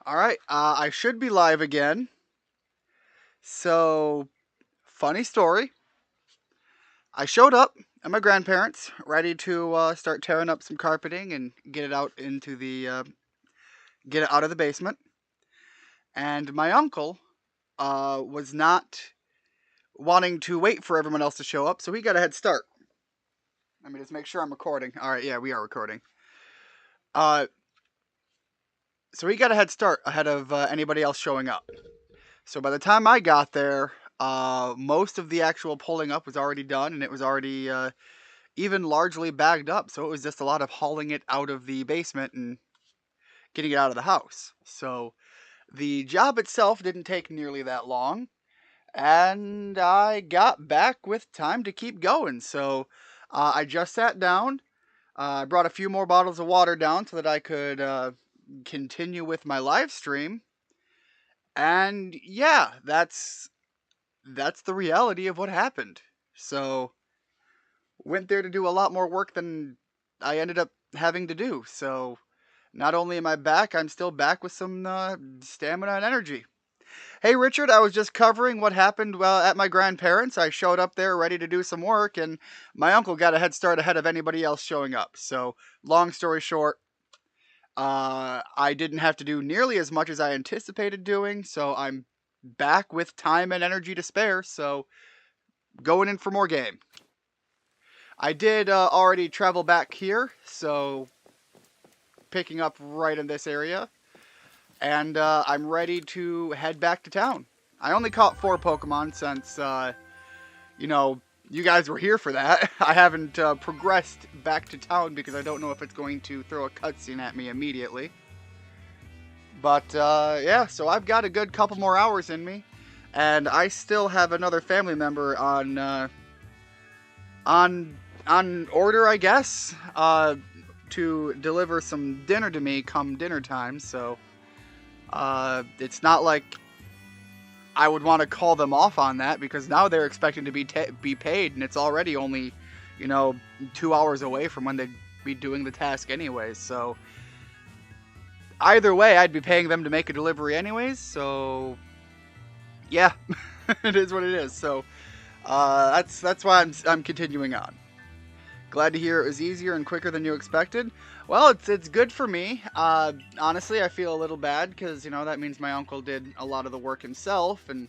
Alright, I should be live again. So, funny story. I showed up at my grandparents, ready to start tearing up some carpeting and get it out into get it out of the basement. And my uncle was not wanting to wait for everyone else to show up, so he got a head start. Let me just make sure I'm recording. Alright, yeah, we are recording. Uh, so he got a head start ahead of anybody else showing up. So by the time I got there, most of the actual pulling up was already done, and it was already even largely bagged up. So it was just a lot of hauling it out of the basement and getting it out of the house. So the job itself didn't take nearly that long, and I got back with time to keep going. So I just sat down. I brought a few more bottles of water down so that I could continue with my live stream. And yeah, that's the reality of what happened. So went there to do a lot more work than I ended up having to do. So not only am I back, I'm still back with some stamina and energy. Hey Richard, I was just covering what happened at my grandparents'. I showed up there ready to do some work, and my uncle got a head start ahead of anybody else showing up. So long story short, I didn't have to do nearly as much as I anticipated doing, so I'm back with time and energy to spare, so going in for more game. I did already travel back here, so picking up right in this area, and I'm ready to head back to town. I only caught 4 Pokemon since, you know, you guys were here for that. I haven't progressed back to town because I don't know if it's going to throw a cutscene at me immediately. But yeah, so I've got a good couple more hours in me, and I still have another family member on order, I guess, to deliver some dinner to me come dinner time. So it's not like I would want to call them off on that, because now they're expecting to be paid, and it's already only 2 hours away from when they'd be doing the task anyways. So either way, I'd be paying them to make a delivery anyways. So yeah, it is what it is. So that's why I'm continuing on. Glad to hear it was easier and quicker than you expected. Well, it's good for me. Honestly, I feel a little bad because that means my uncle did a lot of the work himself, and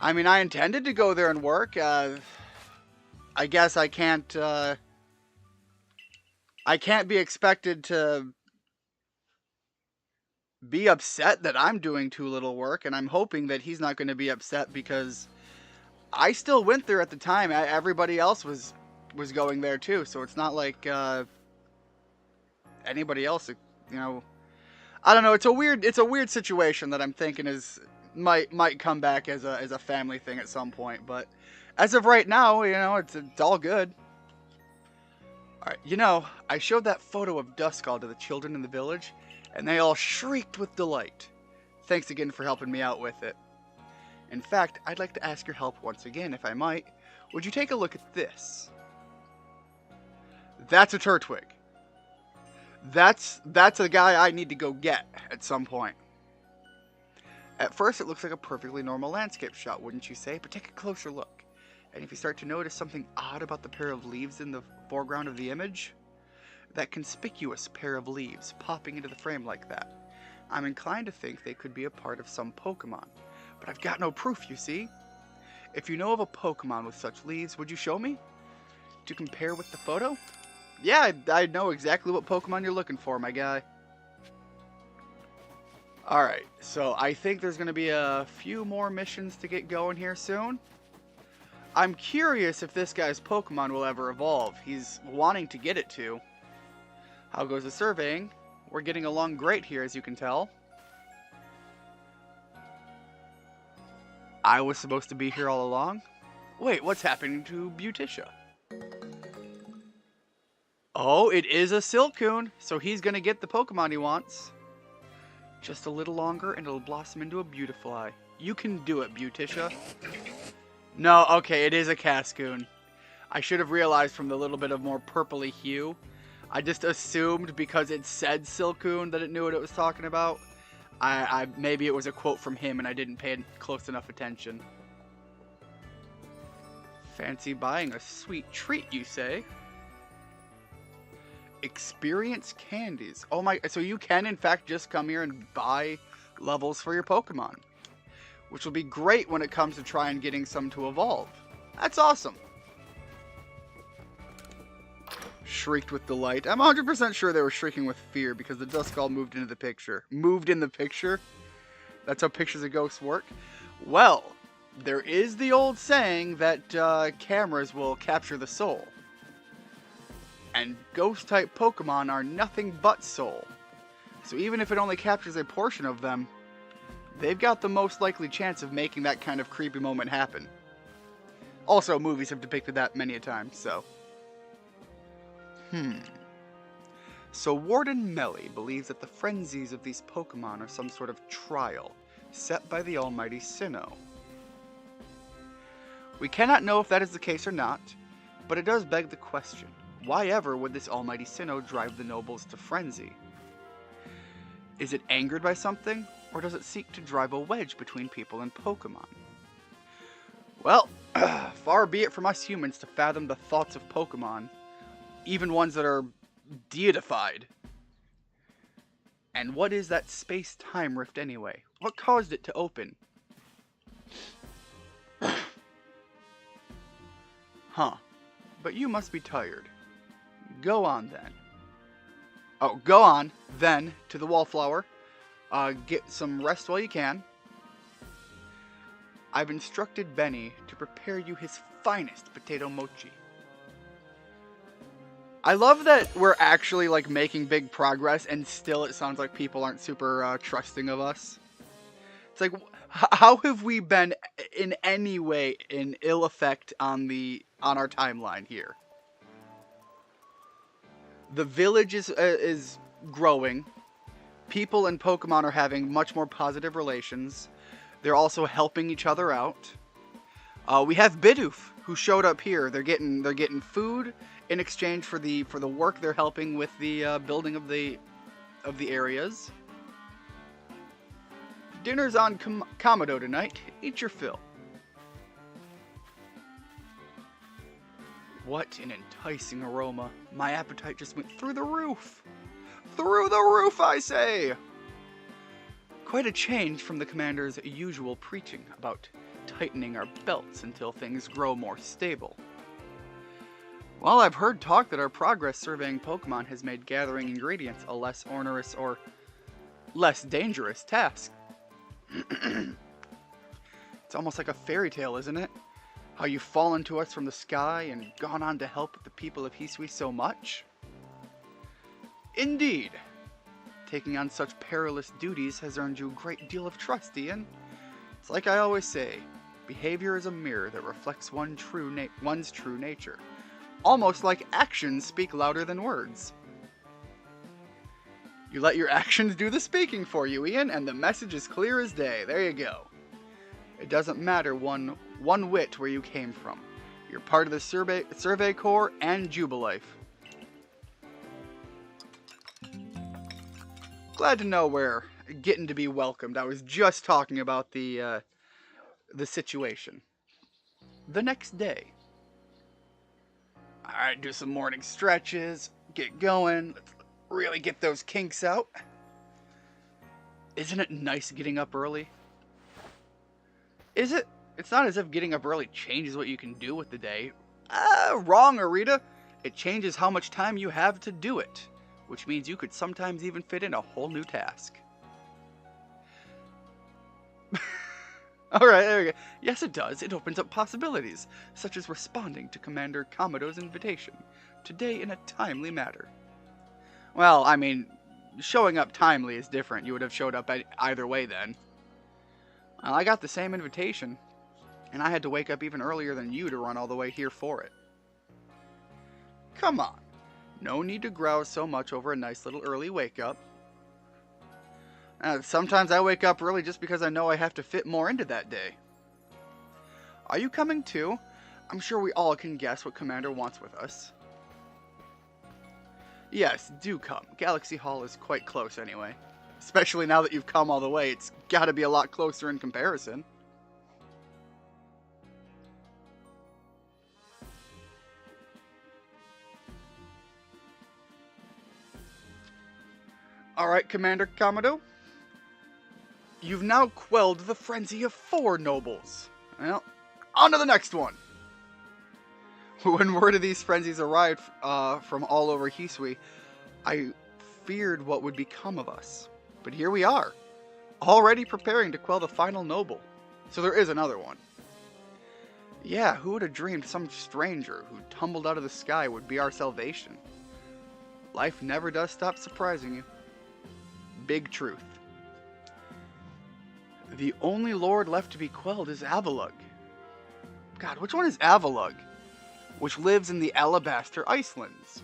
I mean I intended to go there and work. I guess I can't be expected to be upset that I'm doing too little work, and I'm hoping that he's not going to be upset because I still went there at the time. Everybody else was going there too, so it's not like anybody else, I don't know. It's a weird situation that I'm thinking might come back as a family thing at some point. But as of right now, it's all good. All right, I showed that photo of Duskull to the children in the village, and they all shrieked with delight. Thanks again for helping me out with it. In fact, I'd like to ask your help once again, if I might. Would you take a look at this? That's a Turtwig. That's a guy I need to go get at some point. At first, it looks like a perfectly normal landscape shot, wouldn't you say? But take a closer look. And if you start to notice something odd about the pair of leaves in the foreground of the image, that conspicuous pair of leaves popping into the frame like that, I'm inclined to think they could be a part of some Pokemon. But I've got no proof, you see. If you know of a Pokemon with such leaves, would you show me? To compare with the photo? Yeah, I know exactly what Pokemon you're looking for, my guy. Alright, so I think there's going to be a few more missions to get going here soon. I'm curious if this guy's Pokemon will ever evolve. He's wanting to get it to. How goes the surveying? We're getting along great here, as you can tell. I was supposed to be here all along? Wait, what's happening to Beauticia? Oh, it is a Silcoon, so he's gonna get the Pokemon he wants. Just a little longer and it'll blossom into a Beautifly. You can do it, Beauticia. No, okay, it is a Cascoon. I should have realized from the little bit of more purpley hue. I just assumed because it said Silcoon that it knew what it was talking about. Maybe it was a quote from him and I didn't pay close enough attention. Fancy buying a sweet treat, you say? Experience candies. Oh my, so you can in fact just come here and buy levels for your Pokemon. Which will be great when it comes to trying getting some to evolve. That's awesome. Shrieked with delight. I'm 100% sure they were shrieking with fear because the Duskull moved into the picture. Moved in the picture? That's how pictures of ghosts work? Well, there is the old saying that cameras will capture the soul. And ghost-type Pokemon are nothing but soul. So even if it only captures a portion of them, they've got the most likely chance of making that kind of creepy moment happen. Also, movies have depicted that many a time, so... So Warden Melly believes that the frenzies of these Pokemon are some sort of trial, set by the almighty Sinnoh. We cannot know if that is the case or not, but it does beg the question, why ever would this almighty Sinnoh drive the nobles to frenzy? Is it angered by something, or does it seek to drive a wedge between people and Pokemon? Well, far be it from us humans to fathom the thoughts of Pokemon, even ones that are deified. And what is that space-time rift anyway? What caused it to open? Huh. But you must be tired. Go on then. Oh, go on then to the Wallflower. Get some rest while you can. I've instructed Benny to prepare you his finest potato mochi. I love that we're actually like making big progress and still it sounds like people aren't super trusting of us. It's like, how have we been in any way in ill effect on our timeline here? The village is growing. People and Pokemon are having much more positive relations. They're also helping each other out. We have Bidoof, who showed up here. They're getting food in exchange for the work they're helping with the building of the areas. Dinner's on Kamado tonight. Eat your fill. What an enticing aroma. My appetite just went through the roof. Through the roof, I say! Quite a change from the commander's usual preaching about tightening our belts until things grow more stable. Well, I've heard talk that our progress surveying Pokemon has made gathering ingredients a less onerous or less dangerous task. It's almost like a fairy tale, isn't it? How you've fallen to us from the sky and gone on to help the people of Hisui so much? Indeed. Taking on such perilous duties has earned you a great deal of trust, Ian. It's like I always say, behavior is a mirror that reflects one's true nature. Almost like actions speak louder than words. You let your actions do the speaking for you, Ian, and the message is clear as day. There you go. It doesn't matter one whit where you came from. You're part of the Survey Corps and Jubilife. Glad to know we're getting to be welcomed. I was just talking about the situation. The next day. Alright, do some morning stretches, get going, let's really get those kinks out. Isn't it nice getting up early? Is it? It's not as if getting up early changes what you can do with the day. Wrong, Arita. It changes how much time you have to do it, which means you could sometimes even fit in a whole new task. Alright, there we go. Yes, it does. It opens up possibilities, such as responding to Commander Kamado's invitation, today in a timely manner. Well, I mean, showing up timely is different. You would have showed up either way then. Well, I got the same invitation, and I had to wake up even earlier than you to run all the way here for it. Come on. No need to growl so much over a nice little early wake-up. Sometimes I wake up early just because I know I have to fit more into that day. Are you coming too? I'm sure we all can guess what Commander wants with us. Yes, do come. Galaxy Hall is quite close anyway. Especially now that you've come all the way, it's gotta be a lot closer in comparison. Alright, Commander Kamado. You've now quelled the frenzy of 4 nobles. Well, on to the next one. When word of these frenzies arrived from all over Hisui, I feared what would become of us. But here we are, already preparing to quell the final noble. So there is another one. Yeah, who would have dreamed some stranger who tumbled out of the sky would be our salvation? Life never does stop surprising you. Big truth. The only lord left to be quelled is Avalug. God, which one is Avalug? Which lives in the Alabaster Icelands.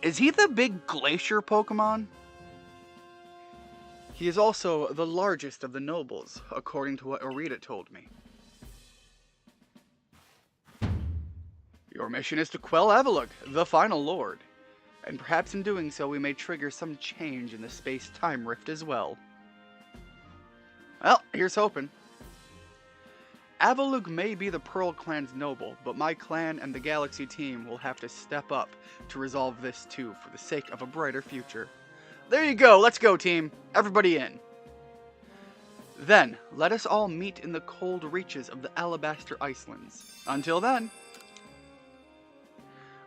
Is he the big glacier Pokemon? He is also the largest of the nobles, according to what Arita told me. Your mission is to quell Avalug, the final lord. And perhaps in doing so we may trigger some change in the space-time rift as well. Well, here's hoping. Avalug may be the Pearl Clan's noble, but my clan and the Galaxy team will have to step up to resolve this too for the sake of a brighter future. There you go, let's go team, everybody in. Then, let us all meet in the cold reaches of the Alabaster Icelands. Until then.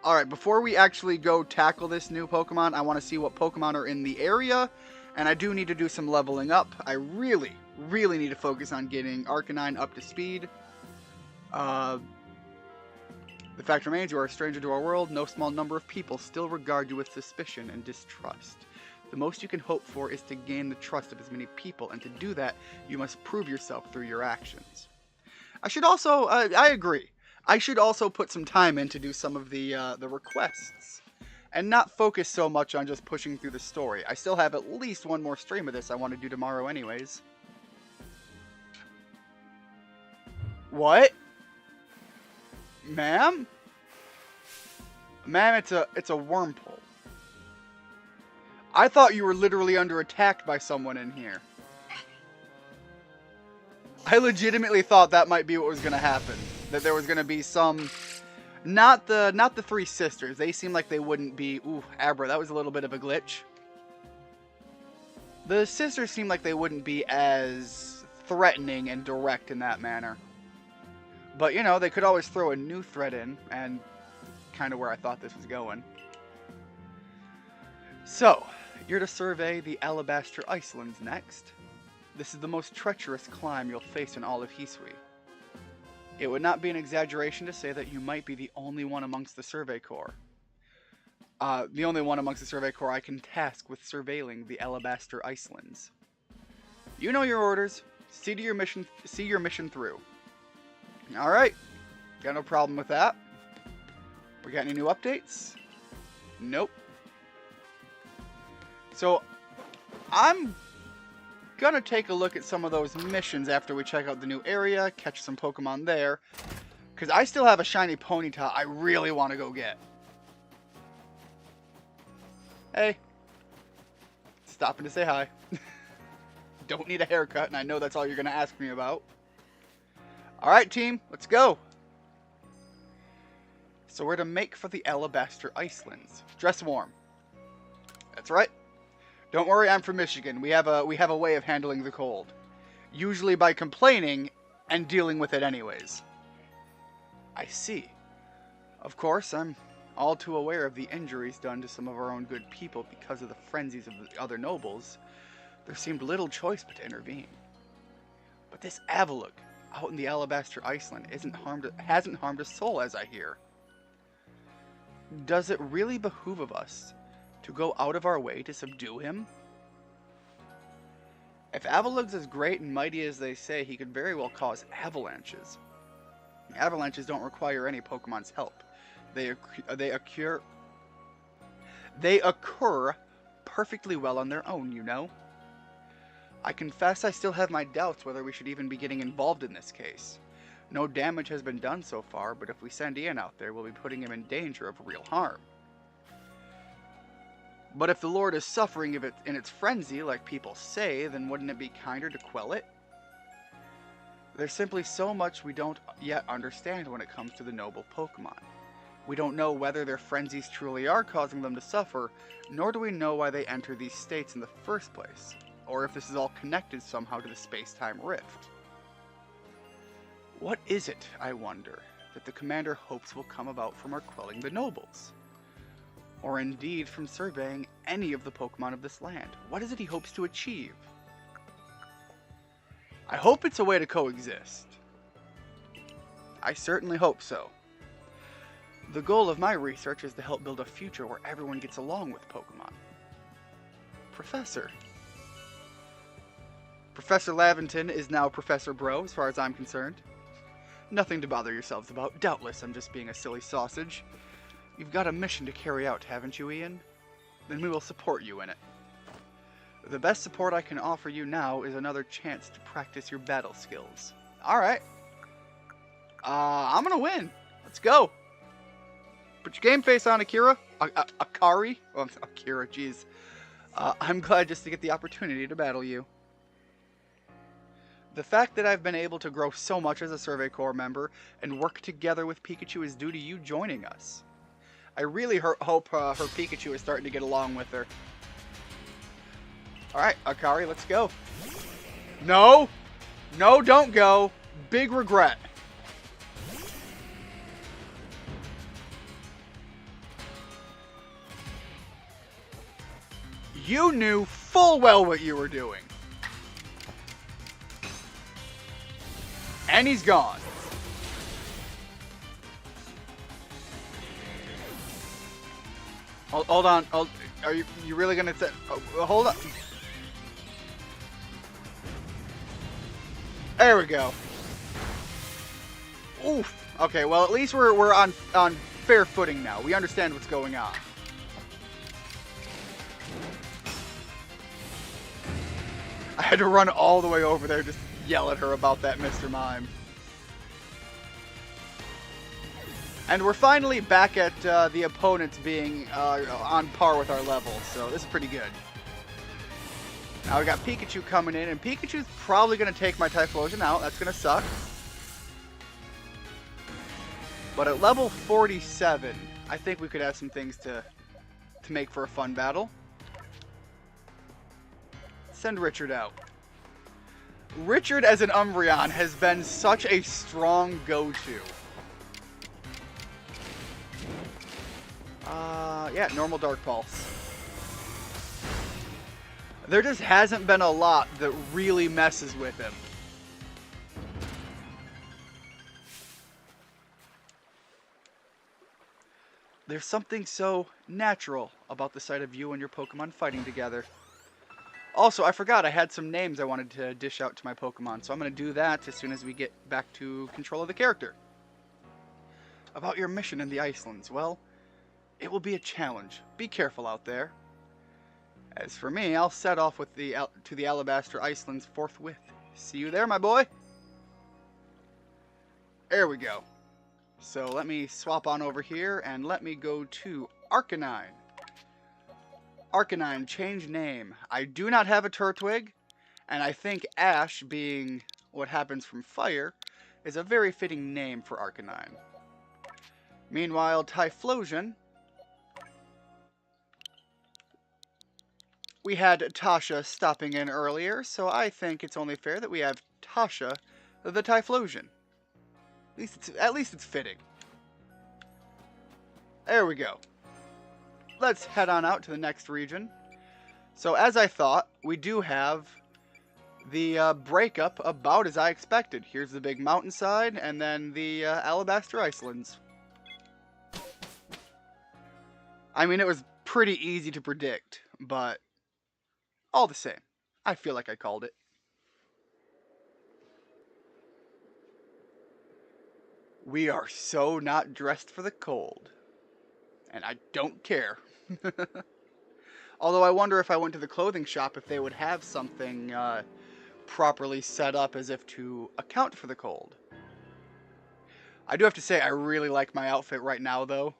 Alright, before we actually go tackle this new Pokemon, I want to see what Pokemon are in the area, and I do need to do some leveling up. I really need to focus on getting Arcanine up to speed. The fact remains, you are a stranger to our world. No small number of people still regard you with suspicion and distrust. The most you can hope for is to gain the trust of as many people, and to do that, you must prove yourself through your actions. I should also, I agree. I should also put some time in to do some of the requests, and not focus so much on just pushing through the story. I still have at least one more stream of this I want to do tomorrow anyways. What? Ma'am? Ma'am, it's a wormhole. I thought you were literally under attack by someone in here. I legitimately thought that might be what was going to happen. That there was going to be some... Not the 3 sisters. They seem like they wouldn't be... Ooh, Abra, that was a little bit of a glitch. The sisters seem like they wouldn't be as threatening and direct in that manner. But, you know, they could always throw a new threat in, and kind of where I thought this was going. So, you're to survey the Alabaster Icelands next. This is the most treacherous climb you'll face in all of Hisui. It would not be an exaggeration to say that you might be the only one amongst the Survey Corps. The only one amongst the Survey Corps I can task with surveilling the Alabaster Icelands. You know your orders. See your mission through. Alright. Got no problem with that. We got any new updates? Nope. So, I'm gonna take a look at some of those missions after we check out the new area, catch some Pokemon there, because I still have a shiny Ponyta I really want to go get. Hey. Stopping to say hi. Don't need a haircut, and I know that's all you're gonna ask me about. Alright team, let's go. So we're to make for the Alabaster Icelands. Dress warm. That's right. Don't worry, I'm from Michigan. We have a way of handling the cold. Usually by complaining and dealing with it anyways. I see. Of course, I'm all too aware of the injuries done to some of our own good people because of the frenzies of the other nobles. There seemed little choice but to intervene. But this Avalug out in the Alabaster Iceland hasn't harmed a soul, as I hear. Does it really behoove of us to go out of our way to subdue him? If Avalug's as great and mighty as they say, he could very well cause avalanches. Avalanches don't require any Pokemon's help. They occur perfectly well on their own, you know. I confess I still have my doubts whether we should even be getting involved in this case. No damage has been done so far, but if we send Ian out there, we'll be putting him in danger of real harm. But if the Lord is suffering in its frenzy, like people say, then wouldn't it be kinder to quell it? There's simply so much we don't yet understand when it comes to the noble Pokemon. We don't know whether their frenzies truly are causing them to suffer, nor do we know why they enter these states in the first place, or if this is all connected somehow to the space-time rift. What is it, I wonder, that the commander hopes will come about from our quelling the nobles? Or indeed from surveying any of the Pokemon of this land? What is it he hopes to achieve? I hope it's a way to coexist. I certainly hope so. The goal of my research is to help build a future where everyone gets along with Pokemon. Professor Laventon is now Professor Bro, as far as I'm concerned. Nothing to bother yourselves about. Doubtless I'm just being a silly sausage. You've got a mission to carry out, haven't you, Ian? Then we will support you in it. The best support I can offer you now is another chance to practice your battle skills. Alright. I'm gonna win. Let's go. Put your game face on, Akira. Akari? Oh, Akira, jeez. I'm glad just to get the opportunity to battle you. The fact that I've been able to grow so much as a Survey Corps member and work together with Pikachu is due to you joining us. I really hope her Pikachu is starting to get along with her. Alright, Akari, let's go. No! No, don't go. Big regret. You knew full well what you were doing. And he's gone. Hold on. Are you really gonna say? Hold on. There we go. Oof. Okay. Well, at least we're on fair footing now. We understand what's going on. I had to run all the way over there just to yell at her about that, Mr. Mime. And we're finally back at the opponents being on par with our level, so this is pretty good. Now we got Pikachu coming in, and Pikachu's probably going to take my Typhlosion out. That's going to suck. But at level 47, I think we could have some things to make for a fun battle. Send Richard out. Richard as an Umbreon has been such a strong go-to. Yeah, normal Dark Pulse. There just hasn't been a lot that really messes with him. There's something so natural about the sight of you and your Pokemon fighting together. Also, I forgot I had some names I wanted to dish out to my Pokemon, so I'm going to do that as soon as we get back to control of the character. About your mission in the Icelands, well, it will be a challenge. Be careful out there. As for me, I'll set off with to the Alabaster Icelands forthwith. See you there, my boy. There we go. So let me swap on over here and let me go to Arcanine. Arcanine, change name. I do not have a Turtwig, and I think Ash, being what happens from fire, is a very fitting name for Arcanine. Meanwhile, Typhlosion. We had Tasha stopping in earlier, so I think it's only fair that we have Tasha, the Typhlosion. At least it's fitting. There we go. Let's head on out to the next region. So as I thought, we do have the breakup about as I expected. Here's the big mountainside, and then the Alabaster Icelands. I mean, it was pretty easy to predict, but all the same, I feel like I called it. We are so not dressed for the cold. And I don't care. Although I wonder if I went to the clothing shop if they would have something properly set up as if to account for the cold. I do have to say I really like my outfit right now though.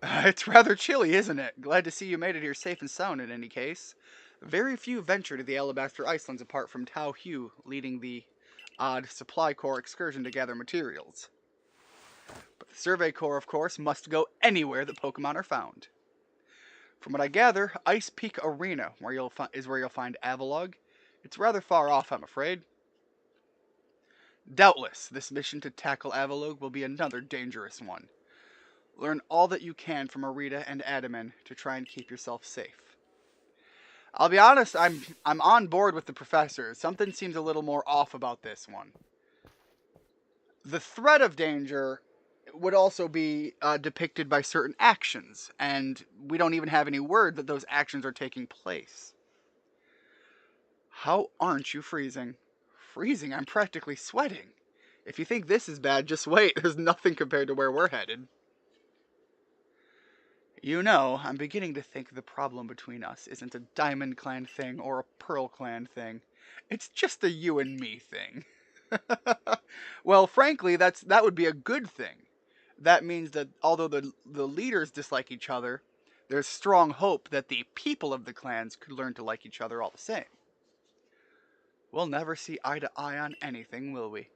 It's rather chilly, isn't it? Glad to see you made it here safe and sound in any case. Very few venture to the Alabaster Icelands apart from Tao Hu leading the odd Supply Corps excursion to gather materials. But the Survey Corps, of course, must go anywhere that Pokemon are found. From what I gather, Ice Peak Arena is where you'll find Avalugg. It's rather far off, I'm afraid. Doubtless, this mission to tackle Avalugg will be another dangerous one. Learn all that you can from Arita and Adaman to try and keep yourself safe. I'll be honest, I'm on board with the professor. Something seems a little more off about this one. The threat of danger would also be depicted by certain actions, and we don't even have any word that those actions are taking place. How aren't you freezing? Freezing? I'm practically sweating. If you think this is bad, just wait. There's nothing compared to where we're headed. You know, I'm beginning to think the problem between us isn't a Diamond Clan thing or a Pearl Clan thing. It's just a you and me thing. Well, frankly, that would be a good thing. That means that although the leaders dislike each other, there's strong hope that the people of the clans could learn to like each other all the same. We'll never see eye to eye on anything, will we?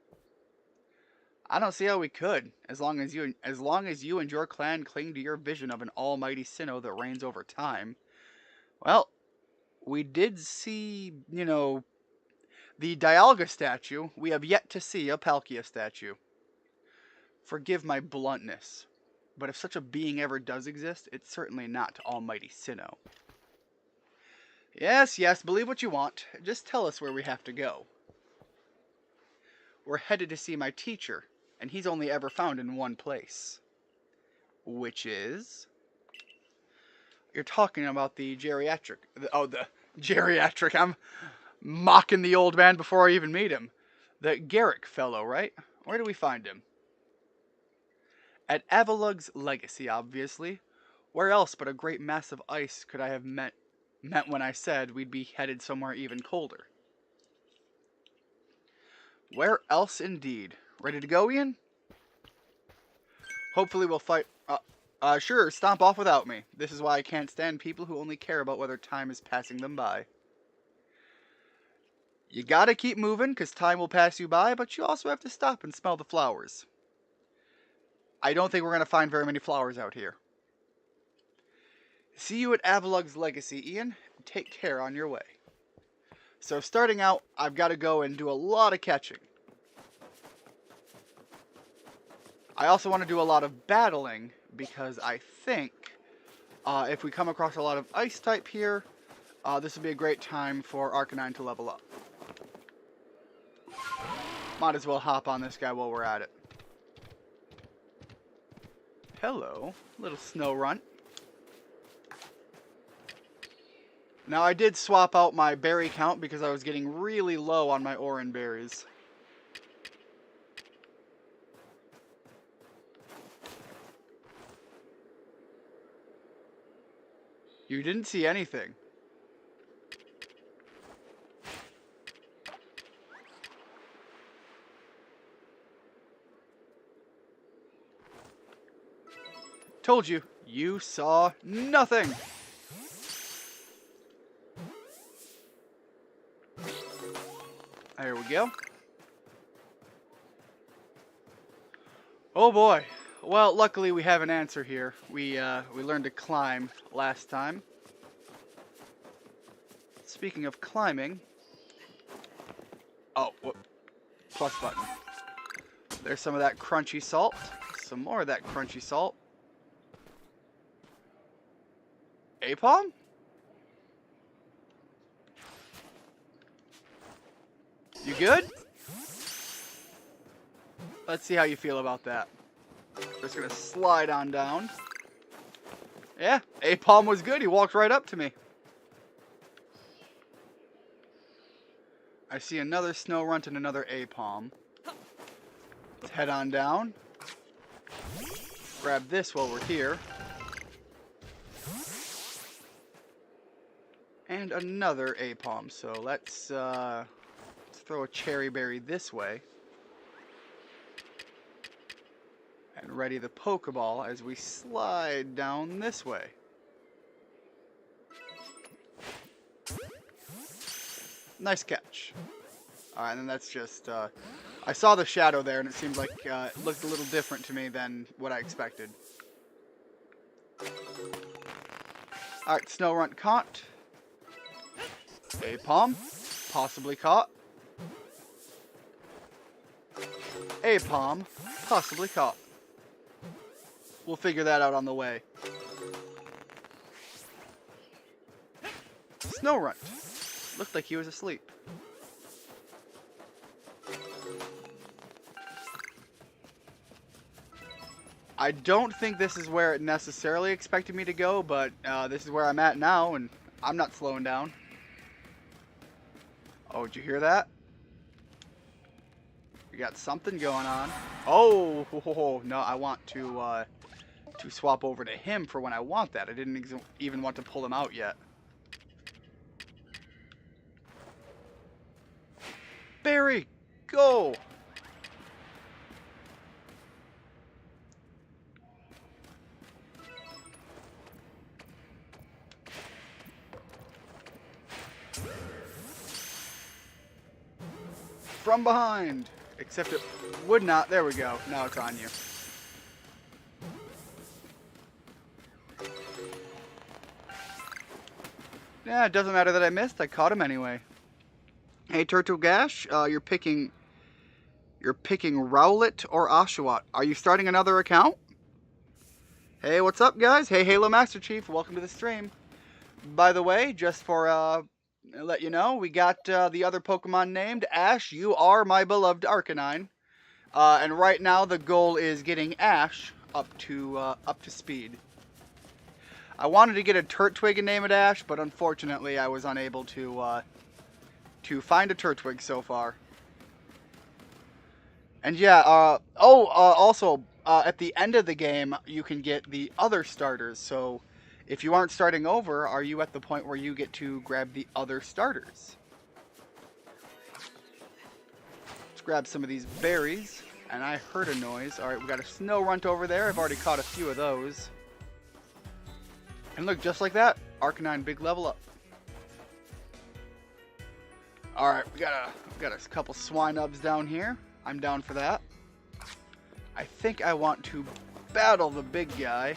I don't see how we could, as long as you and your clan cling to your vision of an almighty Sinnoh that reigns over time. Well, we did see, the Dialga statue. We have yet to see a Palkia statue. Forgive my bluntness, but if such a being ever does exist, it's certainly not almighty Sinnoh. Yes, believe what you want. Just tell us where we have to go. We're headed to see my teacher, and he's only ever found in one place. Which is? You're talking about the geriatric. The geriatric. I'm mocking the old man before I even meet him. The Garrick fellow, right? Where do we find him? At Avalugg's legacy, obviously. Where else but a great mass of ice could I have meant when I said we'd be headed somewhere even colder? Where else indeed? Ready to go, Ian? Hopefully we'll fight... Sure, stomp off without me. This is why I can't stand people who only care about whether time is passing them by. You gotta keep moving, because time will pass you by, but you also have to stop and smell the flowers. I don't think we're gonna find very many flowers out here. See you at Avalugg's legacy, Ian. Take care on your way. So starting out, I've got to go and do a lot of catching. I also want to do a lot of battling, because I think if we come across a lot of ice type here, this would be a great time for Arcanine to level up. Might as well hop on this guy while we're at it. Hello, little snow runt. Now I did swap out my berry count because I was getting really low on my Oran berries. You didn't see anything. Told you, you saw nothing. There we go. Oh boy. Well, luckily we have an answer here. We learned to climb last time. Speaking of climbing... Oh, whoop. Plus button. There's some of that crunchy salt. Some more of that crunchy salt. Apom? You good? Let's see how you feel about that. Just gonna slide on down. Yeah, Apom was good. He walked right up to me. I see another snow runt and another Apom. Let's head on down. Grab this while we're here. And another Apom. So let's throw a cherry berry this way. And ready the Pokeball as we slide down this way. Nice catch. Alright, and then that's just, I saw the shadow there and it seemed like it looked a little different to me than what I expected. Alright, Snorunt caught. Apom, possibly caught. Apom, possibly caught. We'll figure that out on the way. Snorunt. Looked like he was asleep. I don't think this is where it necessarily expected me to go, but this is where I'm at now, and I'm not slowing down. Oh, did you hear that? We got something going on. Oh, no, I want to swap over to him for when I want that. I didn't even want to pull him out yet. Barry, go! From behind! Except it would not. There we go. Now it's on you. Yeah, it doesn't matter that I missed. I caught him anyway. Hey, Turtlegash, you're picking Rowlet or Oshawott. Are you starting another account? Hey, what's up, guys? Hey, Halo Master Chief, welcome to the stream. By the way, just for let you know, we got the other Pokemon named Ash. You are my beloved Arcanine, and right now the goal is getting Ash up to speed. I wanted to get a Turtwig and name it Ash, but unfortunately I was unable to find a Turtwig so far. And yeah, also, at the end of the game, you can get the other starters. So, if you aren't starting over, are you at the point where you get to grab the other starters? Let's grab some of these berries. And I heard a noise. Alright, we got a Snorunt over there. I've already caught a few of those. And look, just like that, Arcanine big level up. Alright, we got a couple Swinubs down here. I'm down for that. I think I want to battle the big guy.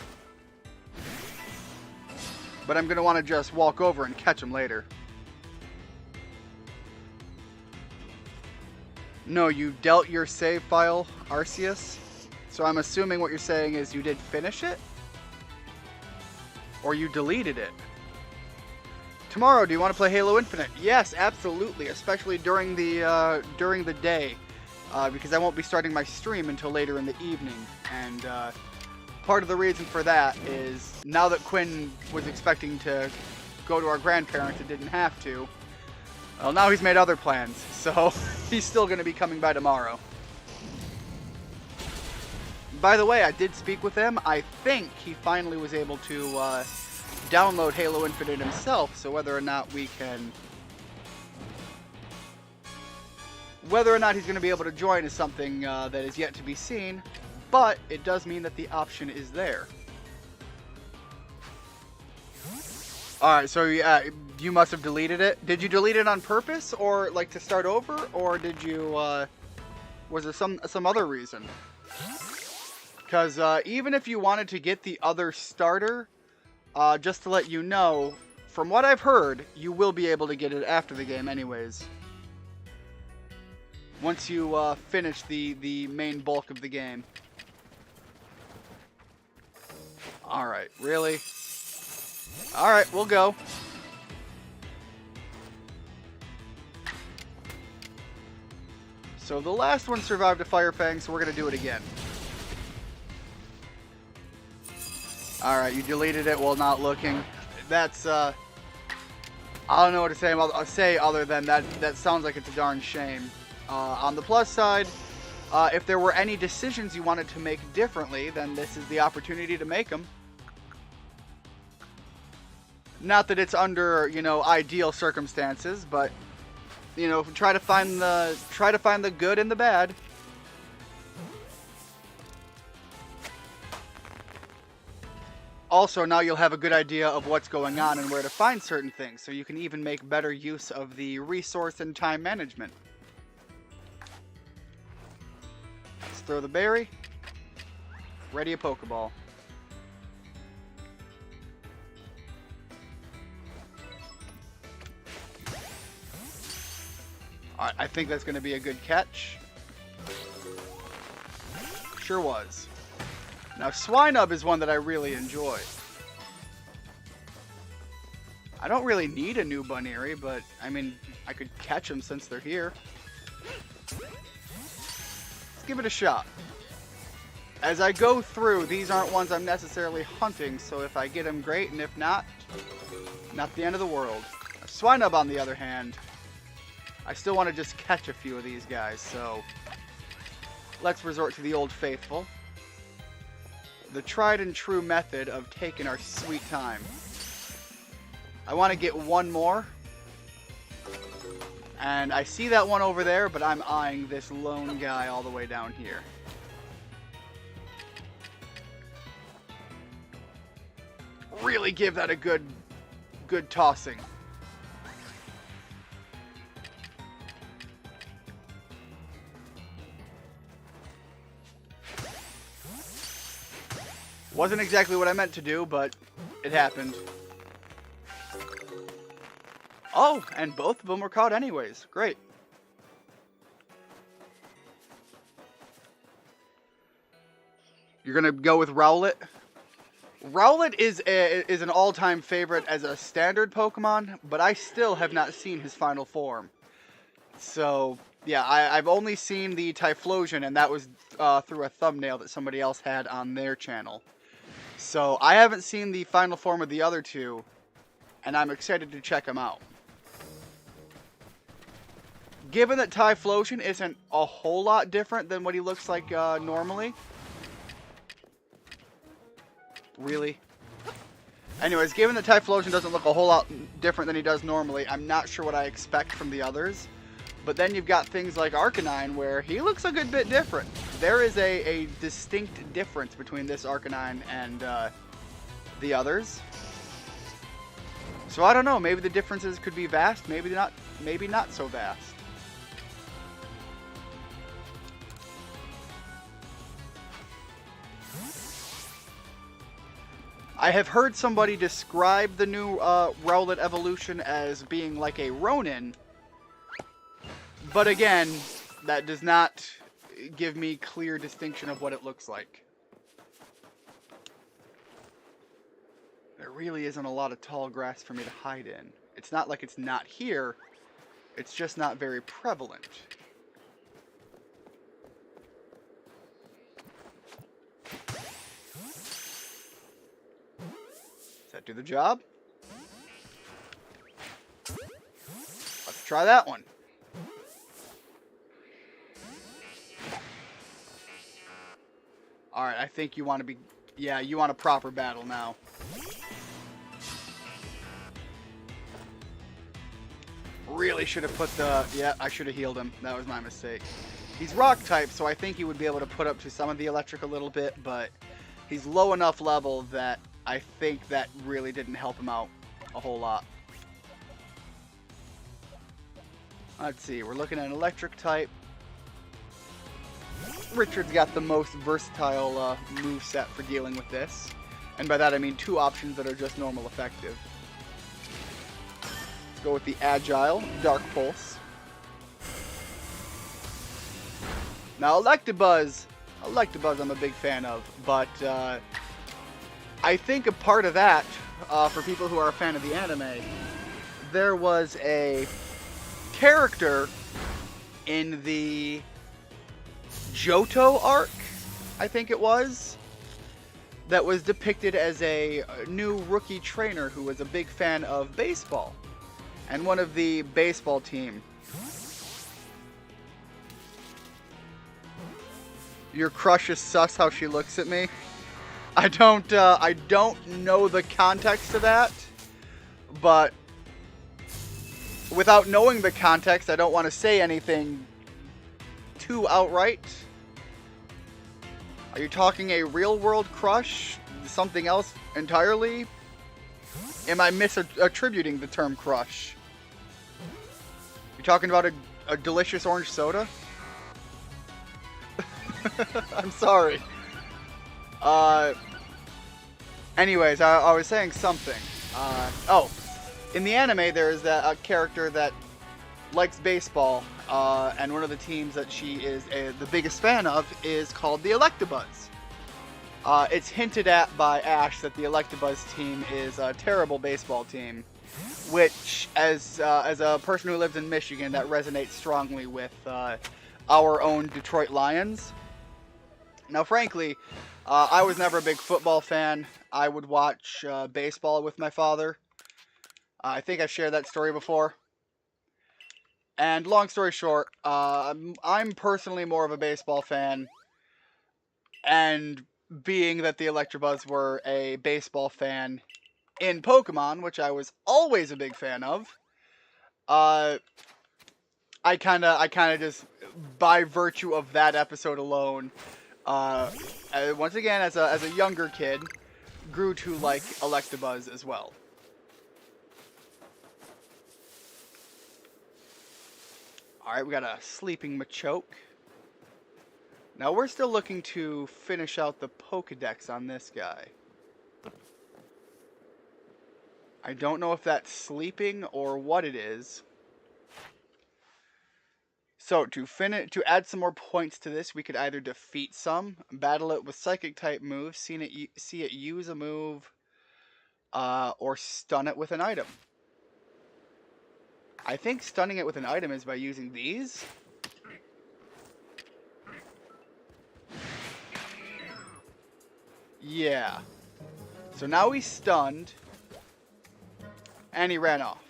But I'm going to want to just walk over and catch him later. No, you dealt your save file, Arceus. So I'm assuming what you're saying is you did finish it? Or you deleted it? Tomorrow, do you want to play Halo Infinite? Yes, absolutely, especially during the day, because I won't be starting my stream until later in the evening. And part of the reason for that is now that Quinn was expecting to go to our grandparents and didn't have to, well, now he's made other plans, so he's still going to be coming by tomorrow. By the way, I did speak with him. I think he finally was able to download Halo Infinite himself, so whether or not he's going to be able to join is something that is yet to be seen, but it does mean that the option is there. Alright, so you must have deleted it. Did you delete it on purpose, or like to start over, or did you, was there some other reason? Because even if you wanted to get the other starter, just to let you know, from what I've heard, you will be able to get it after the game anyways. Once you finish the main bulk of the game. Alright, really? Alright, we'll go. So the last one survived a Fire Fang, so we're going to do it again. Alright, you deleted it while not looking. That's, I don't know what to say. I'll say other than that sounds like it's a darn shame. On the plus side, if there were any decisions you wanted to make differently, then this is the opportunity to make them. Not that it's under, you know, ideal circumstances, but, you know, try to find the good and the bad. Also, now you'll have a good idea of what's going on and where to find certain things, so you can even make better use of the resource and time management. Let's throw the berry. Ready a Pokeball. Alright, I think that's going to be a good catch. Sure was. Now, Swinub is one that I really enjoy. I don't really need a new Bunnery, but, I mean, I could catch them since they're here. Let's give it a shot. As I go through, these aren't ones I'm necessarily hunting, so if I get them, great, and if not, not the end of the world. Swinub, on the other hand, I still want to just catch a few of these guys, so let's resort to the old faithful. The tried and true method of taking our sweet time. I want to get one more. And I see that one over there, but I'm eyeing this lone guy all the way down here. Really give that a good tossing. Wasn't exactly what I meant to do, but it happened. Oh, and both of them were caught anyways. Great. You're gonna go with Rowlet? Rowlet is an all-time favorite as a standard Pokemon, but I still have not seen his final form. So, yeah, I've only seen the Typhlosion, and that was through a thumbnail that somebody else had on their channel. So, I haven't seen the final form of the other two, and I'm excited to check them out. Given that Typhlosion isn't a whole lot different than what he looks like normally. Really? Anyways, given that Typhlosion doesn't look a whole lot different than he does normally, I'm not sure what I expect from the others. But then you've got things like Arcanine, where he looks a good bit different. There is a distinct difference between this Arcanine and the others. So I don't know, maybe the differences could be vast, maybe not so vast. I have heard somebody describe the new Rowlet evolution as being like a Ronin. But again, that does not give me clear distinction of what it looks like. There really isn't a lot of tall grass for me to hide in. It's not like it's not here, it's just not very prevalent. Does that do the job? Let's try that one. Alright, I think you want to be... Yeah, you want a proper battle now. Really should have put the... Yeah, I should have healed him. That was my mistake. He's rock type, so I think he would be able to put up to some of the electric a little bit, but he's low enough level that I think that really didn't help him out a whole lot. Let's see, we're looking at an electric type. Richard's got the most versatile moveset for dealing with this. And by that I mean two options that are just normal effective. Let's go with the Agile, Dark Pulse. Now Electabuzz I'm a big fan of, but I think a part of that, for people who are a fan of the anime, there was a character in the Johto arc, I think it was, that was depicted as a new rookie trainer who was a big fan of baseball and one of the baseball team. Your crush is sus how she looks at me. I don't know the context of that, but without knowing the context, I don't want to say anything too outright. Are you talking a real world crush something else entirely? Am I misattributing the term crush? You're talking about a delicious orange soda? I'm sorry. Anyways, I was saying something. Oh, in the anime, there is a character that likes baseball, and one of the teams that she is the biggest fan of is called the Electabuzz. It's hinted at by Ash that the Electabuzz team is a terrible baseball team, which, as a person who lives in Michigan, that resonates strongly with our own Detroit Lions. Now, frankly, I was never a big football fan. I would watch baseball with my father. I think I've shared that story before. And long story short, I'm personally more of a baseball fan. And being that the Electabuzz were a baseball fan in Pokemon, which I was always a big fan of, I kind of just, by virtue of that episode alone, once again, as a younger kid, grew to like Electabuzz as well. Alright, we got a sleeping Machoke. Now we're still looking to finish out the Pokedex on this guy. I don't know if that's sleeping or what it is. So to add some more points to this, we could either defeat some, battle it with Psychic type moves, see it use a move, or stun it with an item. I think stunning it with an item is by using these. Yeah. So now he's stunned, and he ran off.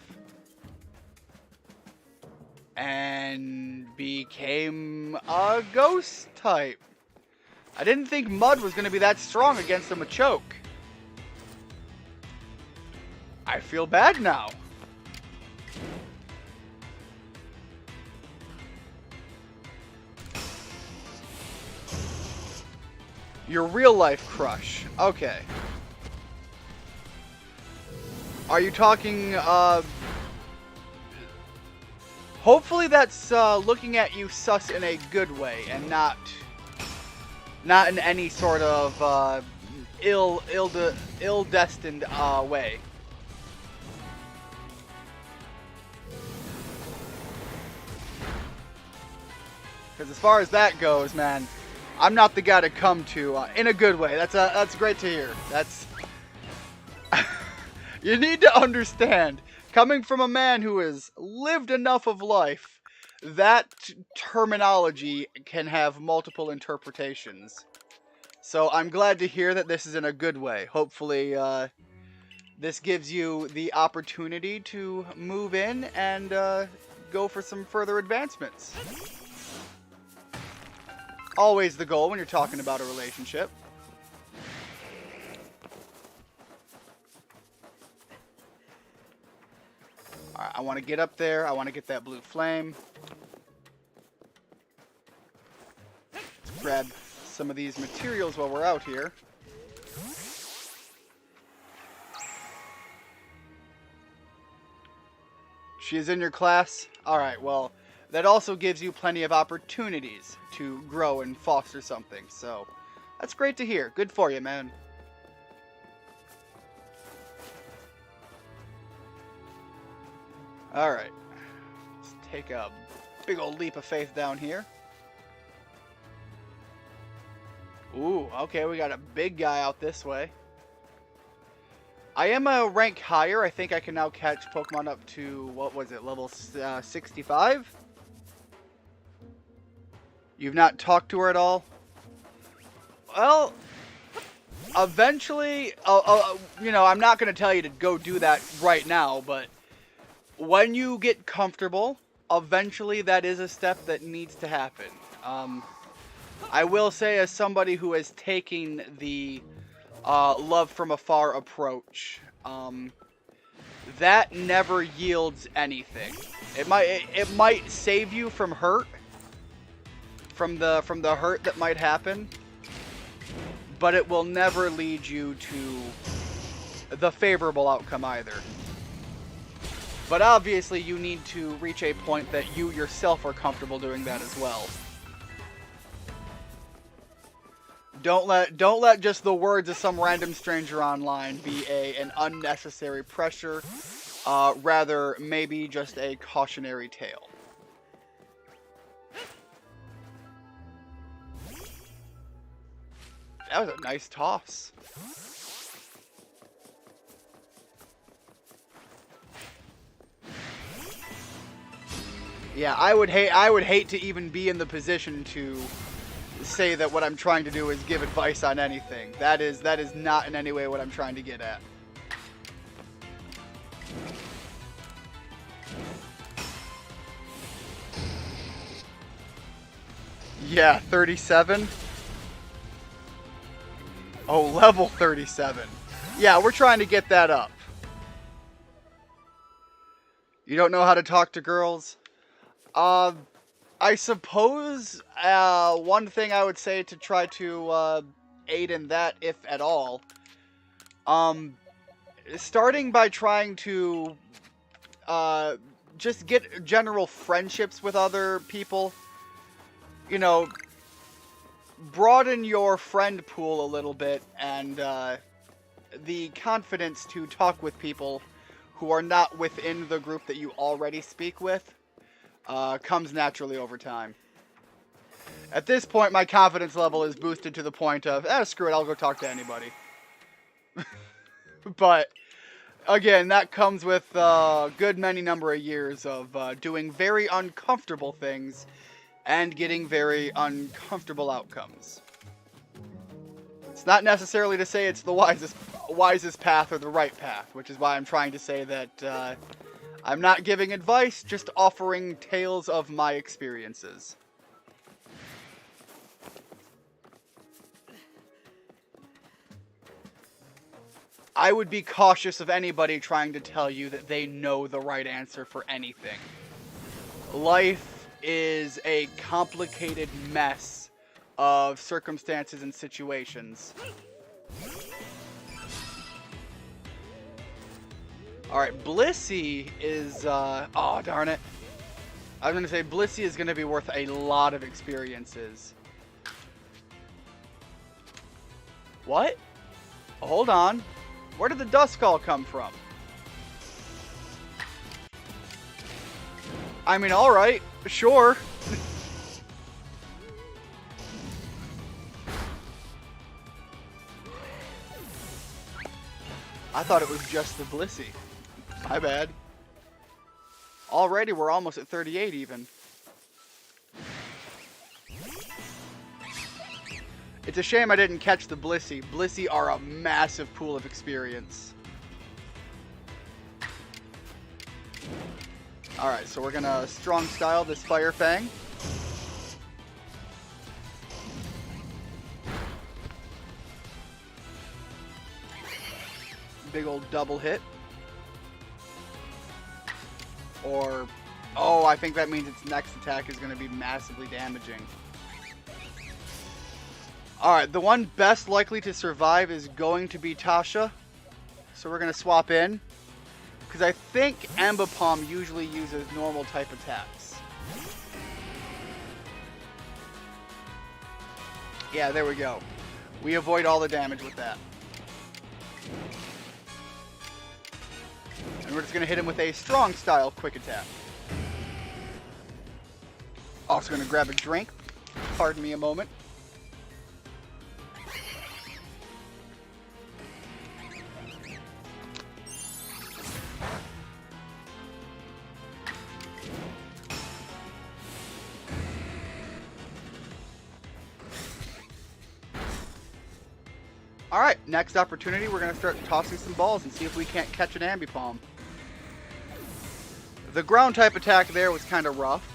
And became a ghost type. I didn't think Mud was going to be that strong against a Machoke. I feel bad now. Your real life crush. Okay. Are you talking, hopefully that's looking at you sus in a good way and not in any sort of ill-destined way. Because as far as that goes, man, I'm not the guy to come to in a good way. That's great to hear. That's you need to understand, coming from a man who has lived enough of life, that terminology can have multiple interpretations. So I'm glad to hear that this is in a good way. Hopefully, this gives you the opportunity to move in and go for some further advancements. Always the goal when you're talking about a relationship. Alright, I want to get up there. I want to get that blue flame. Let's grab some of these materials while we're out here. She is in your class? Alright, well, that also gives you plenty of opportunities to grow and foster something. So, that's great to hear. Good for you, man. Alright. Let's take a big old leap of faith down here. Ooh, okay, we got a big guy out this way. I am a rank higher. I think I can now catch Pokemon up to, what was it, level 65? You've not talked to her at all? Well, eventually, you know, I'm not going to tell you to go do that right now, but when you get comfortable, eventually that is a step that needs to happen. I will say, as somebody who is taking the love from afar approach, that never yields anything. It might save you from hurt, from the hurt that might happen, but it will never lead you to the favorable outcome either. But obviously you need to reach a point that you yourself are comfortable doing that as well. Don't let just the words of some random stranger online be an unnecessary pressure. Rather, maybe just a cautionary tale. That was a nice toss. Yeah, I would hate to even be in the position to say that what I'm trying to do is give advice on anything. That is not in any way what I'm trying to get at. Yeah, 37. Oh, level 37. Yeah, we're trying to get that up. You don't know how to talk to girls? I suppose one thing I would say to try to aid in that, if at all, starting by trying to just get general friendships with other people. You know, broaden your friend pool a little bit, and the confidence to talk with people who are not within the group that you already speak with comes naturally over time. At this point, my confidence level is boosted to the point of, screw it, I'll go talk to anybody. But, again, that comes with a good many number of years of doing very uncomfortable things and getting very uncomfortable outcomes. It's not necessarily to say it's the wisest path or the right path, which is why I'm trying to say that I'm not giving advice, just offering tales of my experiences. I would be cautious of anybody trying to tell you that they know the right answer for anything. Life is a complicated mess of circumstances and situations. Alright, Blissey is, oh, darn it. I was going to say, Blissey is going to be worth a lot of experiences. What? Hold on. Where did the Duskull come from? I mean, alright. Sure. I thought it was just the Blissey. My bad. Already, we're almost at 38 even. It's a shame I didn't catch the Blissey. Blissey are a massive pool of experience. Alright, so we're gonna strong style this Fire Fang. Big old double hit. Or, oh, I think that means its next attack is gonna be massively damaging. Alright, the one best likely to survive is going to be Tasha. So we're gonna swap in. Because I think Ambipom usually uses normal type attacks. Yeah, there we go. We avoid all the damage with that. And we're just going to hit him with a strong style quick attack. Also going to grab a drink. Pardon me a moment. Alright, next opportunity, we're going to start tossing some balls and see if we can't catch an Ambipom. The ground type attack there was kind of rough.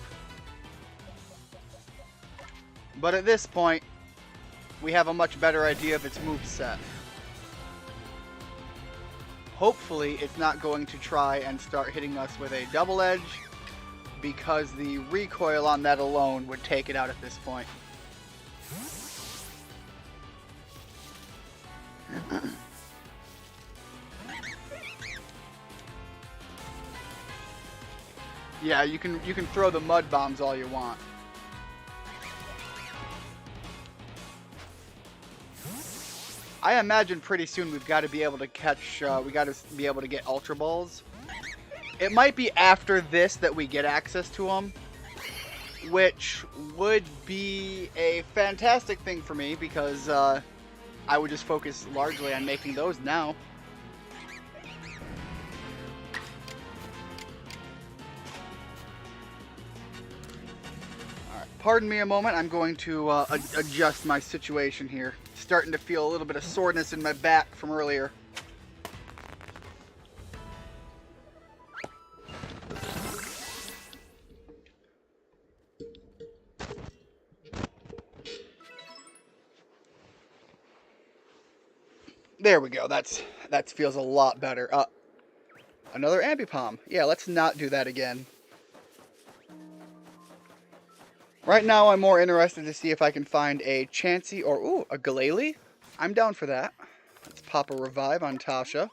But at this point, we have a much better idea of its moveset. Hopefully, it's not going to try and start hitting us with a double edge, because the recoil on that alone would take it out at this point. Yeah, you can throw the mud bombs all you want. I imagine pretty soon we've got to be able to catch. We got to be able to get Ultra Balls. It might be after this that we get access to them, which would be a fantastic thing for me because I would just focus largely on making those now. Alright, pardon me a moment. I'm going to adjust my situation here. Starting to feel a little bit of soreness in my back from earlier. There we go. That feels a lot better. Another Ambipom. Yeah, let's not do that again. Right now, I'm more interested to see if I can find a Chansey or, ooh, a Glalie. I'm down for that. Let's pop a Revive on Tasha.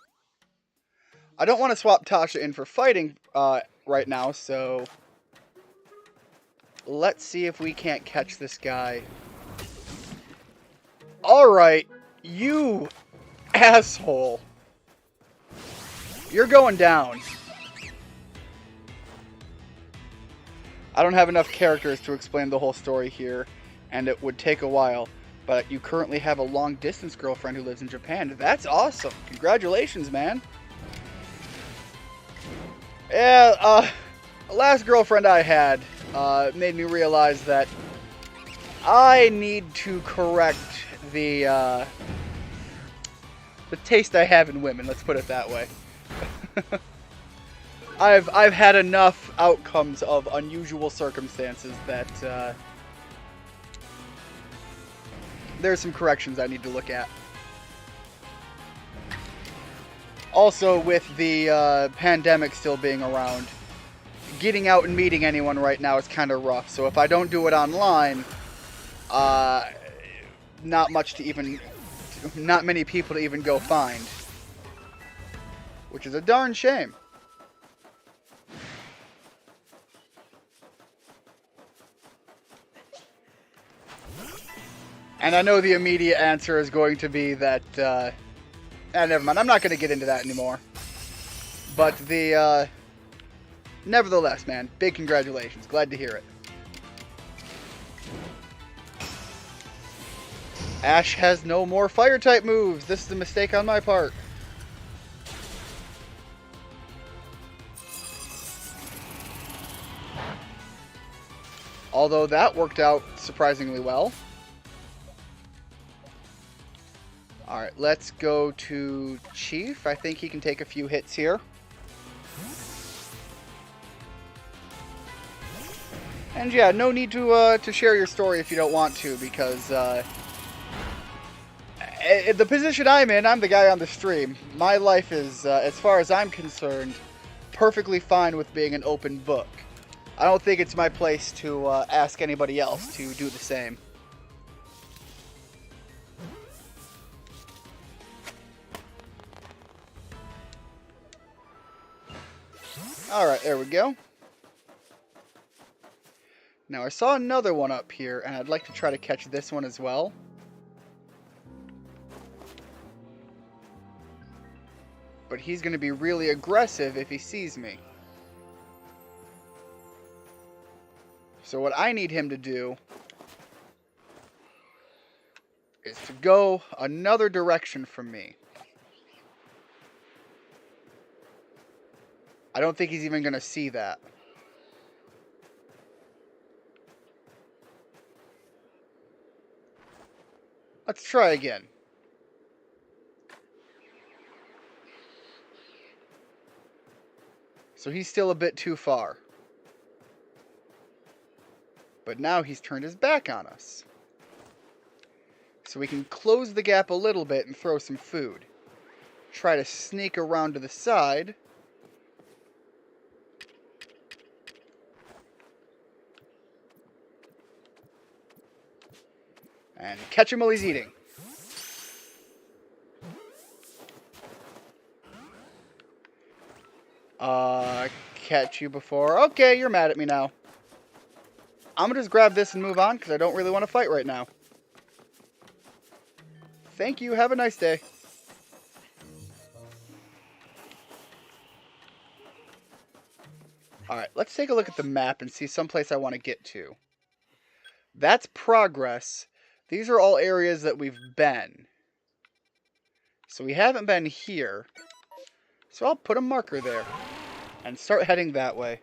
I don't want to swap Tasha in for fighting right now, so let's see if we can't catch this guy. Alright, you asshole. You're going down. I don't have enough characters to explain the whole story here, and it would take a while, but you currently have a long-distance girlfriend who lives in Japan. That's awesome. Congratulations, man. Yeah, the last girlfriend I had made me realize that I need to correct the taste I have in women, let's put it that way. I've had enough outcomes of unusual circumstances that there's some corrections I need to look at. Also, with the pandemic still being around, getting out and meeting anyone right now is kind of rough. So if I don't do it online, not many people to even go find, which is a darn shame. And I know the immediate answer is going to be that, never mind, I'm not going to get into that anymore. But nevertheless, man, big congratulations. Glad to hear it. Ash has no more fire-type moves. This is a mistake on my part. Although that worked out surprisingly well. Alright, let's go to Chief. I think he can take a few hits here. And yeah, no need to share your story if you don't want to, because the position I'm in, I'm the guy on the stream. My life is, as far as I'm concerned, perfectly fine with being an open book. I don't think it's my place to ask anybody else to do the same. Alright, there we go. Now I saw another one up here, and I'd like to try to catch this one as well. But he's going to be really aggressive if he sees me. So what I need him to do is to go another direction from me. I don't think he's even going to see that. Let's try again. So he's still a bit too far. But now he's turned his back on us. So we can close the gap a little bit and throw some food. Try to sneak around to the side. And catch him while he's eating. catch you before. Okay, you're mad at me now. I'm gonna just grab this and move on because I don't really want to fight right now. Thank you. Have a nice day. Alright, let's take a look at the map and see someplace I want to get to. That's progress. These are all areas that we've been. So we haven't been here. So I'll put a marker there and start heading that way.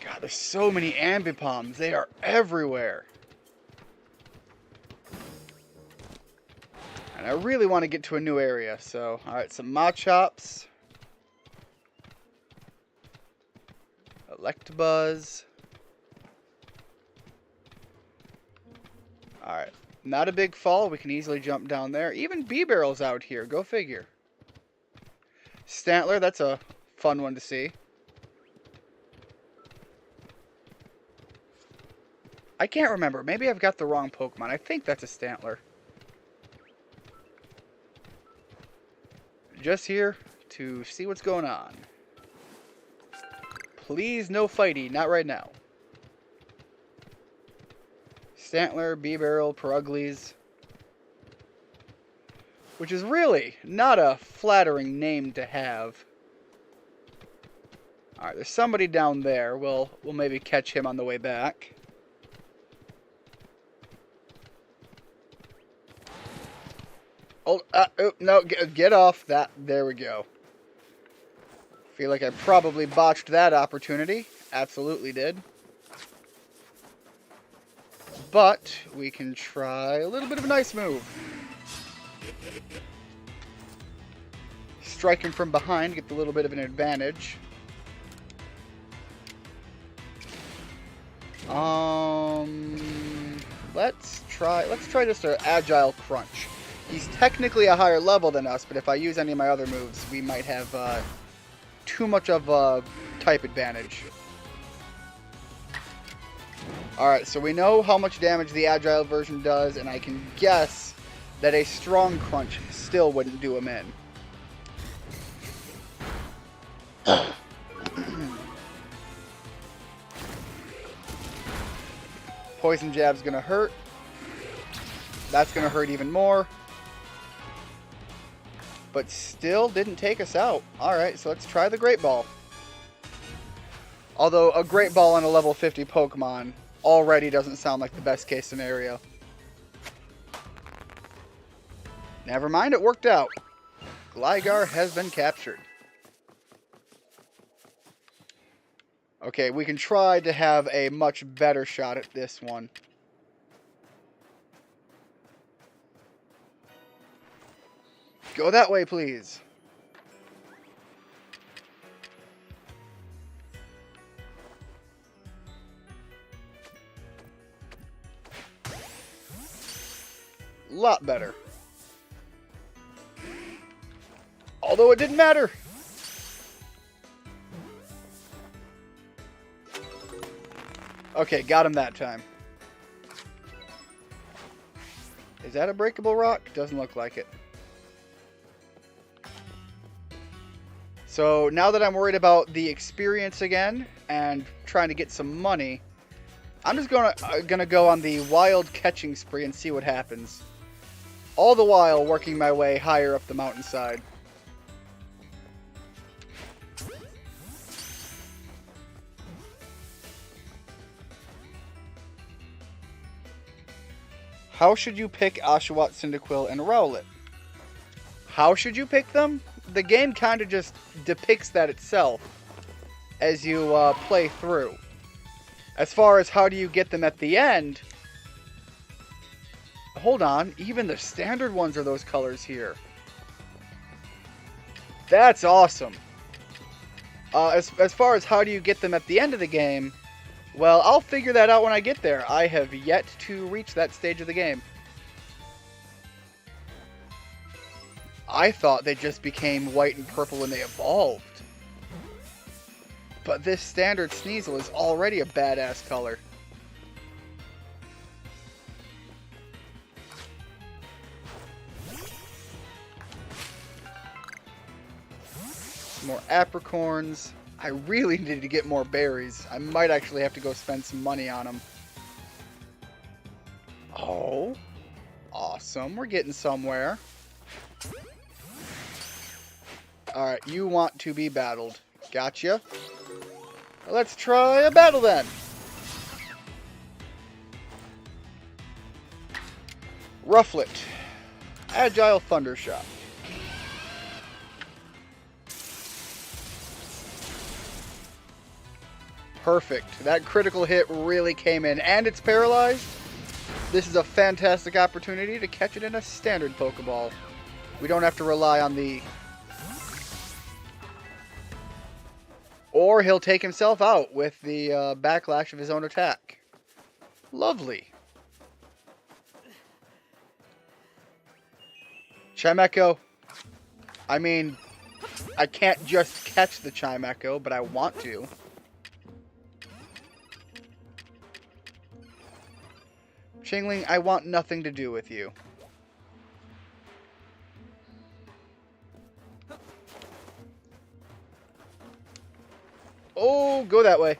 God, there's so many Ambipoms. They are everywhere. And I really want to get to a new area, so... Alright, some Machops. Electabuzz. Alright, not a big fall. We can easily jump down there. Even B-Barrel's out here. Go figure. Stantler, that's a fun one to see. I can't remember. Maybe I've got the wrong Pokemon. I think that's a Stantler. Just here to see what's going on. Please, no fighty. Not right now. Stantler, B-Barrel, Peruglies. Which is really not a flattering name to have. Alright, there's somebody down there. We'll maybe catch him on the way back. Oh, no, get off that. There we go. Feel like I probably botched that opportunity. Absolutely did. But we can try a little bit of a nice move. Strike him from behind, get a little bit of an advantage. Let's try just an Agile Crunch. He's technically a higher level than us, but if I use any of my other moves, we might have too much of a type advantage. Alright, so we know how much damage the Agile version does, and I can guess that a Strong Crunch still wouldn't do him in. Poison Jab's gonna hurt. That's gonna hurt even more. But still didn't take us out. Alright, so let's try the Great Ball. Although a Great Ball on a level 50 Pokemon already doesn't sound like the best case scenario. Never mind, it worked out. Gligar has been captured. Okay, we can try to have a much better shot at this one. Go that way, please. Lot better. Although it didn't matter. Okay, got him that time. Is that a breakable rock? Doesn't look like it. So now that I'm worried about the experience again and trying to get some money, I'm just gonna go on the wild catching spree and see what happens. All the while working my way higher up the mountainside. How should you pick Oshawott, Cyndaquil, and Rowlet? How should you pick them? The game kind of just depicts that itself as you play through. As far as how do you get them at the end, hold on, even the standard ones are those colors here. That's awesome. As far as how do you get them at the end of the game, well, I'll figure that out when I get there. I have yet to reach that stage of the game. I thought they just became white and purple when they evolved. But this standard Sneasel is already a badass color. More apricorns. I really need to get more berries. I might actually have to go spend some money on them. Oh, awesome. We're getting somewhere. Alright, you want to be battled. Gotcha. Let's try a battle then. Rufflet. Agile Thundershock. Perfect. That critical hit really came in. And it's paralyzed. This is a fantastic opportunity to catch it in a standard Pokeball. We don't have to rely on the... Or he'll take himself out with the backlash of his own attack. Lovely. Chimecho. I mean, I can't just catch the Chimecho, but I want to. Chingling, I want nothing to do with you. Oh, go that way.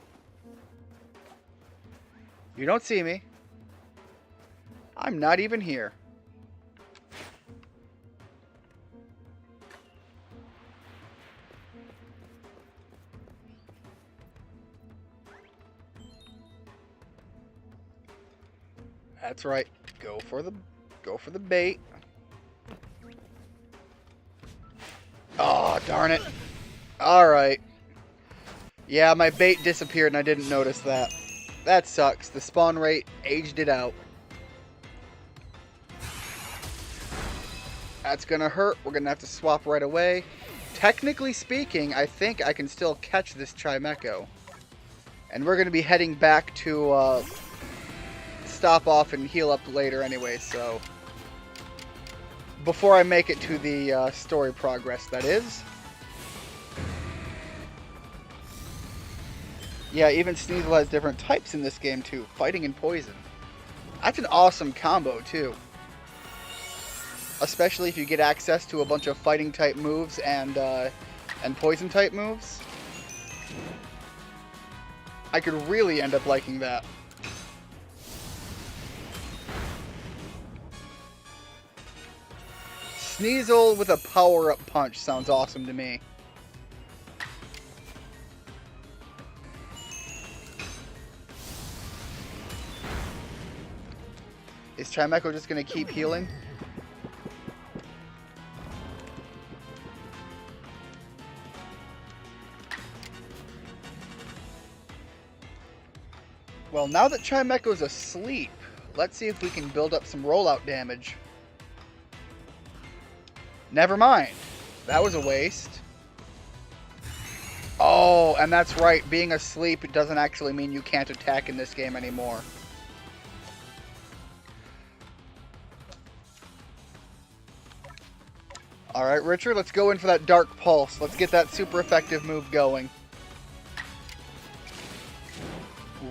You don't see me. I'm not even here. That's right. Go for the bait. Oh, darn it. All right. Yeah, my bait disappeared and I didn't notice that. That sucks. The spawn rate aged it out. That's gonna hurt. We're gonna have to swap right away. Technically speaking, I think I can still catch this Chimecho. And we're gonna be heading back to stop off and heal up later anyway, so... Before I make it to the story progress, that is. Yeah, even Sneasel has different types in this game too. Fighting and poison. That's an awesome combo too. Especially if you get access to a bunch of fighting type moves and poison type moves. I could really end up liking that. Sneasel with a power-up punch sounds awesome to me. Is Chimecho just going to keep healing? Well, now that Chimecho's asleep, let's see if we can build up some rollout damage. Never mind. That was a waste. Oh, and that's right. Being asleep doesn't actually mean you can't attack in this game anymore. Alright, Richard, let's go in for that Dark Pulse. Let's get that super effective move going.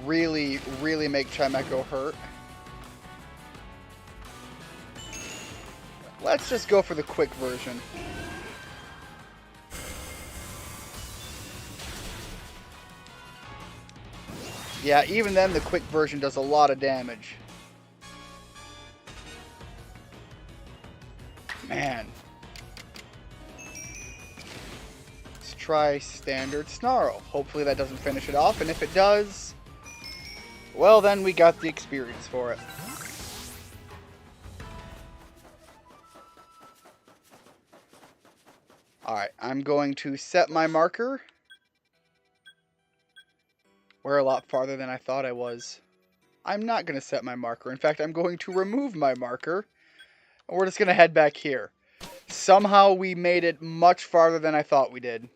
Really, really make Chimecho hurt. Let's just go for the quick version. Yeah, even then the quick version does a lot of damage. Man. Let's try Standard Snarl. Hopefully that doesn't finish it off, and if it does, well then we got the experience for it. Alright, I'm going to set my marker. We're a lot farther than I thought I was. I'm not going to set my marker. In fact, I'm going to remove my marker. And we're just going to head back here. Somehow we made it much farther than I thought we did.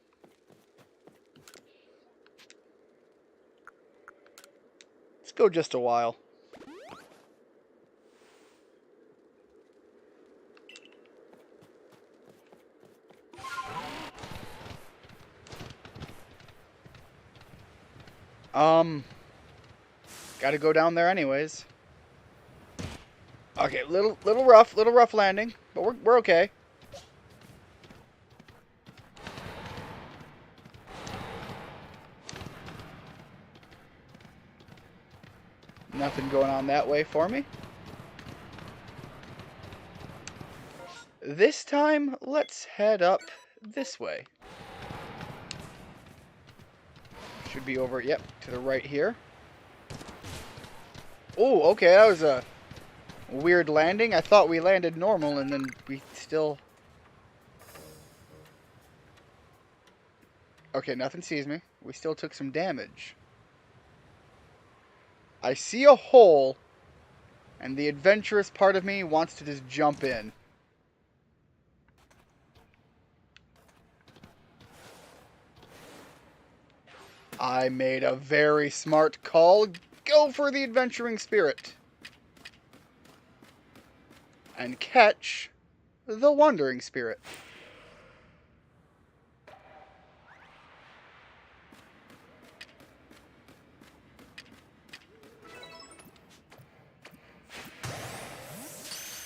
Let's go just a while. Gotta go down there anyways. Okay, little rough landing, but we're okay. Nothing going on that way for me. This time, let's head up this way. Should be over, yep, to the right here. Oh, okay, that was a weird landing. I thought we landed normal, and then we still... Okay, nothing sees me. We still took some damage. I see a hole, and the adventurous part of me wants to just jump in. I made a very smart call. Go for the adventuring spirit. And catch the wandering spirit.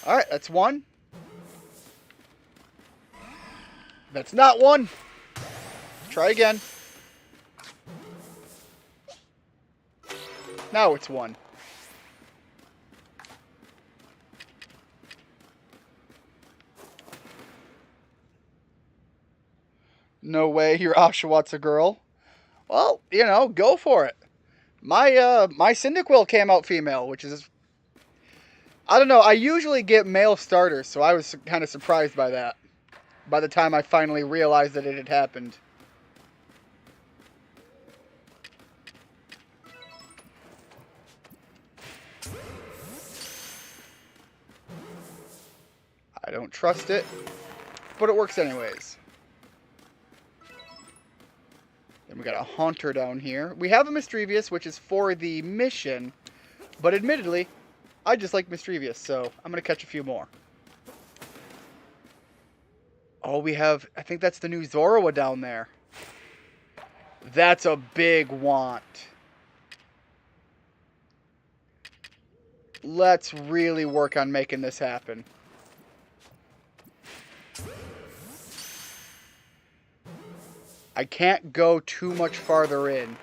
Alright, that's one. That's not one. Try again. Now it's one. No way, your Oshawott a girl. Well, you know, go for it. My Cyndaquil came out female, which is... I don't know, I usually get male starters, so I was kind of surprised by that. By the time I finally realized that it had happened. I don't trust it, but it works anyways. Then we got a Haunter down here. We have a Mischievous, which is for the mission, but admittedly, I just like Mischievous, so I'm going to catch a few more. Oh, we have, I think that's the new Zorua down there. That's a big want. Let's really work on making this happen. I can't go too much farther in.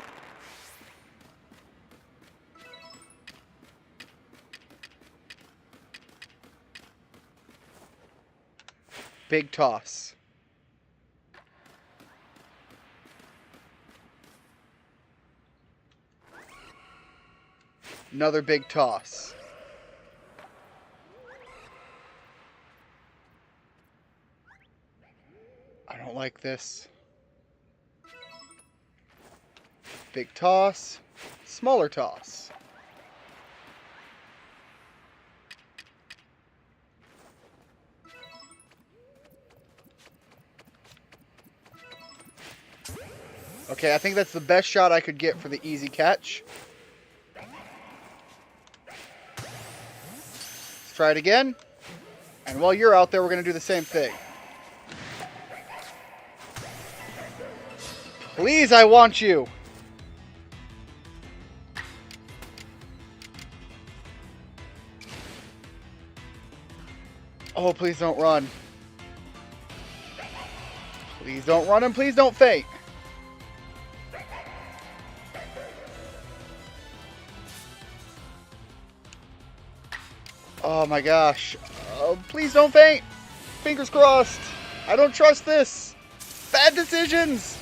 Big toss. Another big toss. I don't like this. Big toss. Smaller toss. Okay, I think that's the best shot I could get for the easy catch. Let's try it again. And while you're out there, we're going to do the same thing. Please, I want you. Oh, please don't run. Please don't run and please don't faint. Oh my gosh. Please don't faint. Fingers crossed. I don't trust this. Bad decisions.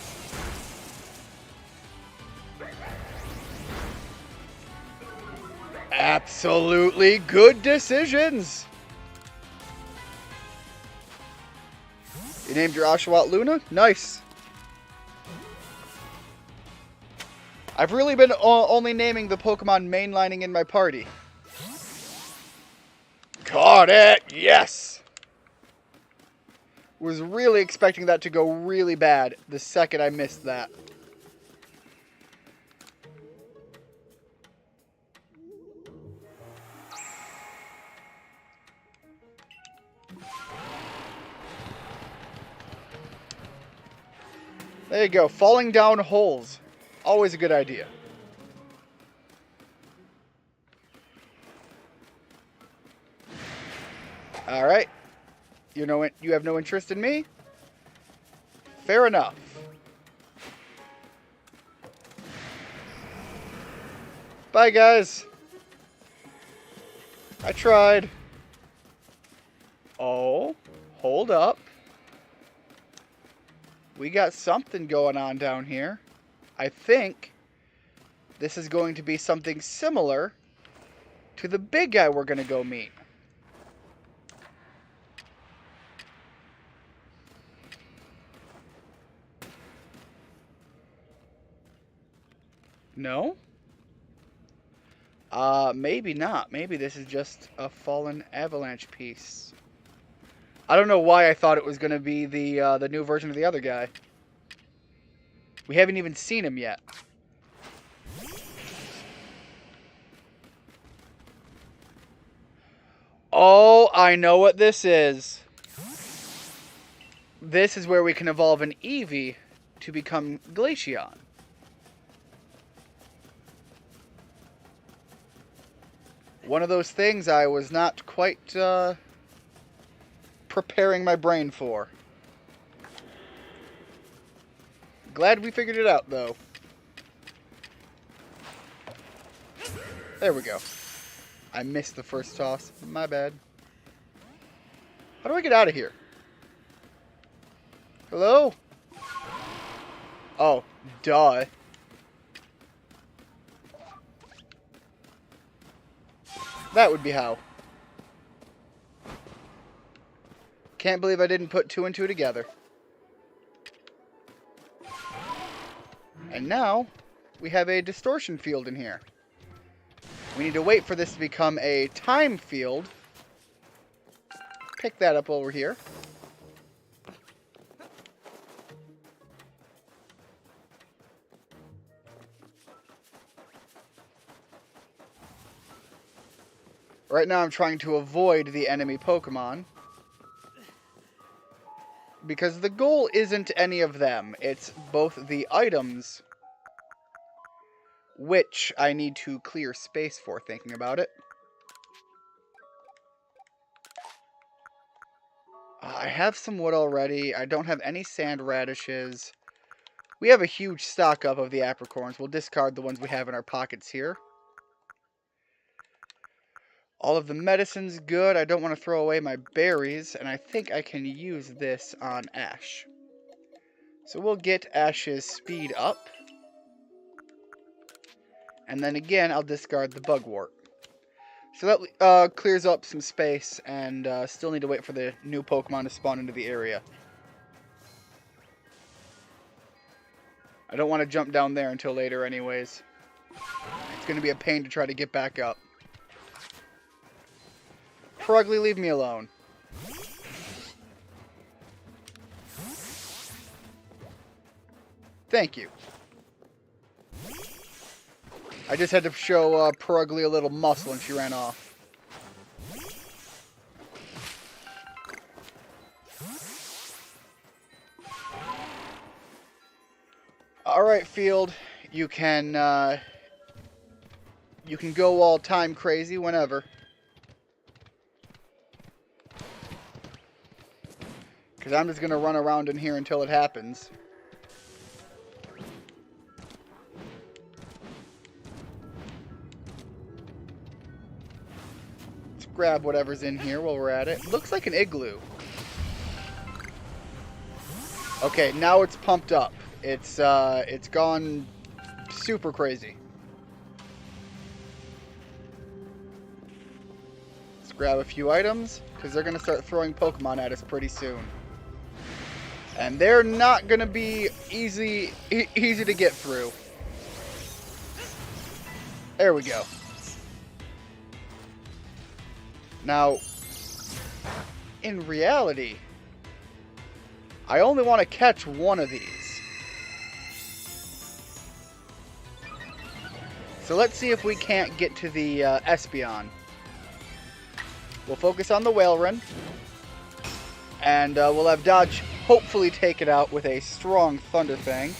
Absolutely good decisions. You named your Oshawott Luna? Nice. I've really been only naming the Pokemon mainlining in my party. Caught it! Yes! Was really expecting that to go really bad the second I missed that. There you go. Falling down holes. Always a good idea. Alright. You have no interest in me? Fair enough. Bye, guys. I tried. Oh, hold up. We got something going on down here. I think this is going to be something similar to the big guy we're going to go meet. No? Maybe not. Maybe this is just a fallen avalanche piece. I don't know why I thought it was going to be the new version of the other guy. We haven't even seen him yet. Oh, I know what this is. This is where we can evolve an Eevee to become Glaceon. One of those things I was not quite preparing my brain for. Glad we figured it out, though. There we go. I missed the first toss. My bad. How do I get out of here? Hello? Oh, duh. That would be how. Can't believe I didn't put 2 and 2 together. And now, we have a Distortion Field in here. We need to wait for this to become a Time Field. Pick that up over here. Right now I'm trying to avoid the enemy Pokemon. Because the goal isn't any of them. It's both the items, which I need to clear space for, thinking about it. I have some wood already. I don't have any sand radishes. We have a huge stock up of the apricorns. We'll discard the ones we have in our pockets here. All of the medicine's good. I don't want to throw away my berries, and I think I can use this on Ash. So we'll get Ash's speed up. And then again, I'll discard the Bugwort. So that clears up some space, and still need to wait for the new Pokemon to spawn into the area. I don't want to jump down there until later anyways. It's going to be a pain to try to get back up. Prugly, leave me alone. Thank you. I just had to show Prugly a little muscle and she ran off. Alright, Field. You can go all time crazy whenever. Because I'm just going to run around in here until it happens. Let's grab whatever's in here while we're at it. Looks like an igloo. Okay, now it's pumped up. It's gone super crazy. Let's grab a few items, because they're going to start throwing Pokemon at us pretty soon. And they're not going to be easy to get through. There we go. Now, in reality, I only want to catch one of these. So let's see if we can't get to the Espeon. We'll focus on the Whaleren. And we'll have Dodge hopefully take it out with a strong Thunder Fang.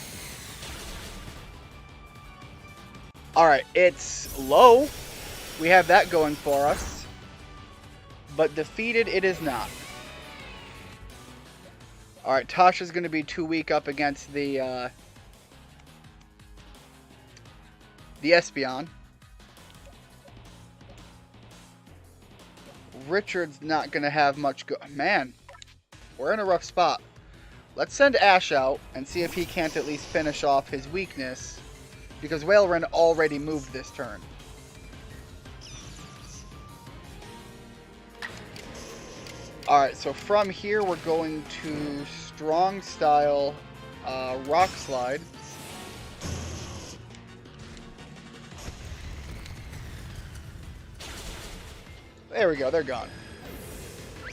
Alright, it's low. We have that going for us. but defeated it is not. Alright, Tasha's going to be too weak up against the Espeon. Richard's not going to have much Man, we're in a rough spot. Let's send Ash out and see if he can't at least finish off his weakness, because Whaleren already moved this turn. Alright, so from here we're going to Strong Style Rock Slide. There we go, they're gone.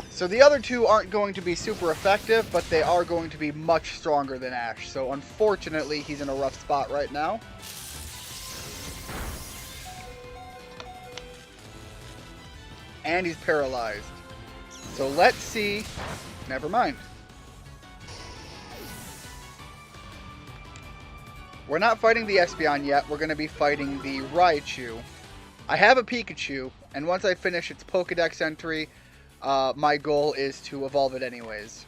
So the other two aren't going to be super effective, but they are going to be much stronger than Ash. So unfortunately, he's in a rough spot right now. And he's paralyzed. So let's see. Never mind. We're not fighting the Espeon yet. We're going to be fighting the Raichu. I have a Pikachu, and once I finish its Pokedex entry, my goal is to evolve it anyways.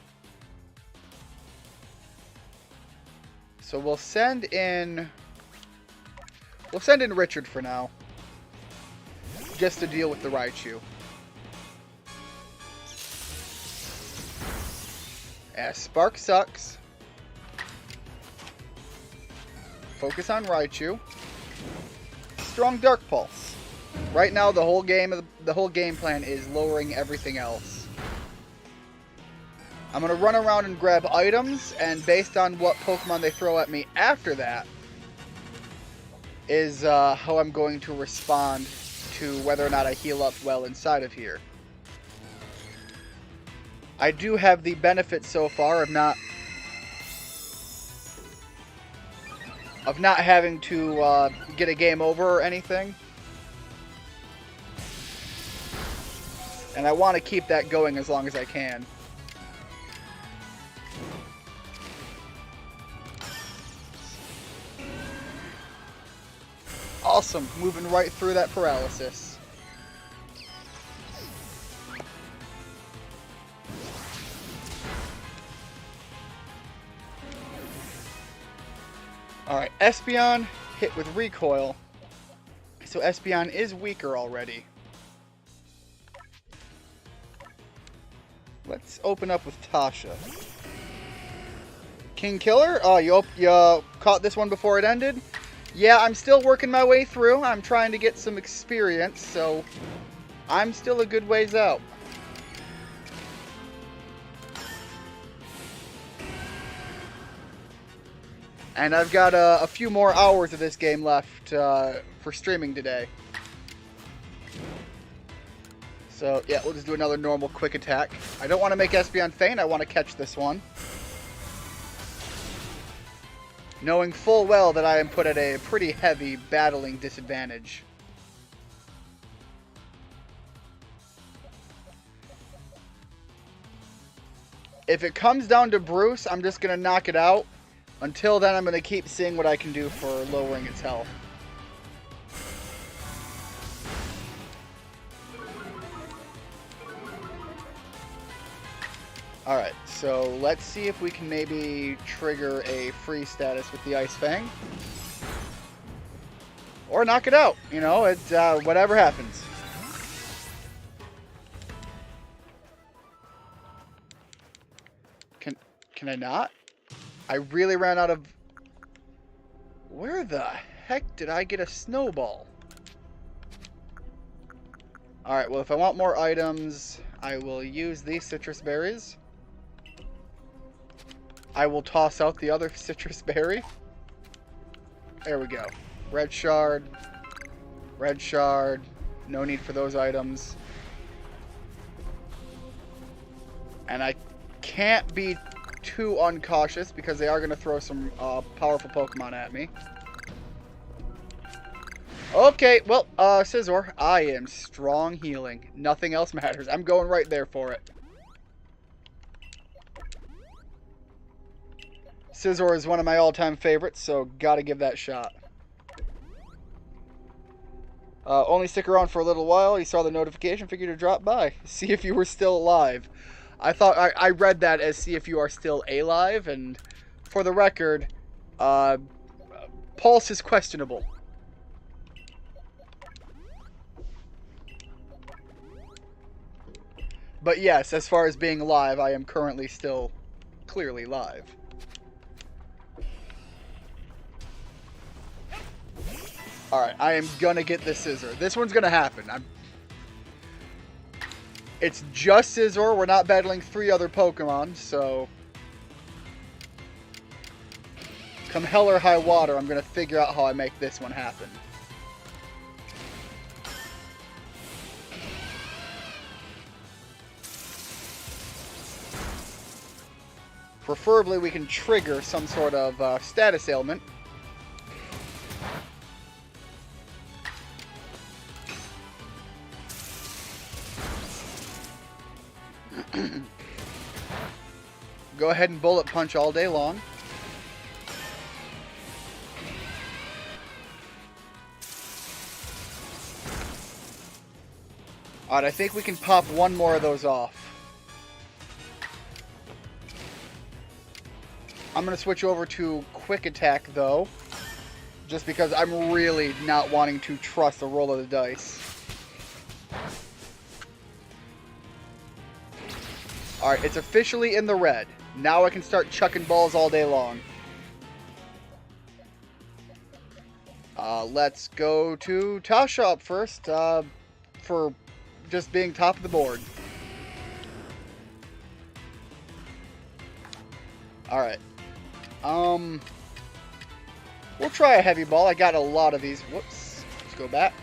So we'll send in Richard for now, just to deal with the Raichu. Yeah, Spark sucks. Focus on Raichu. Strong Dark Pulse. Right now, the whole game plan is lowering everything else. I'm gonna run around and grab items, and based on what Pokemon they throw at me after that, is how I'm going to respond to whether or not I heal up well inside of here. I do have the benefit so far of not having to get a game over or anything. And I want to keep that going as long as I can. Awesome, moving right through that paralysis. Alright, Espeon hit with Recoil. So Espeon is weaker already. Let's open up with Tasha. King Killer? Oh, you caught this one before it ended? Yeah, I'm still working my way through. I'm trying to get some experience, so I'm still a good ways out. And I've got a few more hours of this game left for streaming today. So, yeah, we'll just do another normal quick attack. I don't want to make Espeon faint. I want to catch this one. Knowing full well that I am put at a pretty heavy battling disadvantage. If it comes down to Bruce, I'm just going to knock it out. Until then, I'm going to keep seeing what I can do for lowering its health. Alright, so let's see if we can maybe trigger a freeze status with the Ice Fang. Or knock it out. You know, it's whatever happens. Can I not? I really ran out of... Where the heck did I get a snowball? Alright, well if I want more items, I will use these citrus berries. I will toss out the other citrus berry. There we go. Red shard. Red shard. No need for those items. And I can't be too uncautious because they are going to throw some powerful Pokemon at me. Okay, well, Scizor, I am strong healing. Nothing else matters. I'm going right there for it. Scizor is one of my all-time favorites, so gotta give that shot. Only stick around for a little while. You saw the notification, figured to drop by. See if you were still alive. I read that as see if you are still alive, and for the record, pulse is questionable. But yes, as far as being live, I am currently still clearly live. Alright, I am gonna get this scissor. This one's gonna happen. It's just Scizor. We're not battling 3 other Pokemon, so come hell or high water, I'm gonna figure out how I make this one happen. Preferably we can trigger some sort of status ailment. Go ahead and bullet punch all day long. Alright, I think we can pop one more of those off. I'm going to switch over to Quick Attack, though. Just because I'm really not wanting to trust the roll of the dice. Alright, it's officially in the red. Now I can start chucking balls all day long. Let's go to Tasha up first, for just being top of the board. Alright. We'll try a heavy ball. I got a lot of these. Whoops. Let's go back.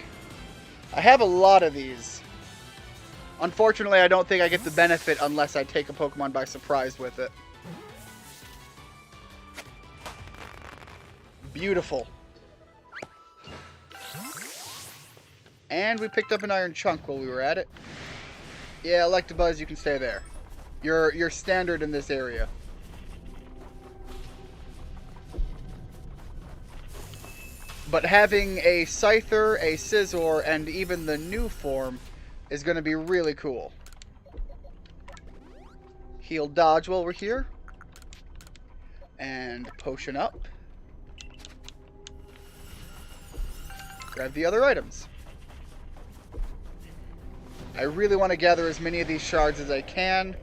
I have a lot of these. Unfortunately, I don't think I get the benefit unless I take a Pokemon by surprise with it. Beautiful. And we picked up an Iron Chunk while we were at it. Yeah, Electabuzz, you can stay there. You're standard in this area. But having a Scyther, a Scizor, and even the new form is going to be really cool. Heal Dodge while we're here. And Potion up. Grab the other items. I really want to gather as many of these shards as I can.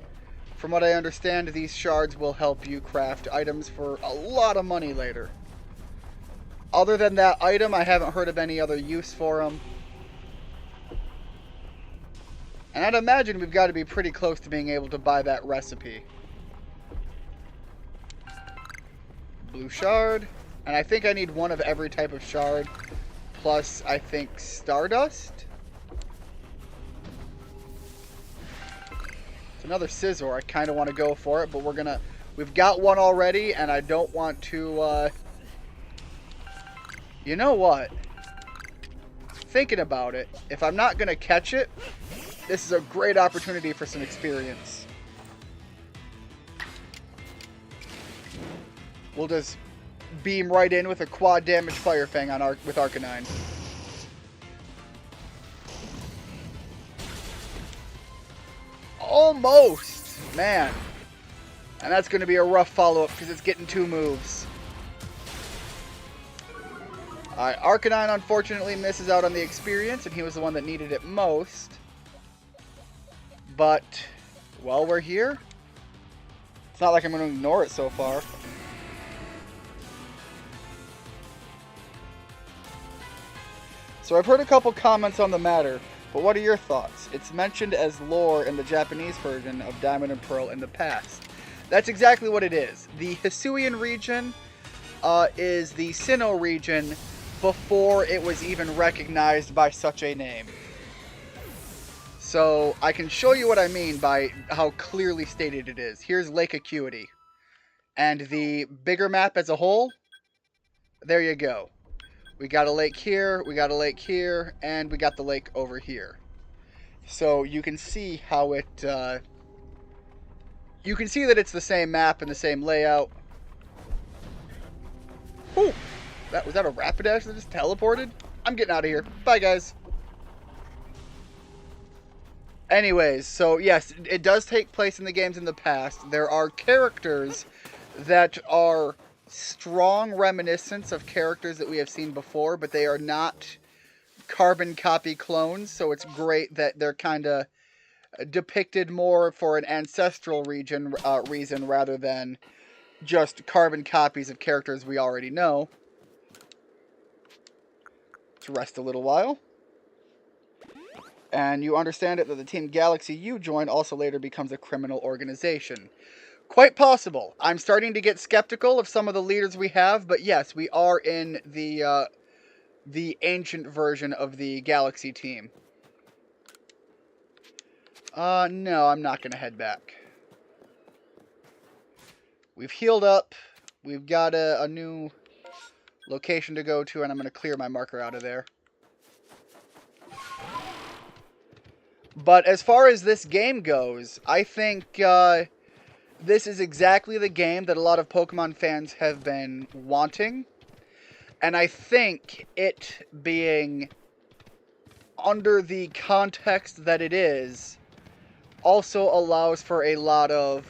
From what I understand, these shards will help you craft items for a lot of money later. Other than that item, I haven't heard of any other use for them. And I'd imagine we've got to be pretty close to being able to buy that recipe. Blue shard. And I think I need one of every type of shard. Plus, I think Stardust. It's another Scizor. I kind of want to go for it, but we've got one already, and I don't want to, You know what? Thinking about it, if I'm not going to catch it, this is a great opportunity for some experience. We'll just beam right in with a quad damage Fire Fang on with Arcanine. Almost! Man. And that's going to be a rough follow-up because it's getting 2 moves. Alright, Arcanine unfortunately misses out on the experience, and he was the one that needed it most. But, while we're here, it's not like I'm going to ignore it so far. So I've heard a couple comments on the matter, but what are your thoughts? It's mentioned as lore in the Japanese version of Diamond and Pearl in the past. That's exactly what it is. The Hisuian region is the Sinnoh region before it was even recognized by such a name. So I can show you what I mean by how clearly stated it is. Here's Lake Acuity. And the bigger map as a whole, there you go. We got a lake here, we got a lake here, and we got the lake over here. So you can see how it, you can see that it's the same map and the same layout. Ooh! Was that a Rapidash that just teleported? I'm getting out of here. Bye, guys. Anyways, so yes, it does take place in the games in the past. There are characters that are strong reminiscence of characters that we have seen before, but they are not carbon copy clones, so it's great that they're kind of depicted more for an ancestral reason rather than just carbon copies of characters we already know. Let's rest a little while. And you understand it that the Team Galaxy you join also later becomes a criminal organization. Quite possible. I'm starting to get skeptical of some of the leaders we have, but yes, we are in the ancient version of the Galaxy team. No, I'm not going to head back. We've healed up. We've got a new location to go to, and I'm going to clear my marker out of there. But as far as this game goes, I think this is exactly the game that a lot of Pokemon fans have been wanting. And I think it being under the context that it is also allows for a lot of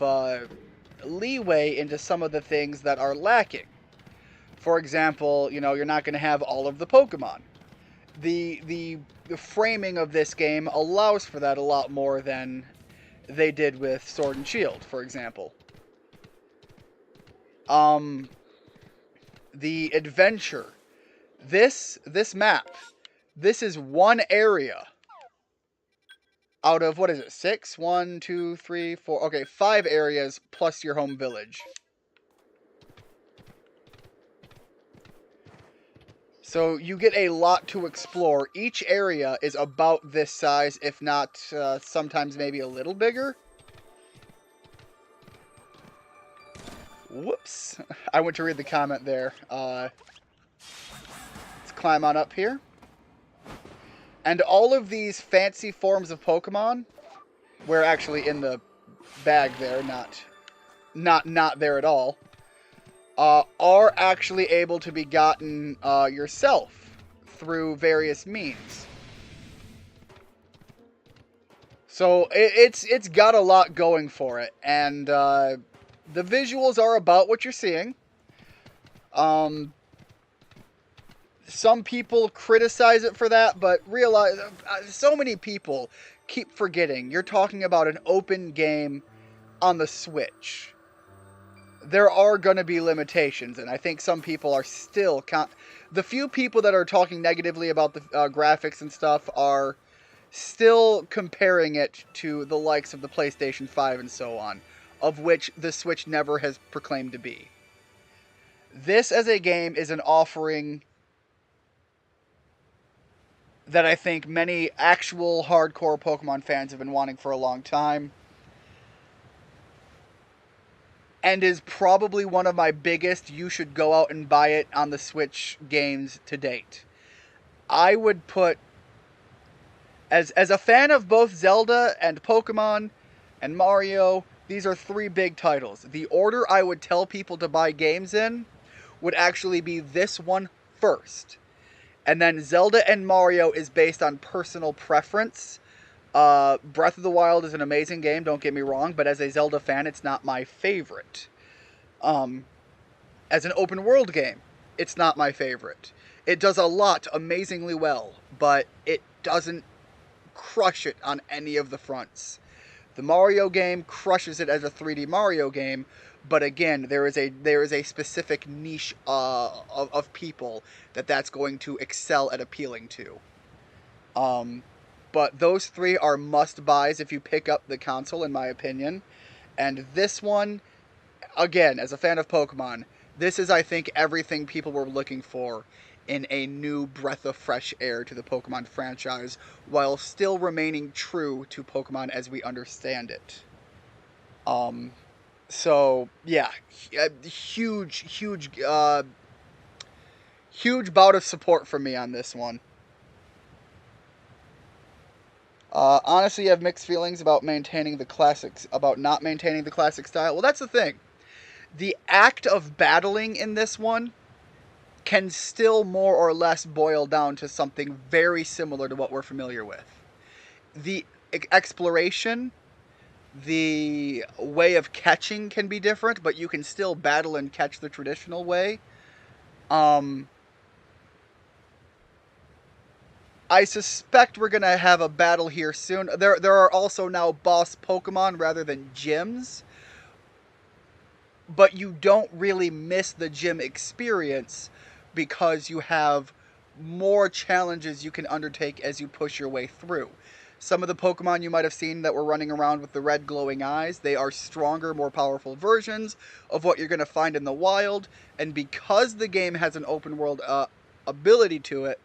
leeway into some of the things that are lacking. For example, you know, you're not going to have all of the Pokemon. The framing of this game allows for that a lot more than they did with Sword and Shield, for example. The adventure. This map. This is one area out of, what is it, 6? 1, 2, 3, 4. Okay, 5 areas plus your home village. So you get a lot to explore. Each area is about this size, if not sometimes maybe a little bigger. Whoops. I went to read the comment there. Let's climb on up here. And all of these fancy forms of Pokemon, we're actually in the bag there, not there at all, are actually able to be gotten yourself through various means. So it's got a lot going for it, and the visuals are about what you're seeing. Some people criticize it for that, but realize so many people keep forgetting you're talking about an open game on the Switch. There are going to be limitations, and I think some people are still... the few people that are talking negatively about the graphics and stuff are still comparing it to the likes of the PlayStation 5 and so on, of which the Switch never has proclaimed to be. This as a game is an offering that I think many actual hardcore Pokemon fans have been wanting for a long time. And is probably one of my biggest you should go out and buy it on the Switch games to date. I would put, as a fan of both Zelda and Pokemon and Mario, these are 3 big titles. The order I would tell people to buy games in would actually be this one first. And then Zelda and Mario is based on personal preference. Breath of the Wild is an amazing game, don't get me wrong, but as a Zelda fan, it's not my favorite. As an open world game, it's not my favorite. It does a lot amazingly well, but it doesn't crush it on any of the fronts. The Mario game crushes it as a 3D Mario game, but again, there is a specific niche of people that's going to excel at appealing to. But those 3 are must-buys if you pick up the console, in my opinion. And this one, again, as a fan of Pokemon, this is, I think, everything people were looking for in a new breath of fresh air to the Pokemon franchise, while still remaining true to Pokemon as we understand it. So, yeah, huge bout of support from me on this one. Honestly, I have mixed feelings about not maintaining the classic style. Well, that's the thing. The act of battling in this one can still more or less boil down to something very similar to what we're familiar with. exploration, the way of catching can be different, but you can still battle and catch the traditional way. Um, I suspect we're gonna have a battle here soon. There are also now boss Pokemon rather than gyms, but you don't really miss the gym experience because you have more challenges you can undertake as you push your way through. Some of the Pokemon you might have seen that were running around with the red glowing eyes, they are stronger, more powerful versions of what you're going to find in the wild, and because the game has an open world ability to it,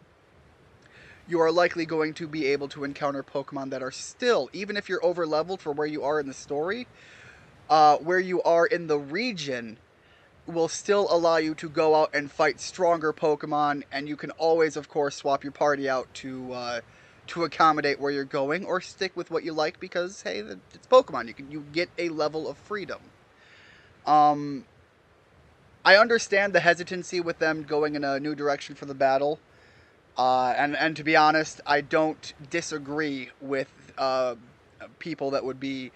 you are likely going to be able to encounter Pokemon that are still, even if you're over leveled for where you are in the story, where you are in the region, will still allow you to go out and fight stronger Pokemon, and you can always, of course, swap your party out to accommodate where you're going, or stick with what you like because, hey, it's Pokemon. You get a level of freedom. I understand the hesitancy with them going in a new direction for the battle, and to be honest, I don't disagree with people that would be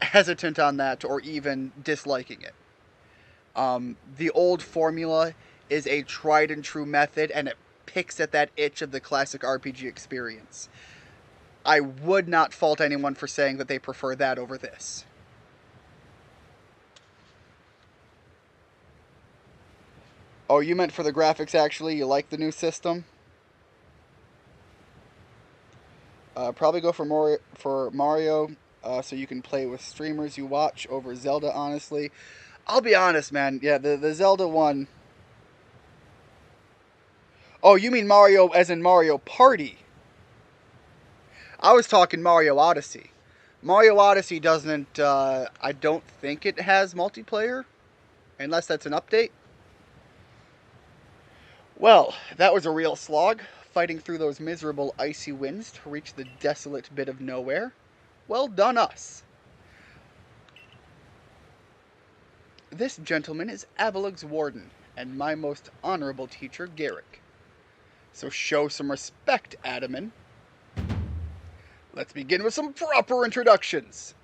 hesitant on that or even disliking it. The old formula is a tried and true method, and it picks at that itch of the classic RPG experience. I would not fault anyone for saying that they prefer that over this. Oh, you meant for the graphics, actually? You like the new system? Probably go for Mario, so you can play with streamers you watch over Zelda, honestly. I'll be honest, man. Yeah, the Zelda one... Oh, you mean Mario as in Mario Party? I was talking Mario Odyssey. Mario Odyssey doesn't... I don't think it has multiplayer, unless that's an update. Well, that was a real slog, fighting through those miserable icy winds to reach the desolate bit of nowhere. Well done us. This gentleman is Avalug's warden, and my most honorable teacher, Garrick. So show some respect, Adaman. Let's begin with some proper introductions.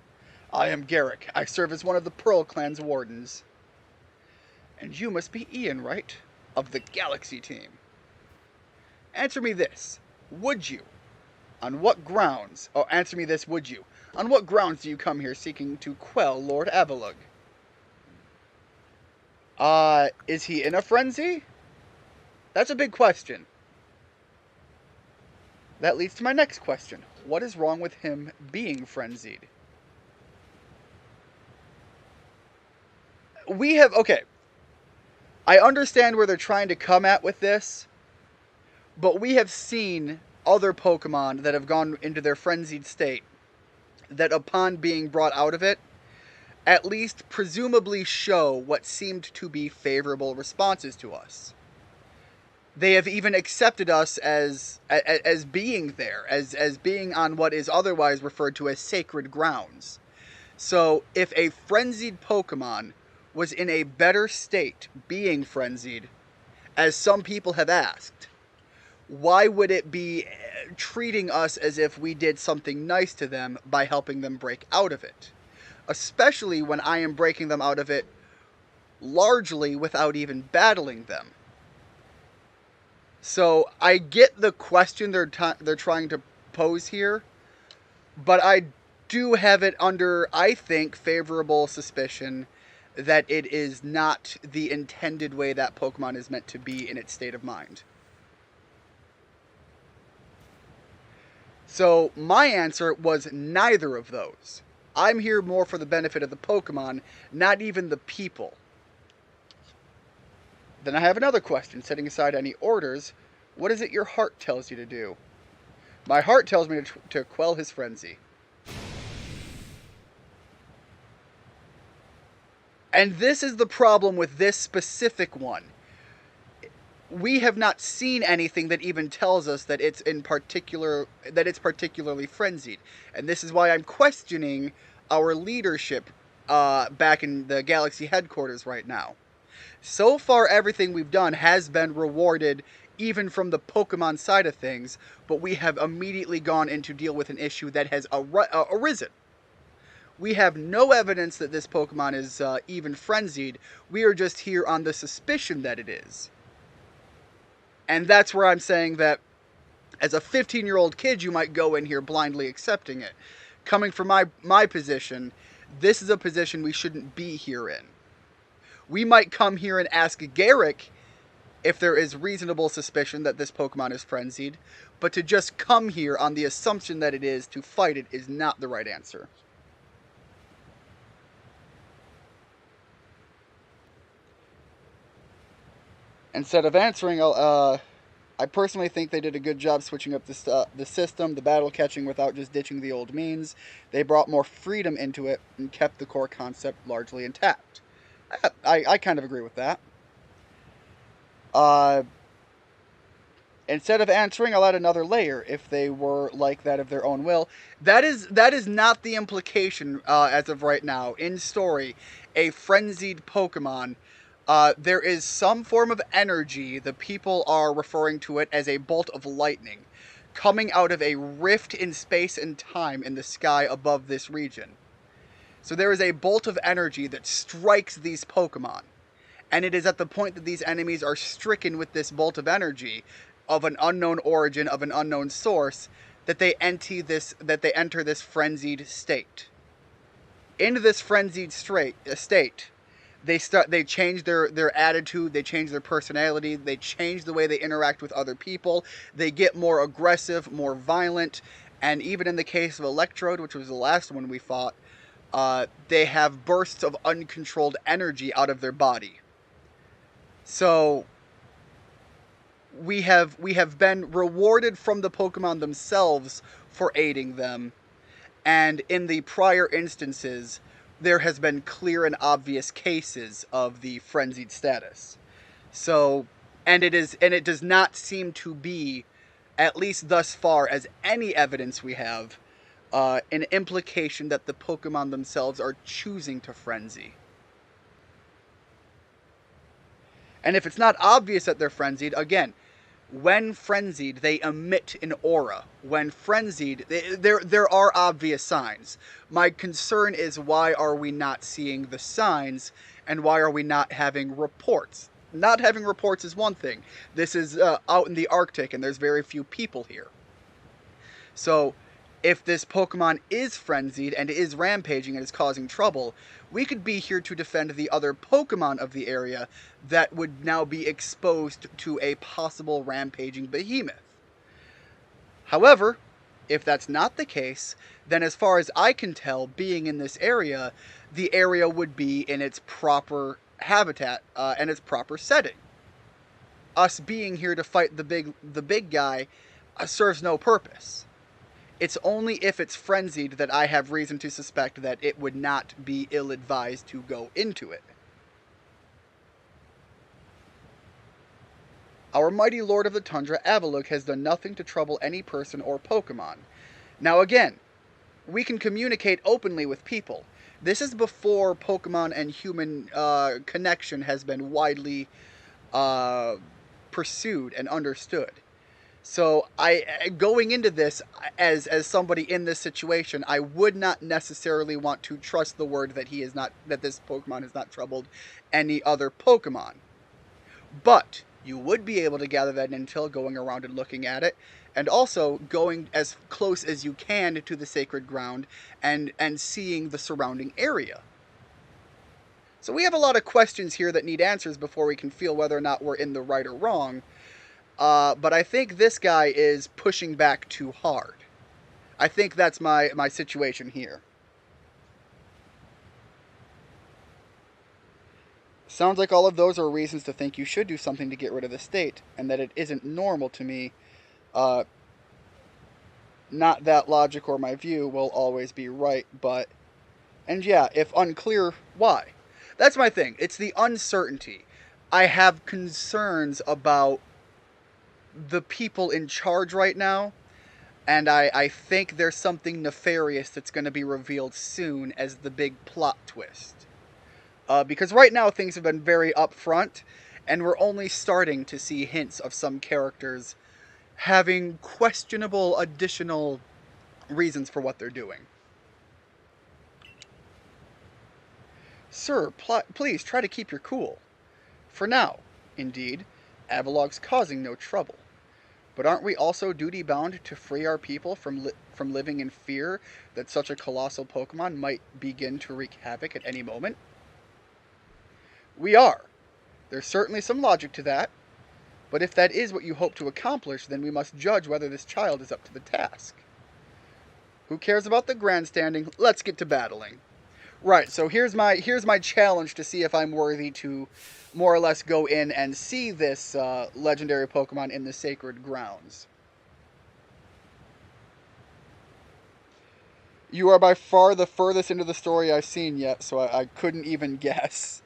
I am Garrick. I serve as one of the Pearl Clan's wardens. And you must be Ian, right? Of the Galaxy team. Answer me this. Would you? On what grounds? Oh, answer me this, would you? On what grounds do you come here seeking to quell Lord Avalug? Is he in a frenzy? That's a big question. That leads to my next question. What is wrong with him being frenzied? Okay. I understand where they're trying to come at with this, but we have seen other Pokemon that have gone into their frenzied state that upon being brought out of it, at least presumably show what seemed to be favorable responses to us. They have even accepted us as being there, as being on what is otherwise referred to as sacred grounds. So if a frenzied Pokemon was in a better state being frenzied, as some people have asked, why would it be treating us as if we did something nice to them by helping them break out of it? Especially when I am breaking them out of it largely without even battling them. So I get the question they're trying to pose here, but I do have it under, I think, favorable suspicion that it is not the intended way that Pokemon is meant to be in its state of mind. So my answer was neither of those. I'm here more for the benefit of the Pokemon, not even the people. Then I have another question, setting aside any orders. What is it your heart tells you to do? My heart tells me to quell his frenzy. And this is the problem with this specific one. We have not seen anything that even tells us that it's particularly frenzied. And this is why I'm questioning our leadership back in the Galaxy headquarters right now. So far, everything we've done has been rewarded even from the Pokemon side of things, but we have immediately gone in to deal with an issue that has arisen. We have no evidence that this Pokemon is even frenzied. We are just here on the suspicion that it is. And that's where I'm saying that as a 15-year-old kid, you might go in here blindly accepting it. Coming from my position, this is a position we shouldn't be here in. We might come here and ask Garrick if there is reasonable suspicion that this Pokemon is frenzied, but to just come here on the assumption that it is to fight it is not the right answer. Instead of answering, I personally think they did a good job switching up the system, the battle catching without just ditching the old means. They brought more freedom into it and kept the core concept largely intact. I kind of agree with that. Instead of answering, I'll add another layer. If they were like that of their own will, that is not the implication as of right now. In story, a frenzied Pokemon, there is some form of energy. The people are referring to it as a bolt of lightning coming out of a rift in space and time in the sky above this region. So there is a bolt of energy that strikes these Pokemon. And it is at the point that these enemies are stricken with this bolt of energy of an unknown origin, of an unknown source, that they enter this frenzied state. Into this frenzied state, they change their attitude, they change their personality, they change the way they interact with other people, they get more aggressive, more violent, and even in the case of Electrode, which was the last one we fought, they have bursts of uncontrolled energy out of their body. So we have been rewarded from the Pokemon themselves for aiding them, and in the prior instances, there has been clear and obvious cases of the frenzied status. So, and it does not seem to be, at least thus far, as any evidence we have, an implication that the Pokemon themselves are choosing to frenzy. And if it's not obvious that they're frenzied, again, when frenzied, they emit an aura. When frenzied, there are obvious signs. My concern is, why are we not seeing the signs, and why are we not having reports? Not having reports is one thing. This is out in the Arctic, and there's very few people here. So, if this Pokemon is frenzied and is rampaging and is causing trouble, we could be here to defend the other Pokemon of the area that would now be exposed to a possible rampaging behemoth. However, if that's not the case, then as far as I can tell, being in this area, the area would be in its proper habitat and its proper setting. Us being here to fight the big guy serves no purpose. It's only if it's frenzied that I have reason to suspect that it would not be ill-advised to go into it. Our mighty Lord of the Tundra, Avalok, has done nothing to trouble any person or Pokemon. Now again, we can communicate openly with people. This is before Pokemon and human connection has been widely pursued and understood. So going into this as somebody in this situation, I would not necessarily want to trust the word that that this Pokemon has not troubled any other Pokemon. But you would be able to gather that intel going around and looking at it, and also going as close as you can to the sacred ground and seeing the surrounding area. So we have a lot of questions here that need answers before we can feel whether or not we're in the right or wrong. But I think this guy is pushing back too hard. I think that's my situation here. Sounds like all of those are reasons to think you should do something to get rid of the state, and that it isn't normal to me. Not that logic or my view will always be right, but... And yeah, if unclear, why? That's my thing. It's the uncertainty. I have concerns about the people in charge right now, and I think there's something nefarious that's going to be revealed soon as the big plot twist. Because right now things have been very upfront, and we're only starting to see hints of some characters having questionable additional reasons for what they're doing. Sir, please try to keep your cool. For now, indeed, Avalog's causing no trouble. But aren't we also duty-bound to free our people from living in fear that such a colossal Pokemon might begin to wreak havoc at any moment? We are. There's certainly some logic to that. But if that is what you hope to accomplish, then we must judge whether this child is up to the task. Who cares about the grandstanding? Let's get to battling. Right, so here's my challenge to see if I'm worthy to more or less go in and see this legendary Pokemon in the sacred grounds. You are by far the furthest into the story I've seen yet, so I couldn't even guess.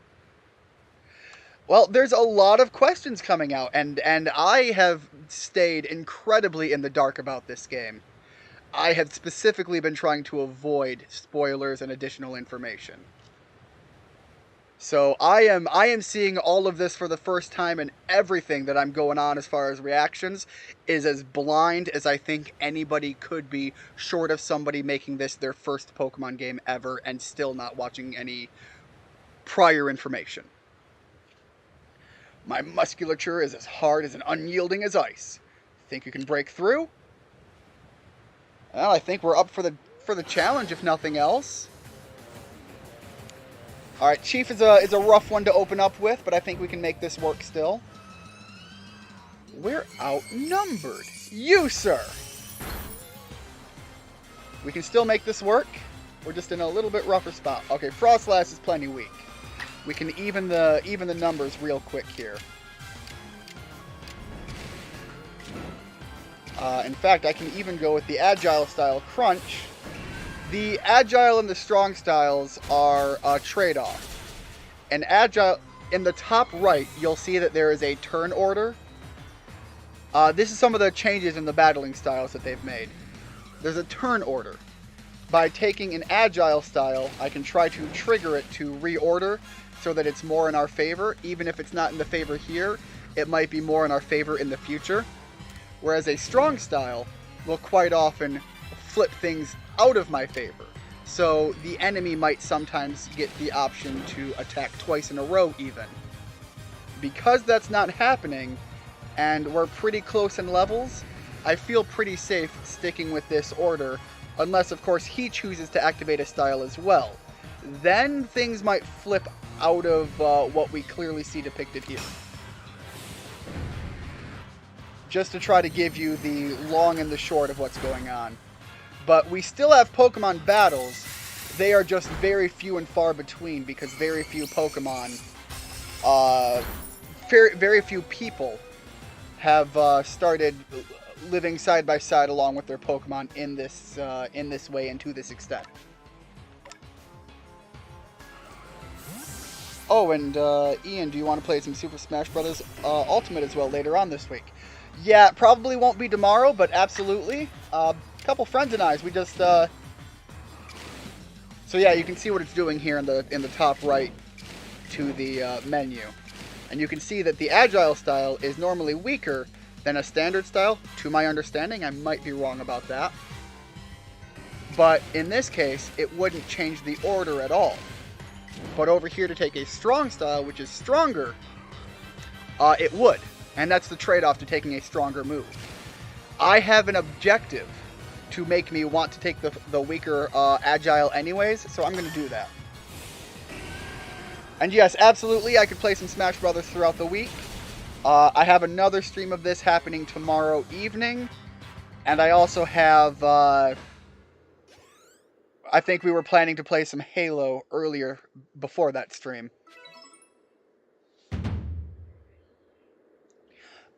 Well, there's a lot of questions coming out, and I have stayed incredibly in the dark about this game. I have specifically been trying to avoid spoilers and additional information. So I am seeing all of this for the first time, and everything that I'm going on as far as reactions is as blind as I think anybody could be, short of somebody making this their first Pokemon game ever and still not watching any prior information. My musculature is as hard as and unyielding as ice. Think you can break through? Well, I think we're up for the challenge, if nothing else. All right, Chief is a rough one to open up with, but I think we can make this work still. We're outnumbered. You, sir. We can still make this work. We're just in a little bit rougher spot. Okay, Frostlass is plenty weak. We can even the numbers real quick here. In fact, I can even go with the Agile style Crunch. The Agile and the Strong styles are a trade-off. And Agile, in the top right, you'll see that there is a turn order. This is some of the changes in the battling styles that they've made. There's a turn order. By taking an Agile style, I can try to trigger it to reorder so that it's more in our favor. Even if it's not in the favor here, it might be more in our favor in the future. Whereas a Strong style will quite often flip things out of my favor. So the enemy might sometimes get the option to attack twice in a row even. Because that's not happening, and we're pretty close in levels, I feel pretty safe sticking with this order, unless of course he chooses to activate a style as well. Then things might flip out of what we clearly see depicted here. Just to try to give you the long and the short of what's going on. But we still have Pokemon battles. They are just very few and far between because very few Pokemon, very few people have started living side by side along with their Pokemon in this way and to this extent. Oh, and Ian, do you want to play some Super Smash Bros. Ultimate as well later on this week? Yeah, probably won't be tomorrow, but absolutely. Couple friends and I, we just so yeah, you can see what it's doing here in the top right to the menu, and you can see that the Agile style is normally weaker than a standard style. To my understanding, I might be wrong about that, but in this case, it wouldn't change the order at all. But over here to take a Strong style, which is stronger, it would, and that's the trade-off to taking a stronger move. I have an objective to make me want to take the weaker Agile anyways, so I'm going to do that. And yes, absolutely, I could play some Smash Brothers throughout the week. I have another stream of this happening tomorrow evening, and I also have, I think we were planning to play some Halo earlier before that stream.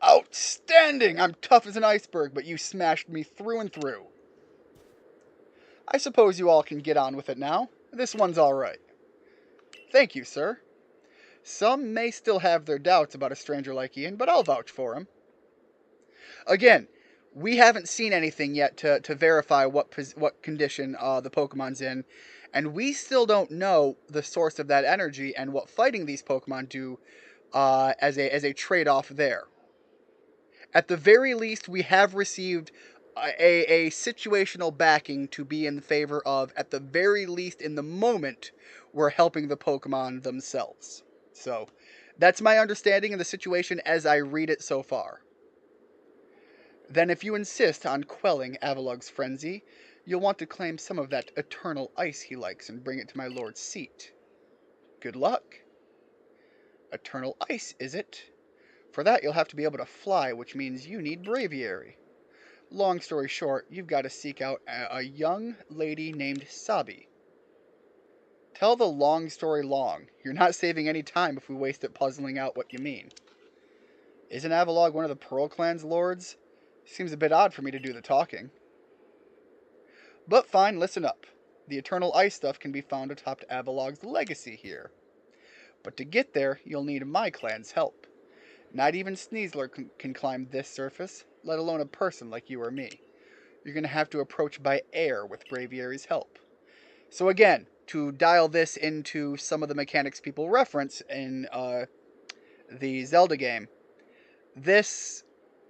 Outstanding! I'm tough as an iceberg, but you smashed me through and through. I suppose you all can get on with it now. This one's alright. Thank you, sir. Some may still have their doubts about a stranger like Ian, but I'll vouch for him. Again, we haven't seen anything yet to verify what condition the Pokemon's in, and we still don't know the source of that energy and what fighting these Pokemon do as a trade-off there. At the very least, we have received a situational backing to be in favor of, at the very least in the moment, we're helping the Pokemon themselves. So, that's my understanding of the situation as I read it so far. Then if you insist on quelling Avalug's frenzy, you'll want to claim some of that eternal ice he likes and bring it to my lord's seat. Good luck. Eternal ice, is it? For that you'll have to be able to fly, which means you need Braviary. Long story short, you've got to seek out a young lady named Sabi. Tell the long story long. You're not saving any time if we waste it puzzling out what you mean. Isn't Avalog one of the Pearl Clan's lords? Seems a bit odd for me to do the talking. But fine, listen up. The Eternal Ice stuff can be found atop Avalog's legacy here. But to get there, you'll need my clan's help. Not even Sneasler can climb this surface, let alone a person like you or me. You're going to have to approach by air with Braviary's help. So again, to dial this into some of the mechanics people reference in the Zelda game, this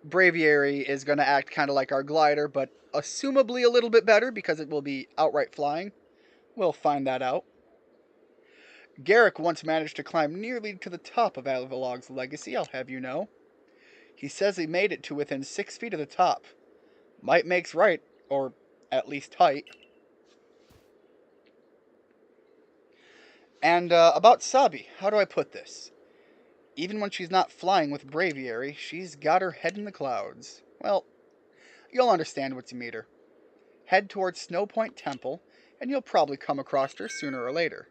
Braviary is going to act kind of like our glider, but assumably a little bit better because it will be outright flying. We'll find that out. Garrick once managed to climb nearly to the top of Avalog's legacy, I'll have you know. He says he made it to within 6 feet of the top. Might makes right, or at least height. And about Sabi, how do I put this? Even when she's not flying with Braviary, she's got her head in the clouds. Well, you'll understand once you meet her. Head towards Snow Point Temple, and you'll probably come across her sooner or later.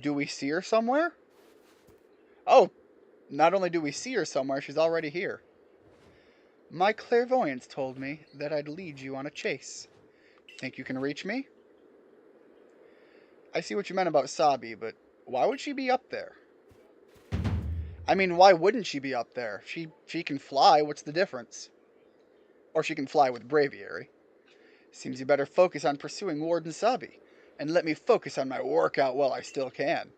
Do we see her somewhere? Oh, not only do we see her somewhere, she's already here. My clairvoyance told me that I'd lead you on a chase. Think you can reach me? I see what you meant about Sabi, but why would she be up there? I mean, why wouldn't she be up there? She can fly, what's the difference? Or she can fly with Braviary. Seems you better focus on pursuing Warden Sabi, and let me focus on my workout while I still can.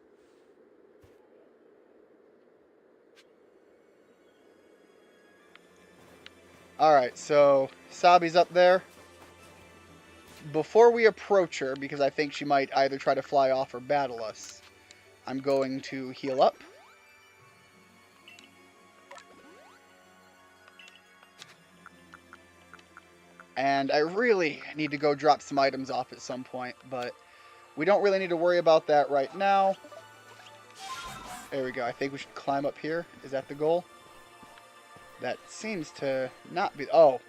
Alright, so Sabi's up there. Before we approach her, because I think she might either try to fly off or battle us, I'm going to heal up. And I really need to go drop some items off at some point, but we don't really need to worry about that right now. There we go. I think we should climb up here. Is that the goal? That seems to not be... Oh.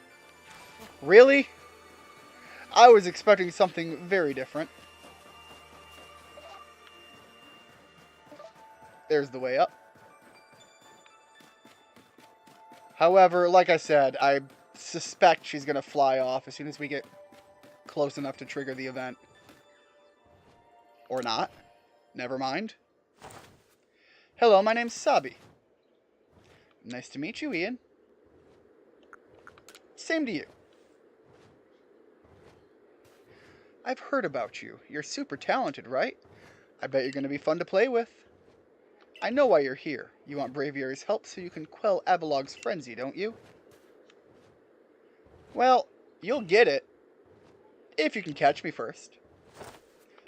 Really? I was expecting something very different. There's the way up. However, like I said, I suspect she's going to fly off as soon as we get close enough to trigger the event. Or not. Never mind. Hello, my name's Sabi. Nice to meet you, Ian. Same to you. I've heard about you. You're super talented, right? I bet you're going to be fun to play with. I know why you're here. You want Braviary's help so you can quell Avalog's frenzy, don't you? Well, you'll get it. If you can catch me first.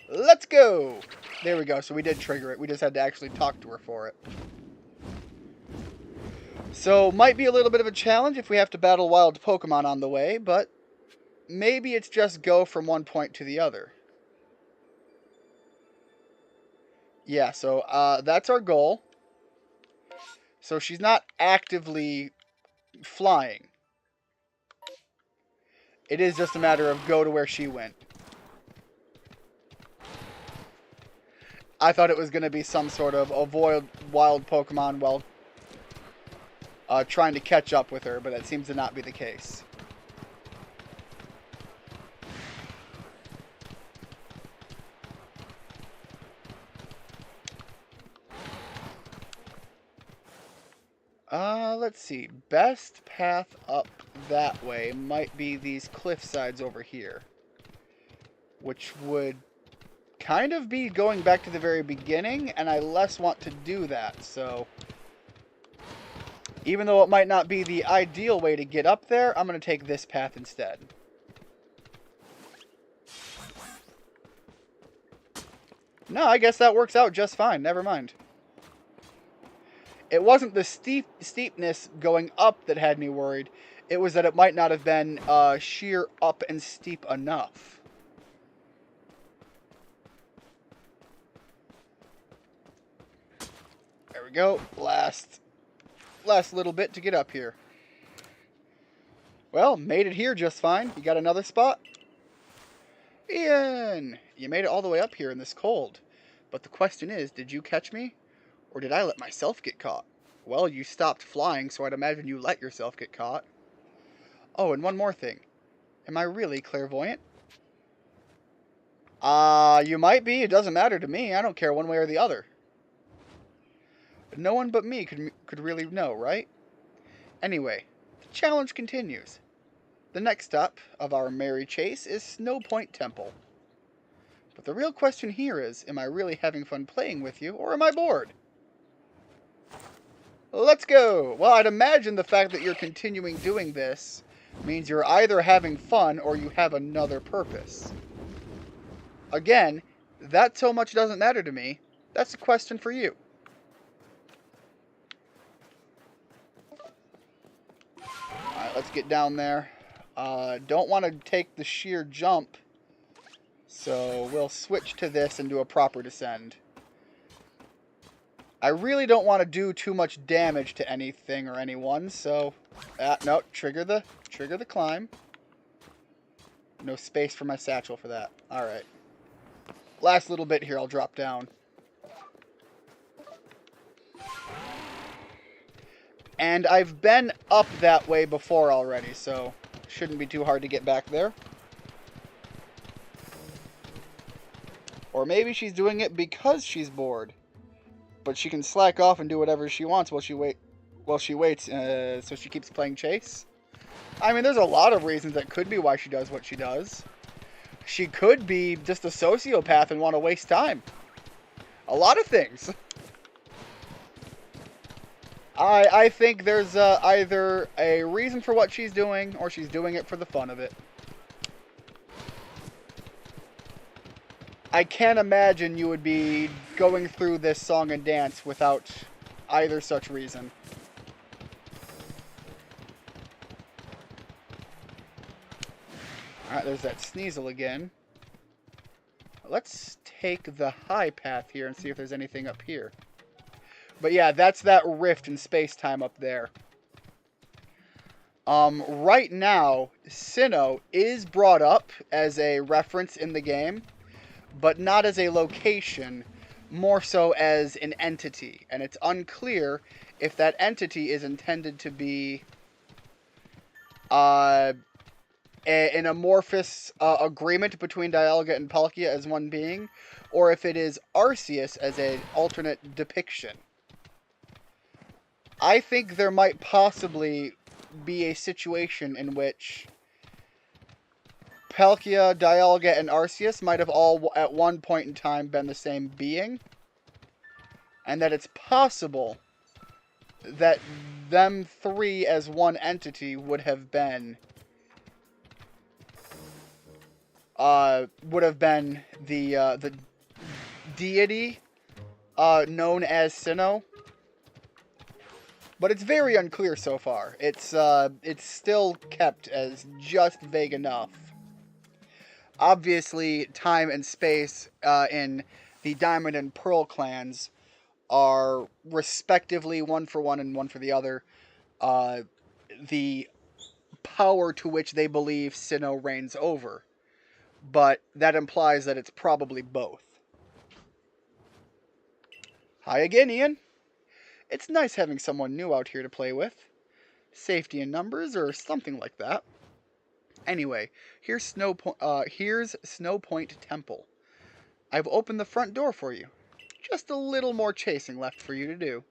Let's go! There we go. So we did trigger it. We just had to actually talk to her for it. So, might be a little bit of a challenge if we have to battle wild Pokemon on the way, but maybe it's just go from one point to the other. Yeah, so that's our goal. So she's not actively flying. It is just a matter of go to where she went. I thought it was going to be some sort of avoid wild Pokemon while trying to catch up with her, but that seems to not be the case. Let's see. Best path up that way might be these cliff sides over here, which would kind of be going back to the very beginning, and I less want to do that, so... Even though it might not be the ideal way to get up there, I'm going to take this path instead. No, I guess that works out just fine. Never mind. It wasn't the steepness going up that had me worried. It was that it might not have been sheer up and steep enough. There we go. Last little bit to get up here. Well, made it here just fine. You got another spot? Ian! You made it all the way up here in this cold. But the question is, did you catch me? Or did I let myself get caught? Well, you stopped flying, so I'd imagine you let yourself get caught. Oh, and one more thing. Am I really clairvoyant? You might be. It doesn't matter to me. I don't care one way or the other. But no one but me could really know, right? Anyway, the challenge continues. The next stop of our merry chase is Snow Point Temple. But the real question here is, am I really having fun playing with you, or am I bored? Let's go! Well, I'd imagine the fact that you're continuing doing this means you're either having fun or you have another purpose. Again, that so much doesn't matter to me. That's a question for you. Alright, let's get down there. Don't want to take the sheer jump, so we'll switch to this and do a proper descend. I really don't want to do too much damage to anything or anyone, so... no, trigger the climb. No space for my satchel for that. Alright. Last little bit here, I'll drop down. And I've been up that way before already, so shouldn't be too hard to get back there. Or maybe she's doing it because she's bored. But she can slack off and do whatever she wants while she waits, so she keeps playing chase. I mean, there's a lot of reasons that could be why she does what she does. She could be just a sociopath and want to waste time. A lot of things. I think there's either a reason for what she's doing, or she's doing it for the fun of it. I can't imagine you would be going through this song and dance without either such reason. Alright, there's that Sneasel again. Let's take the high path here and see if there's anything up here. But yeah, that's that rift in space-time up there. Right now, Sinnoh is brought up as a reference in the game, but not as a location, more so as an entity. And it's unclear if that entity is intended to be an amorphous agreement between Dialga and Palkia as one being, or if it is Arceus as an alternate depiction. I think there might possibly be a situation in which Palkia, Dialga, and Arceus might have all at one point in time been the same being, and that it's possible that them three as one entity would have been the deity known as Sinnoh. But it's very unclear so far. It's still kept as just vague enough. Obviously, time and space in the Diamond and Pearl clans are respectively one for one and one for the other. The power to which they believe Sinnoh reigns over. But that implies that it's probably both. Hi again, Ian. It's nice having someone new out here to play with. Safety in numbers or something like that. Anyway, here's Snow Point Temple. I've opened the front door for you. Just a little more chasing left for you to do.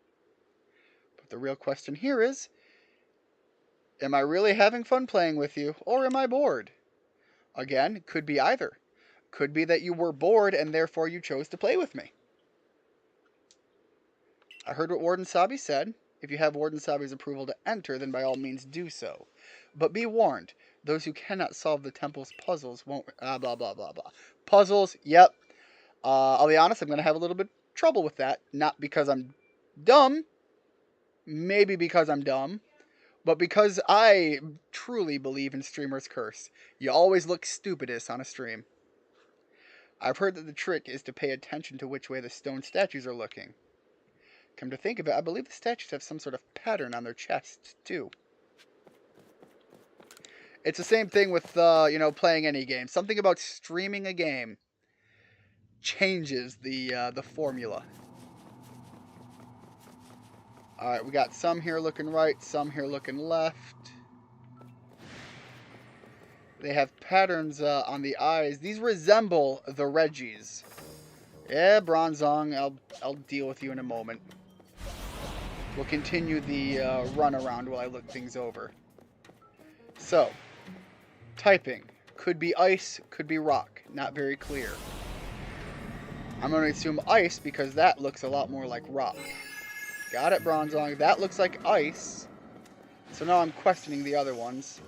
But the real question here is, am I really having fun playing with you, or am I bored? Again, it could be either. Could be that you were bored and therefore you chose to play with me. I heard what Warden Sabi said. If you have Warden Sabi's approval to enter, then by all means do so. But be warned, those who cannot solve the temple's puzzles won't... blah, blah, blah, blah. Puzzles, yep. I'll be honest, I'm going to have a little bit of trouble with that. Not because I'm dumb. Maybe because I'm dumb. But because I truly believe in Streamer's Curse. You always look stupidest on a stream. I've heard that the trick is to pay attention to which way the stone statues are looking. Come to think of it, I believe the statues have some sort of pattern on their chests, too. It's the same thing with, playing any game. Something about streaming a game changes the formula. Alright, we got some here looking right, some here looking left. They have patterns on the eyes. These resemble the Reggies. Yeah, Bronzong, I'll deal with you in a moment. We'll continue the run around while I look things over. So, typing. Could be ice, could be rock. Not very clear. I'm going to assume ice because that looks a lot more like rock. Got it, Bronzong. That looks like ice. So now I'm questioning the other ones.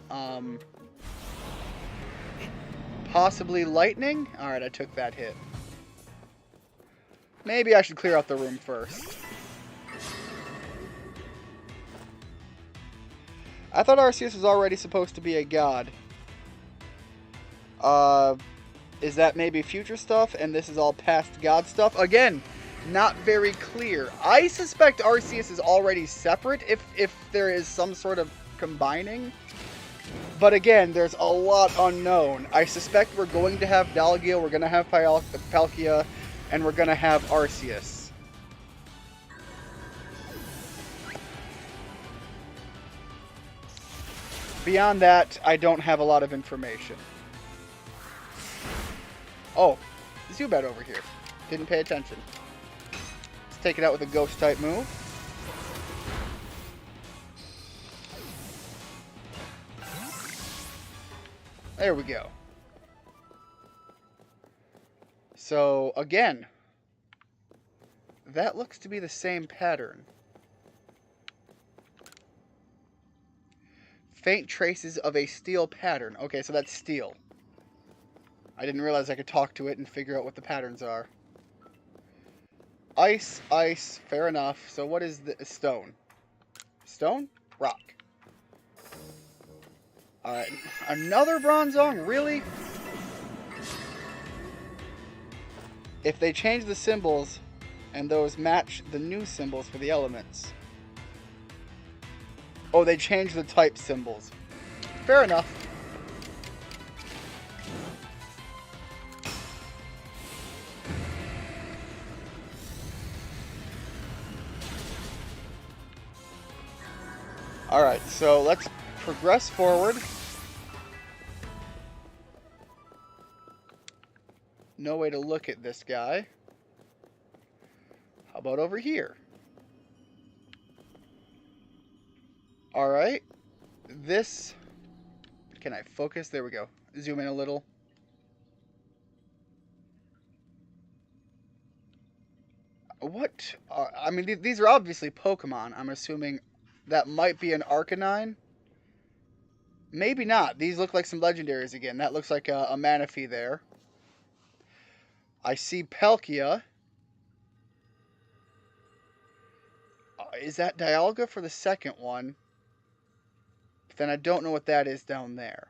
Possibly lightning? Alright, I took that hit. Maybe I should clear out the room first. I thought Arceus was already supposed to be a god. Is that maybe future stuff and this is all past god stuff? Again, not very clear. I suspect Arceus is already separate if there is some sort of combining. But again, there's a lot unknown. I suspect we're going to have Dalgil, we're going to have Palkia, and we're going to have Arceus. Beyond that, I don't have a lot of information. Oh, Zubat over here. Didn't pay attention. Let's take it out with a ghost type move. There we go. So, again, that looks to be the same pattern. Faint traces of a steel pattern. Okay, so that's steel. I didn't realize I could talk to it and figure out what the patterns are. Ice, ice, fair enough. So what is the stone? Stone? Rock. Alright, another Bronzong? Really? If they change the symbols and those match the new symbols for the elements. Oh, they changed the type symbols. Fair enough. Alright, so let's progress forward. No way to look at this guy. How about over here? Alright. This... Can I focus? There we go. Zoom in a little. What? I mean, these are obviously Pokemon. I'm assuming that might be an Arcanine. Maybe not. These look like some legendaries again. That looks like a Manaphy there. I see Palkia. Is that Dialga for the second one? But then I don't know what that is down there.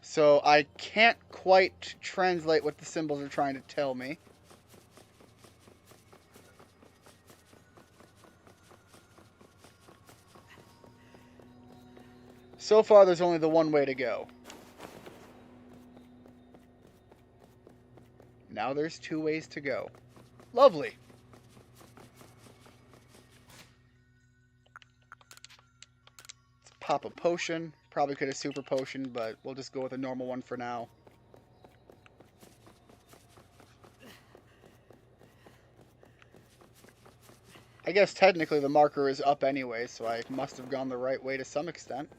So I can't quite translate what the symbols are trying to tell me. So far, there's only the one way to go. Now there's two ways to go. Lovely. Let's pop a potion. Probably could have super potion, but we'll just go with a normal one for now. I guess technically the marker is up anyway, so I must have gone the right way to some extent.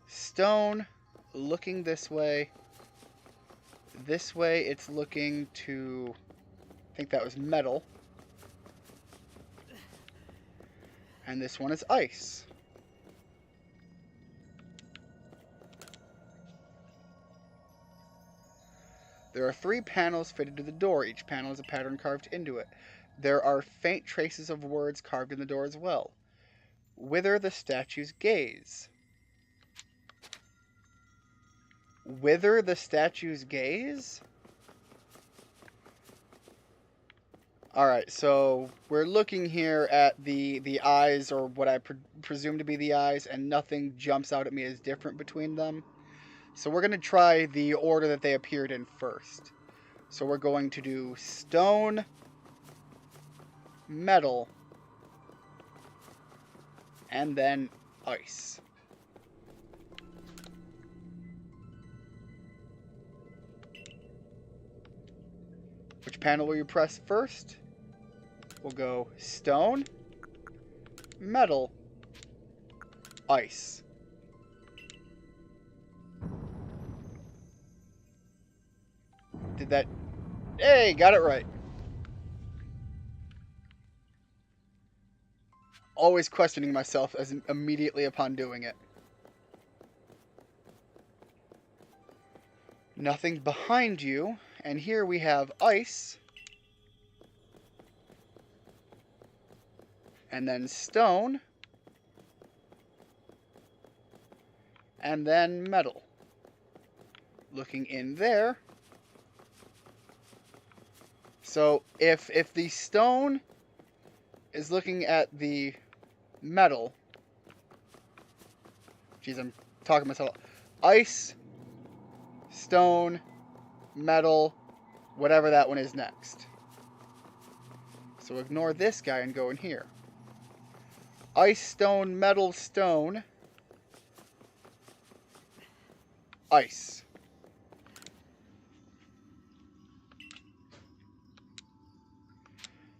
Stone, looking this way. This way it's looking to, I think that was metal. And this one is ice. There are 3 panels fitted to the door. Each panel has a pattern carved into it. There are faint traces of words carved in the door as well. Whither the statues gaze. Whither the statues gaze? Alright, so we're looking here at the eyes, or what I presume to be the eyes, and nothing jumps out at me as different between them. So we're going to try the order that they appeared in first. So we're going to do stone, metal, and then ice. Which panel will you press first? We'll go stone, metal, ice. Did that... Hey, got it right. Always questioning myself as immediately upon doing it. Nothing behind you. And here we have ice. And then stone. And then metal. Looking in there. So if the stone is looking at the metal, geez, I'm talking myself. Ice, stone, metal, whatever that one is next. So ignore this guy and go in here. Ice, stone, metal, stone, ice.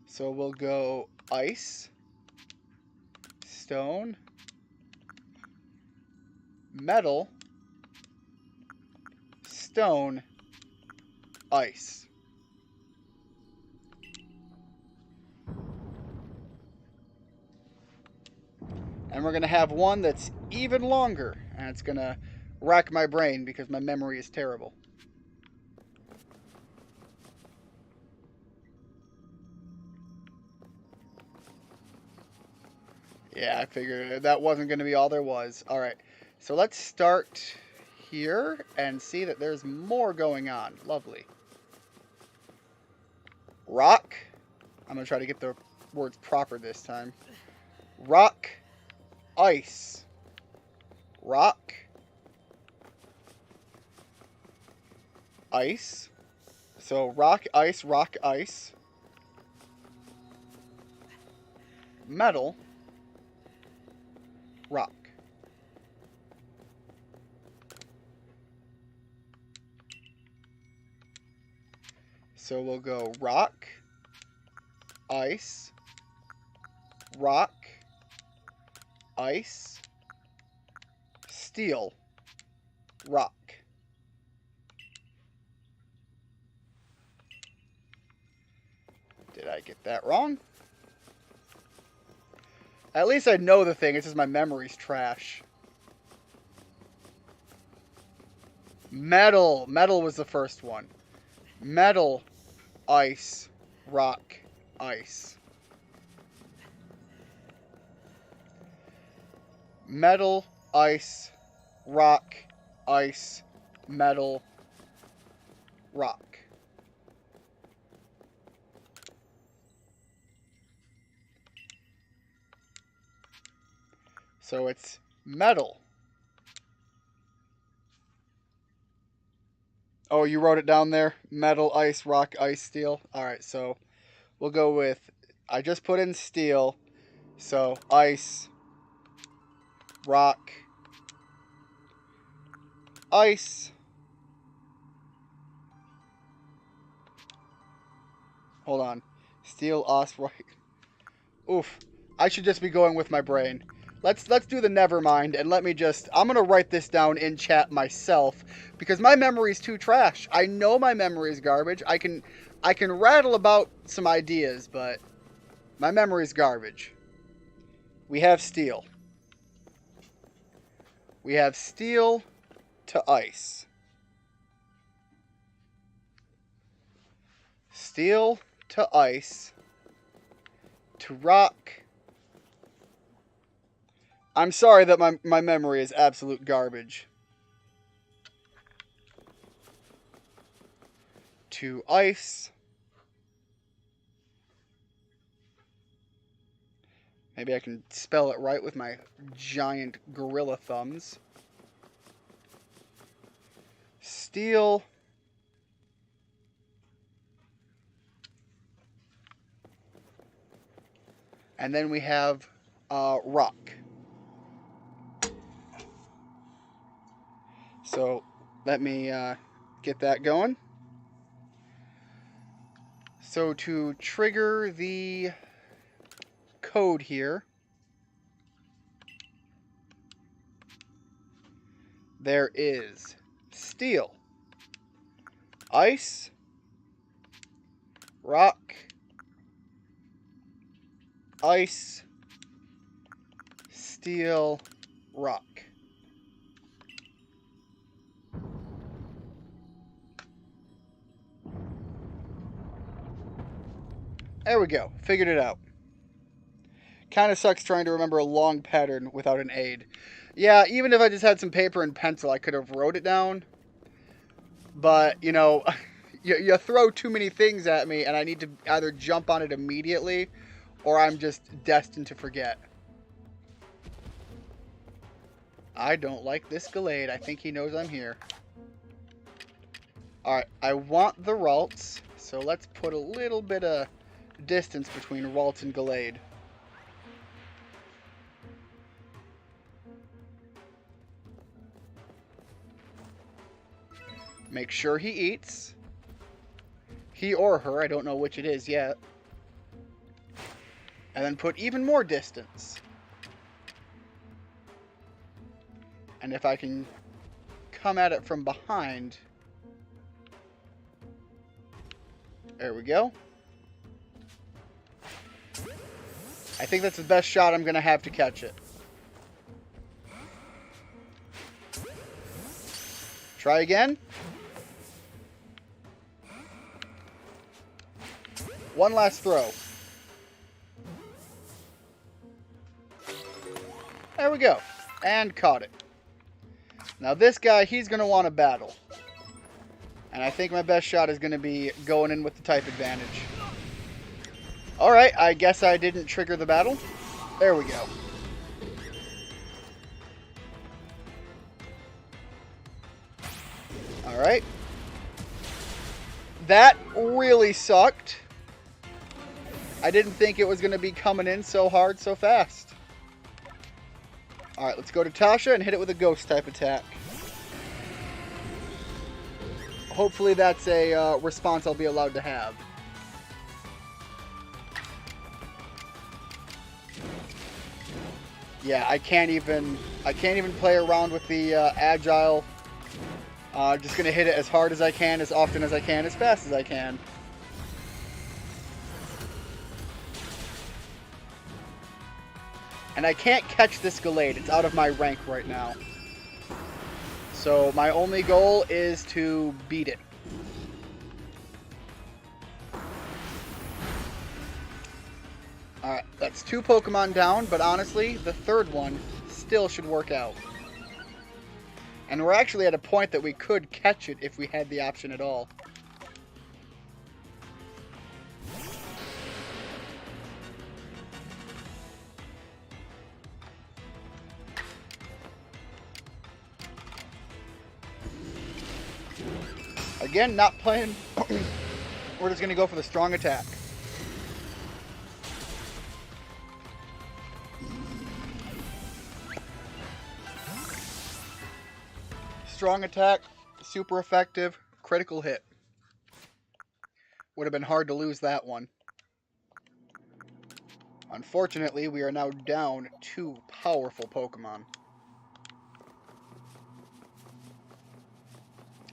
So we'll go ice, stone, metal, stone, ice. And we're going to have one that's even longer, and it's going to rack my brain because my memory is terrible. Yeah, I figured that wasn't going to be all there was. Alright, so let's start here and see that there's more going on. Lovely. Rock. I'm going to try to get the words proper this time. Rock, ice. Rock, ice. So rock, ice, metal, rock. So we'll go rock, ice, rock, ice, steel, rock. Did I get that wrong? At least I know the thing, it's just my memory's trash. Metal. Metal was the first one. Metal, ice, rock, ice. Metal, ice, rock, ice, metal, rock. So it's metal. Oh, you wrote it down there? Metal, ice, rock, ice, steel. Alright, so we'll go with... I just put in steel. So ice, rock, ice. Hold on. Steel, rock. Oof. I should just be going with my brain. Let's do the Nevermind, and let me just... I'm going to write this down in chat myself, because my memory's too trash. I know my memory is garbage. I can rattle about some ideas, but my memory's garbage. We have Steel. We have Steel to Ice. Steel to Ice to Rock. I'm sorry that my memory is absolute garbage. To Ice. Maybe I can spell it right with my giant gorilla thumbs. Steel. And then we have Rock. So let me get that going. So to trigger the code here, there is Steel, Ice, Rock, Ice, Steel, Rock. There we go. Figured it out. Kind of sucks trying to remember a long pattern without an aid. Yeah, even if I just had some paper and pencil, I could have wrote it down. But, you know, you throw too many things at me, and I need to either jump on it immediately, or I'm just destined to forget. I don't like this Gallade. I think he knows I'm here. Alright, I want the Ralts, so let's put a little bit of distance between Ralts and Gallade. Make sure he eats. He or her, I don't know which it is yet. And then put even more distance. And if I can come at it from behind. There we go. I think that's the best shot I'm going to have to catch it. Try again. One last throw. There we go. And caught it. Now this guy, he's going to want to battle. And I think my best shot is going to be going in with the type advantage. Alright, I guess I didn't trigger the battle. There we go. Alright. That really sucked. I didn't think it was going to be coming in so hard so fast. Alright, let's go to Tasha and hit it with a ghost type attack. Hopefully that's a response I'll be allowed to have. Yeah, I can't even play around with the agile. Just gonna hit it as hard as I can, as often as I can, as fast as I can. And I can't catch this Gallade. It's out of my rank right now. So my only goal is to beat it. Alright, that's 2 Pokemon down, but honestly, the third one still should work out. And we're actually at a point that we could catch it if we had the option at all. Again, not playing. We're just going to go for the strong attack. Strong attack, super effective, critical hit. Would have been hard to lose that one. Unfortunately, we are now down 2 powerful Pokemon.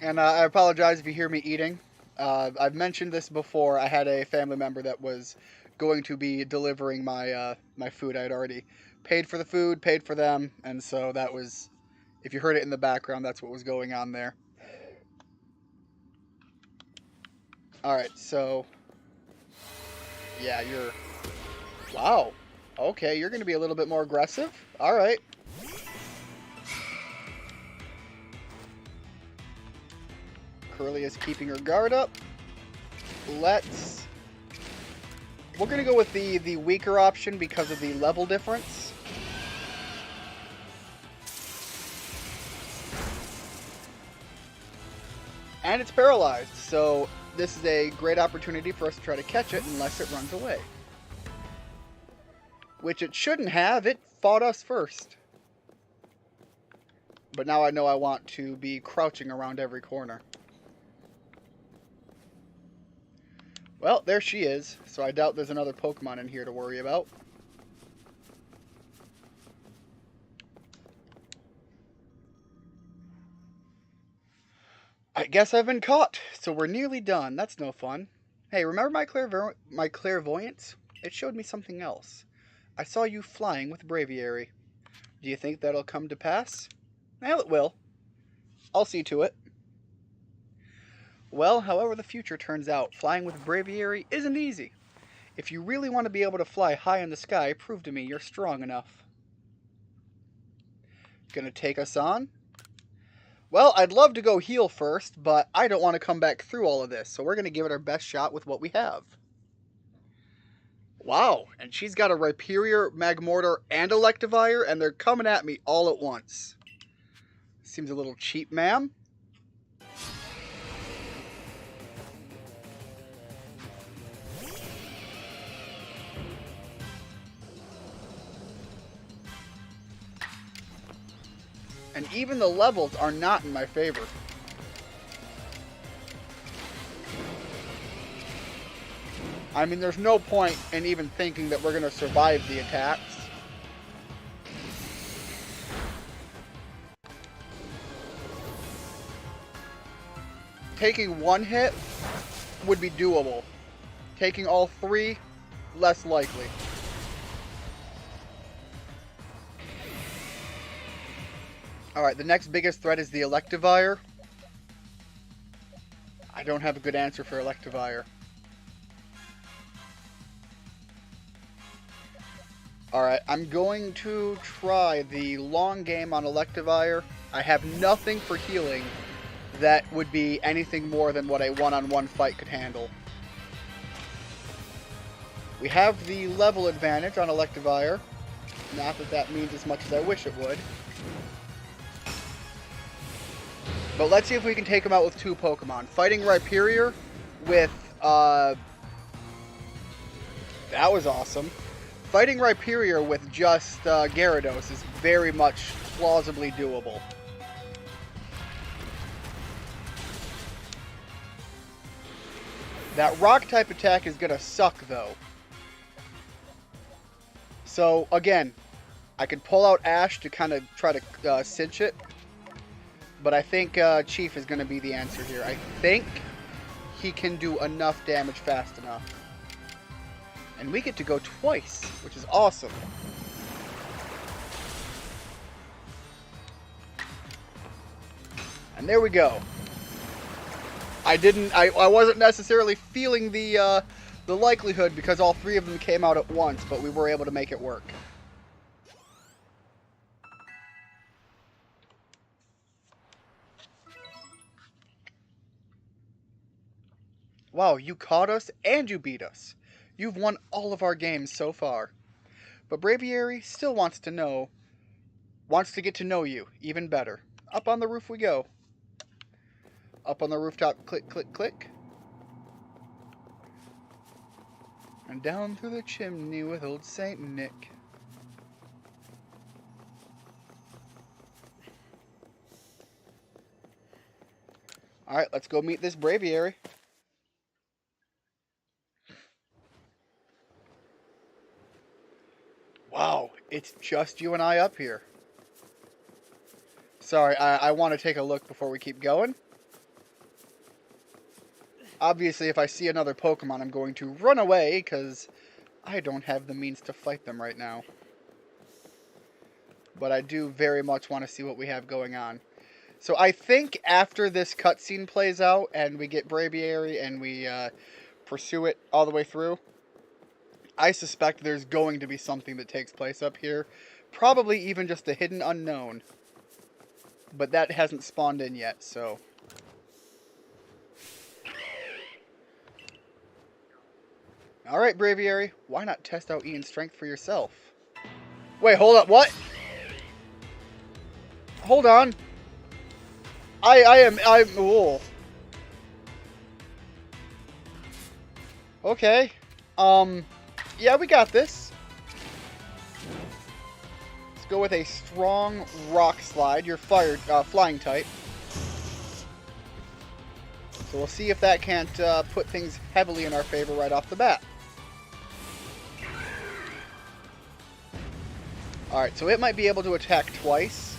And I apologize if you hear me eating. I've mentioned this before. I had a family member that was going to be delivering my food. I had already paid for the food, paid for them, and so that was, if you heard it in the background, that's what was going on there. Alright, so, yeah, wow. Okay, you're going to be a little bit more aggressive. Alright. Curly is keeping her guard up. We're going to go with the weaker option because of the level difference. And it's paralyzed, so this is a great opportunity for us to try to catch it unless it runs away. Which it shouldn't have. It fought us first. But now I know I want to be crouching around every corner. Well, there she is, so I doubt there's another Pokemon in here to worry about. I guess I've been caught, so we're nearly done. That's no fun. Hey, remember my clairvoyance? It showed me something else. I saw you flying with Braviary. Do you think that'll come to pass? Well, it will. I'll see to it. Well, however the future turns out, flying with Braviary isn't easy. If you really want to be able to fly high in the sky, prove to me you're strong enough. Gonna take us on? Well, I'd love to go heal first, but I don't want to come back through all of this, so we're gonna give it our best shot with what we have. Wow, and she's got a Rhyperior, Magmortar, and Electivire, and they're coming at me all at once. Seems a little cheap, ma'am. And even the levels are not in my favor. I mean, there's no point in even thinking that we're going to survive the attacks. Taking one hit would be doable. Taking all 3, less likely. Alright, the next biggest threat is the Electivire. I don't have a good answer for Electivire. Alright, I'm going to try the long game on Electivire. I have nothing for healing that would be anything more than what a one-on-one fight could handle. We have the level advantage on Electivire. Not that that means as much as I wish it would. But let's see if we can take him out with 2 Pokemon. Fighting Rhyperior with, that was awesome. Fighting Rhyperior with just Gyarados is very much plausibly doable. That Rock-type attack is going to suck, though. So, again, I could pull out Ash to kind of try to cinch it. But I think Chief is going to be the answer here. I think he can do enough damage fast enough. And we get to go twice, which is awesome. And there we go. I wasn't necessarily feeling the likelihood because all 3 of them came out at once, but we were able to make it work. Wow, you caught us and you beat us. You've won all of our games so far. But Braviary still wants to get to know you even better. Up on the roof we go. Up on the rooftop, click, click, click. And down through the chimney with old Saint Nick. Alright, let's go meet this Braviary. Wow, it's just you and I up here. Sorry, I want to take a look before we keep going. Obviously, if I see another Pokemon, I'm going to run away, because I don't have the means to fight them right now. But I do very much want to see what we have going on. So I think after this cutscene plays out, and we get Braviary, and we pursue it all the way through, I suspect there's going to be something that takes place up here. Probably even just a hidden unknown. But that hasn't spawned in yet, so... Alright, Braviary, why not test out Ian's strength for yourself? Wait, hold up, what? Hold on. I'm, ooh. Okay. Yeah, we got this. Let's go with a strong rock slide. You're flying type. So we'll see if that can't put things heavily in our favor right off the bat. Alright, so it might be able to attack twice.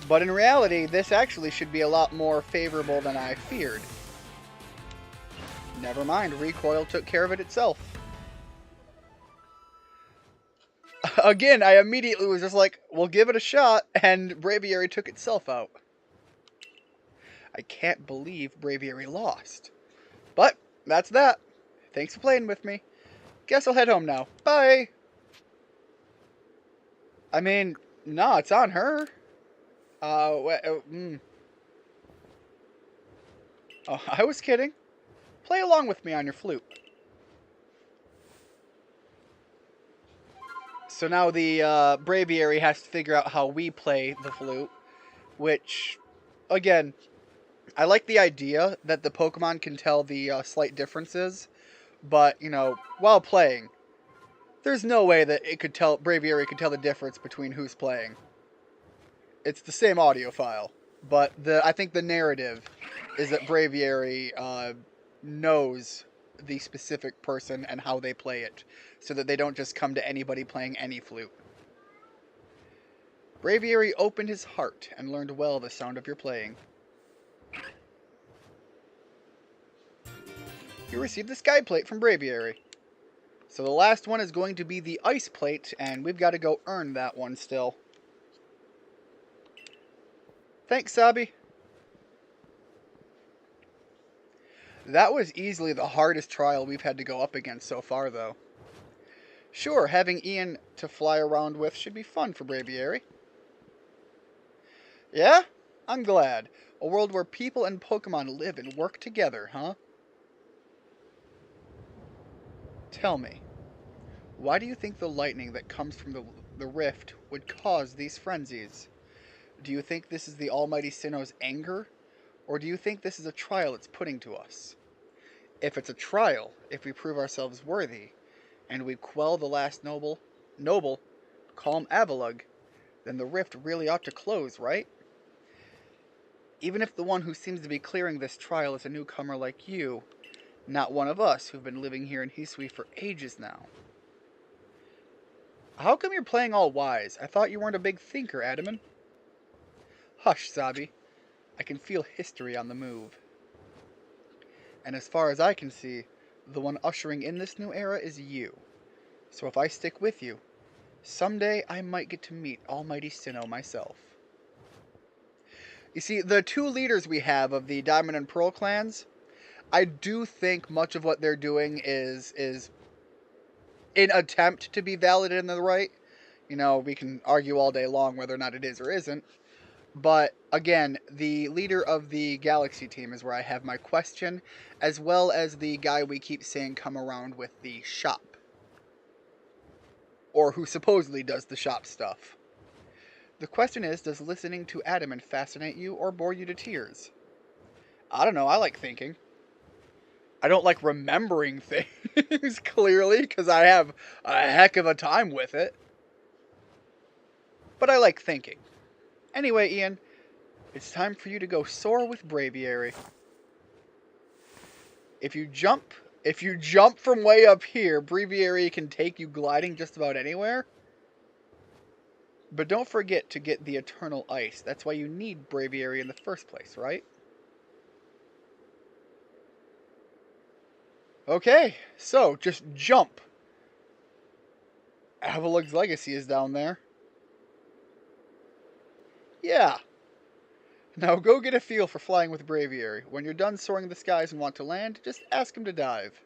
But in reality, this actually should be a lot more favorable than I feared. Never mind, recoil took care of it itself. Again, I immediately was just like, we'll give it a shot, and Braviary took itself out. I can't believe Braviary lost. But, that's that. Thanks for playing with me. Guess I'll head home now. Bye! I mean, no, it's on her. Oh, I was kidding. Play along with me on your flute. So now the Braviary has to figure out how we play the flute, which, again, I like the idea that the Pokemon can tell the slight differences, but, you know, while playing, there's no way that Braviary could tell the difference between who's playing. It's the same audio file, but I think the narrative is that Braviary knows the specific person and how they play it, so that they don't just come to anybody playing any flute. Braviary opened his heart and learned well the sound of your playing. You received the Sky Plate from Braviary. So the last one is going to be the Ice Plate, and we've got to go earn that one still. Thanks, Sabi. That was easily the hardest trial we've had to go up against so far, though. Sure, having Ian to fly around with should be fun for Braviary. Yeah? I'm glad. A world where people and Pokemon live and work together, huh? Tell me, why do you think the lightning that comes from the rift would cause these frenzies? Do you think this is the Almighty Sinnoh's anger? Or do you think this is a trial it's putting to us? If it's a trial, if we prove ourselves worthy, and we quell the last noble, calm Avalugg, then the rift really ought to close, right? Even if the one who seems to be clearing this trial is a newcomer like you, not one of us who've been living here in Hisui for ages now. How come you're playing all wise? I thought you weren't a big thinker, Adaman. Hush, Sabi. I can feel history on the move. And as far as I can see, the one ushering in this new era is you. So if I stick with you, someday I might get to meet Almighty Sinnoh myself. You see, the two leaders we have of the Diamond and Pearl clans, I do think much of what they're doing is an attempt to be valid and in the right. You know, we can argue all day long whether or not it is or isn't. But, again, the leader of the Galaxy team is where I have my question, as well as the guy we keep saying come around with the shop. Or who supposedly does the shop stuff. The question is, does listening to Adaman fascinate you or bore you to tears? I don't know, I like thinking. I don't like remembering things, clearly, because I have a heck of a time with it. But I like thinking. Anyway, Ian, it's time for you to go soar with Braviary. If you jump If you jump from way up here, Breviary can take you gliding just about anywhere. But don't forget to get the Eternal Ice. That's why you need Breviary in the first place, right? Okay, so just jump. Avalug's Legacy is down there. Yeah. Now go get a feel for flying with Braviary. When you're done soaring the skies and want to land, just ask him to dive.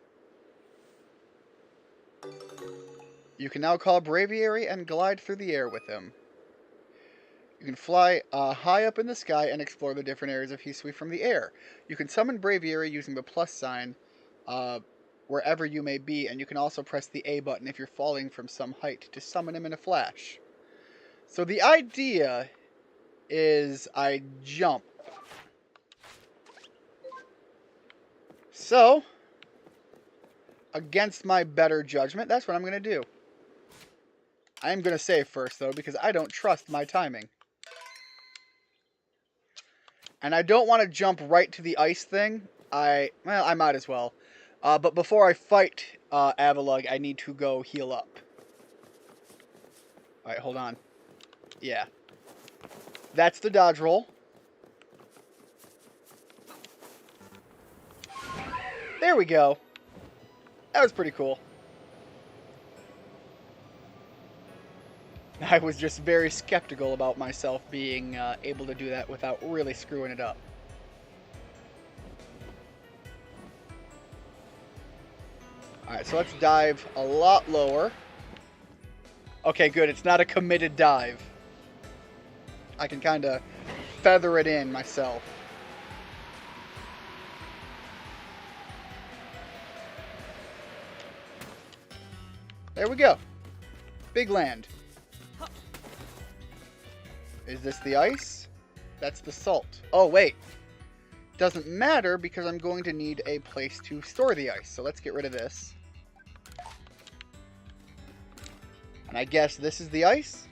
You can now call Braviary and glide through the air with him. You can fly high up in the sky and explore the different areas of Hisui from the air. You can summon Braviary using the plus sign wherever you may be, and you can also press the A button if you're falling from some height to summon him in a flash. So the idea is I jump. So, against my better judgment, that's what I'm going to do. I'm going to save first, though, because I don't trust my timing. And I don't want to jump right to the ice thing. I might as well. But before I fight Avalug, I need to go heal up. Alright, hold on. Yeah. That's the dodge roll. There we go. That was pretty cool. I was just very skeptical about myself being able to do that without really screwing it up. Alright, so let's dive a lot lower. Okay, good. It's not a committed dive. I can kind of feather it in myself. There we go. Big land. Is this the ice? That's the salt. Oh, wait. Doesn't matter because I'm going to need a place to store the ice. So let's get rid of this. And I guess this is the ice?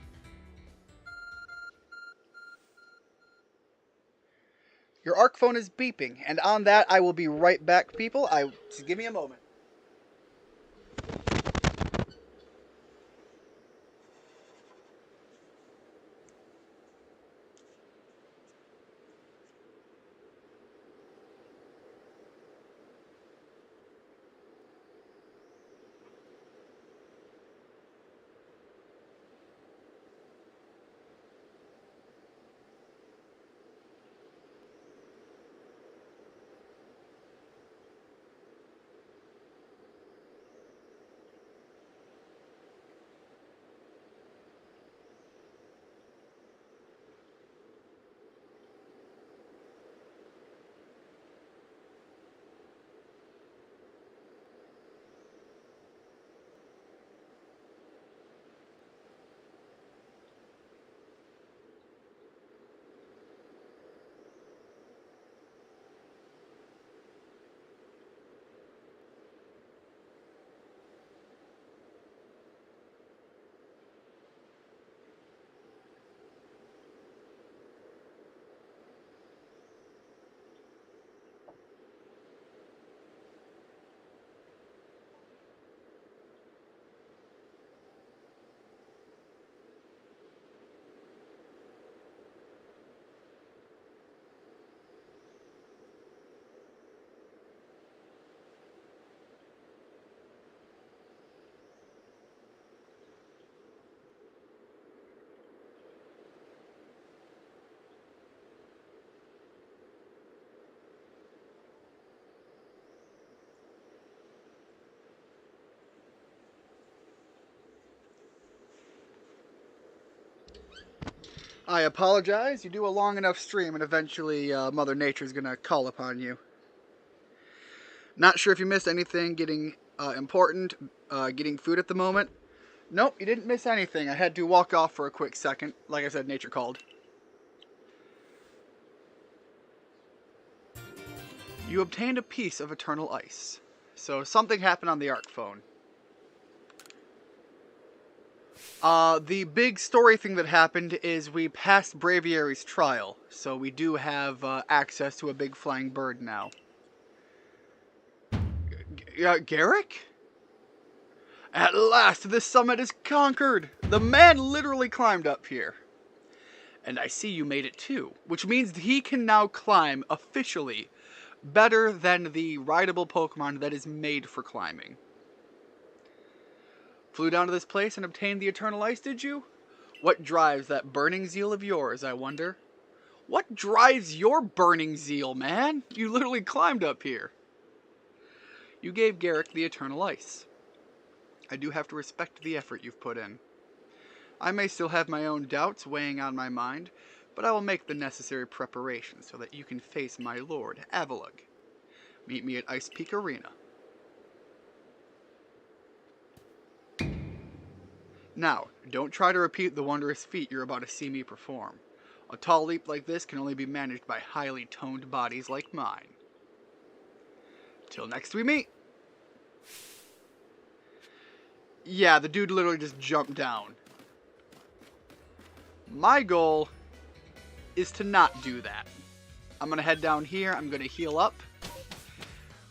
Your ARC phone is beeping. And on that, I will be right back, people. Just give me a moment. I apologize. You do a long enough stream and eventually Mother Nature's going to call upon you. Not sure if you missed anything getting important, getting food at the moment. Nope, you didn't miss anything. I had to walk off for a quick second. Like I said, nature called. You obtained a piece of Eternal Ice. So something happened on the ARC phone. The big story thing that happened is we passed Braviary's trial, so we do have access to a big flying bird now. Garrick? At last, this summit is conquered! The man literally climbed up here. And I see you made it too, which means he can now climb officially better than the rideable Pokemon that is made for climbing. Flew down to this place and obtained the Eternal Ice, did you? What drives that burning zeal of yours, I wonder? What drives your burning zeal, man? You literally climbed up here. You gave Garrick the Eternal Ice. I do have to respect the effort you've put in. I may still have my own doubts weighing on my mind, but I will make the necessary preparations so that you can face my lord, Avalugg. Meet me at Ice Peak Arena. Now, don't try to repeat the wondrous feat you're about to see me perform. A tall leap like this can only be managed by highly toned bodies like mine. Till next we meet. Yeah, the dude literally just jumped down. My goal is to not do that. I'm going to head down here. I'm going to heal up.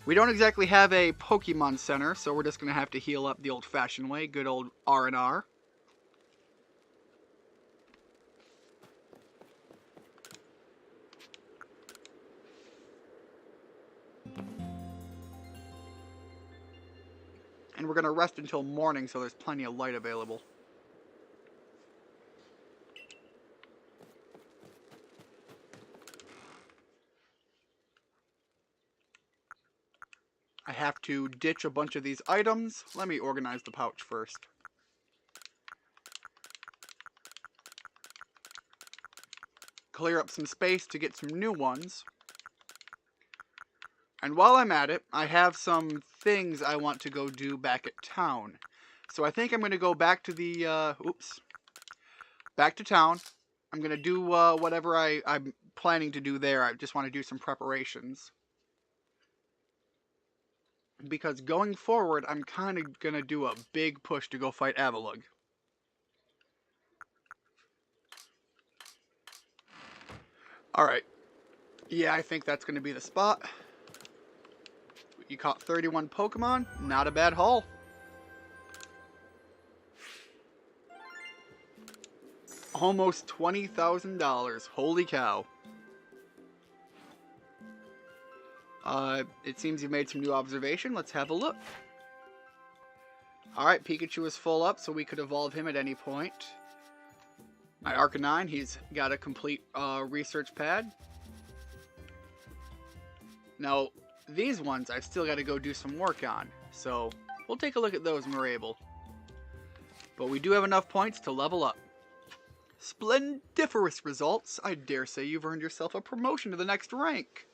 We don't exactly have a Pokemon Center, so we're just going to have to heal up the old-fashioned way. Good old R&R. And we're going to rest until morning so there's plenty of light available. I have to ditch a bunch of these items. Let me organize the pouch first. Clear up some space to get some new ones. And while I'm at it, I have some things I want to go do back at town. So I think I'm going to go back to the, back to town. I'm going to do whatever I'm planning to do there. I just want to do some preparations. Because going forward, I'm kind of going to do a big push to go fight Avalugg. Alright. Yeah, I think that's going to be the spot. You caught 31 Pokemon. Not a bad haul. Almost $20,000. Holy cow. It seems you made some new observation. Let's have a look. Alright, Pikachu is full up, so we could evolve him at any point. My Arcanine, he's got a complete research pad. Now, these ones I've still got to go do some work on, so we'll take a look at those when we're able. But we do have enough points to level up. Splendiferous results. I dare say you've earned yourself a promotion to the next rank.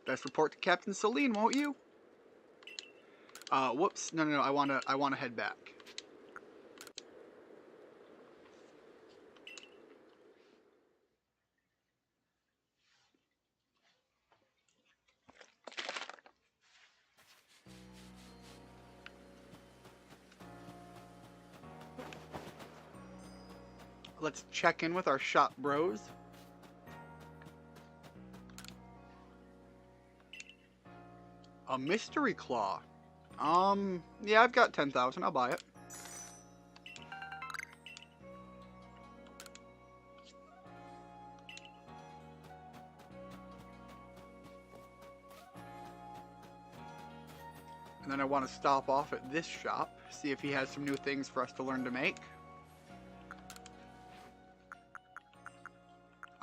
Best report to Captain Celine, won't you? Whoops. No, I wanna head back. Let's check in with our shop bros. A mystery claw. Yeah, I've got 10,000. I'll buy it. And then I want to stop off at this shop, see if he has some new things for us to learn to make.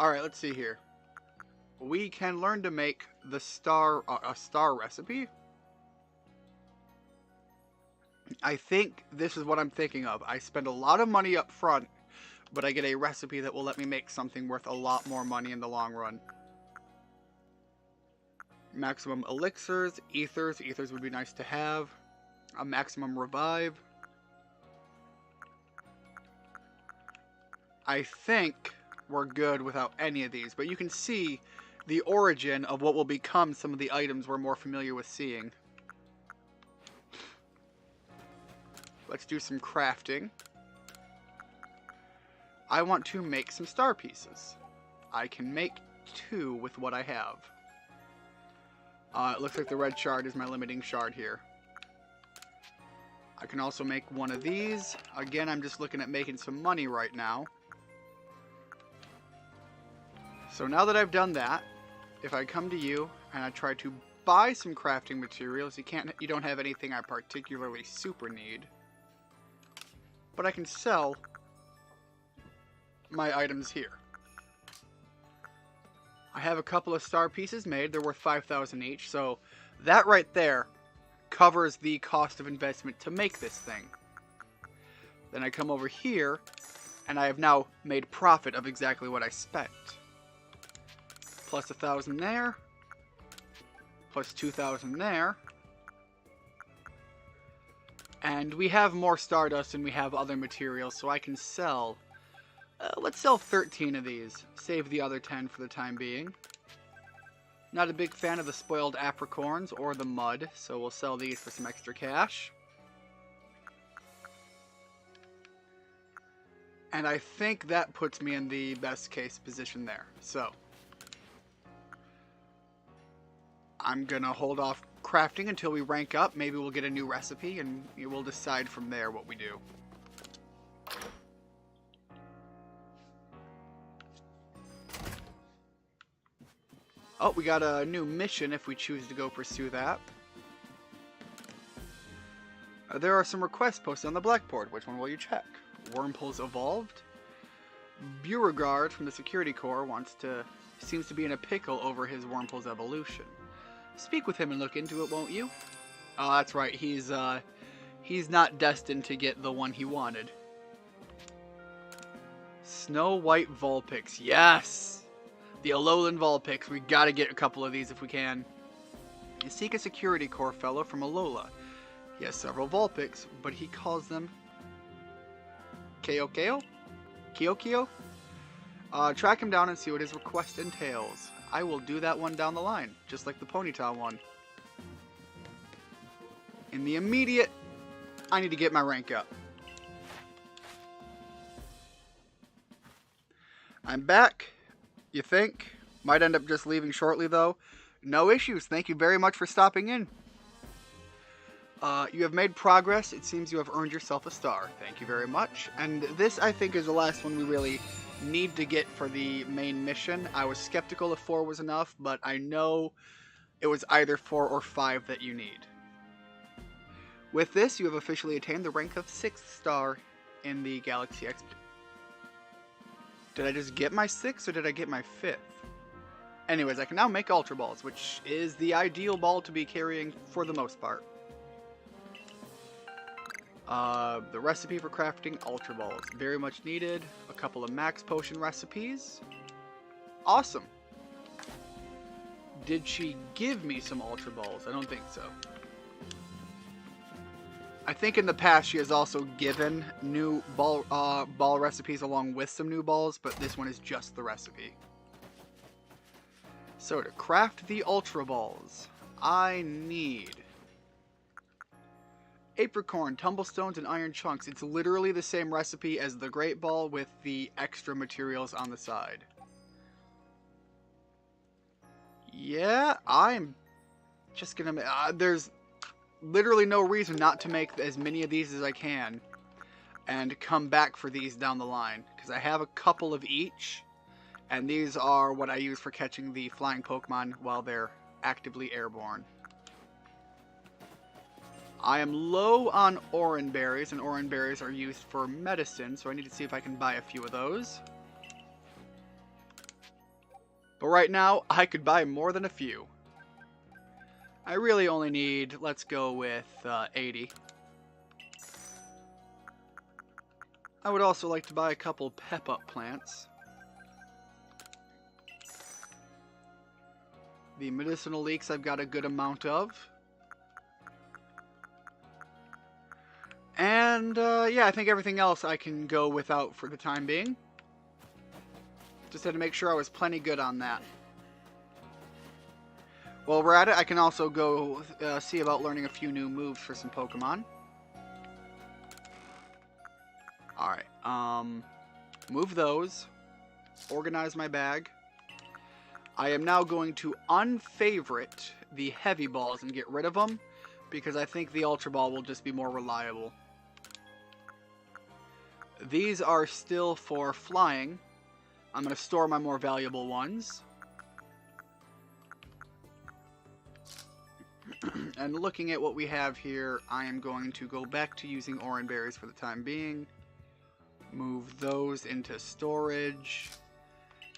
Alright, let's see here. We can learn to make the a star recipe. I think this is what I'm thinking of. I spend a lot of money up front, but I get a recipe that will let me make something worth a lot more money in the long run. Maximum elixirs, ethers. Ethers would be nice to have. A maximum revive. I think we're good without any of these, but you can see the origin of what will become some of the items we're more familiar with seeing. Let's do some crafting. I want to make some star pieces. I can make 2 with what I have. It looks like the red shard is my limiting shard here. I can also make one of these. Again, I'm just looking at making some money right now. So now that I've done that, if I come to you and I try to buy some crafting materials, you don't have anything I particularly super need. But I can sell my items here. I have a couple of star pieces made. They're worth 5,000 each, so that right there covers the cost of investment to make this thing. Then I come over here, and I have now made profit of exactly what I spent. Plus 1,000 there, plus 2,000 there. And we have more stardust and we have other materials, so I can sell... let's sell 13 of these. Save the other 10 for the time being. Not a big fan of the spoiled apricorns or the mud, so we'll sell these for some extra cash. And I think that puts me in the best case position there. So, I'm gonna hold off crafting until we rank up. Maybe we'll get a new recipe and we'll decide from there what we do. Oh, we got a new mission if we choose to go pursue that. There are some requests posted on the blackboard. Which one will you check? Wormpul's evolved. Beauregard from the Security Corps seems to be in a pickle over his Wormpul's evolution. Speak with him and look into it, won't you? Oh, that's right. He's not destined to get the one he wanted. Snow White Vulpix. Yes! The Alolan Vulpix. We gotta get a couple of these if we can. You seek a Security Corps fellow from Alola. He has several Vulpix, but he calls them... Kyokyo? Track him down and see what his request entails. I will do that one down the line, just like the Ponyta one. In the immediate, I need to get my rank up. I'm back. You think? Might end up just leaving shortly, though. No issues. Thank you very much for stopping in. You have made progress. It seems you have earned yourself a star. Thank you very much. And this, I think, is the last one we really need to get for the main mission. I was skeptical if 4 was enough, but I know it was either 4 or 5 that you need. With this, you have officially attained the rank of 6th star in the Galaxy Expedition. Did I just get my 6th or did I get my 5th? Anyways, I can now make Ultra Balls, which is the ideal ball to be carrying for the most part. The recipe for crafting Ultra Balls. Very much needed. A couple of max potion recipes. Awesome. Did she give me some Ultra Balls? I don't think so. I think in the past she has also given new ball recipes along with some new balls, but this one is just the recipe. So to craft the Ultra Balls, I need Apricorn, Tumblestones, and Iron Chunks. It's literally the same recipe as the Great Ball with the extra materials on the side. Yeah, I'm just gonna... there's literally no reason not to make as many of these as I can and come back for these down the line, because I have a couple of each, and these are what I use for catching the flying Pokemon while they're actively airborne. I am low on Oran Berries, and Oran Berries are used for medicine, so I need to see if I can buy a few of those. But right now, I could buy more than a few. I really only need, let's go with 80. I would also like to buy a couple pep-up plants. The medicinal leeks I've got a good amount of. And, yeah, I think everything else I can go without for the time being. Just had to make sure I was plenty good on that. While we're at it, I can also go see about learning a few new moves for some Pokemon. Alright, move those. Organize my bag. I am now going to unfavorite the heavy balls and get rid of them, because I think the Ultra Ball will just be more reliable. These are still for flying. I'm going to store my more valuable ones. And looking at what we have here, I am going to go back to using Oran Berries for the time being. Move those into storage.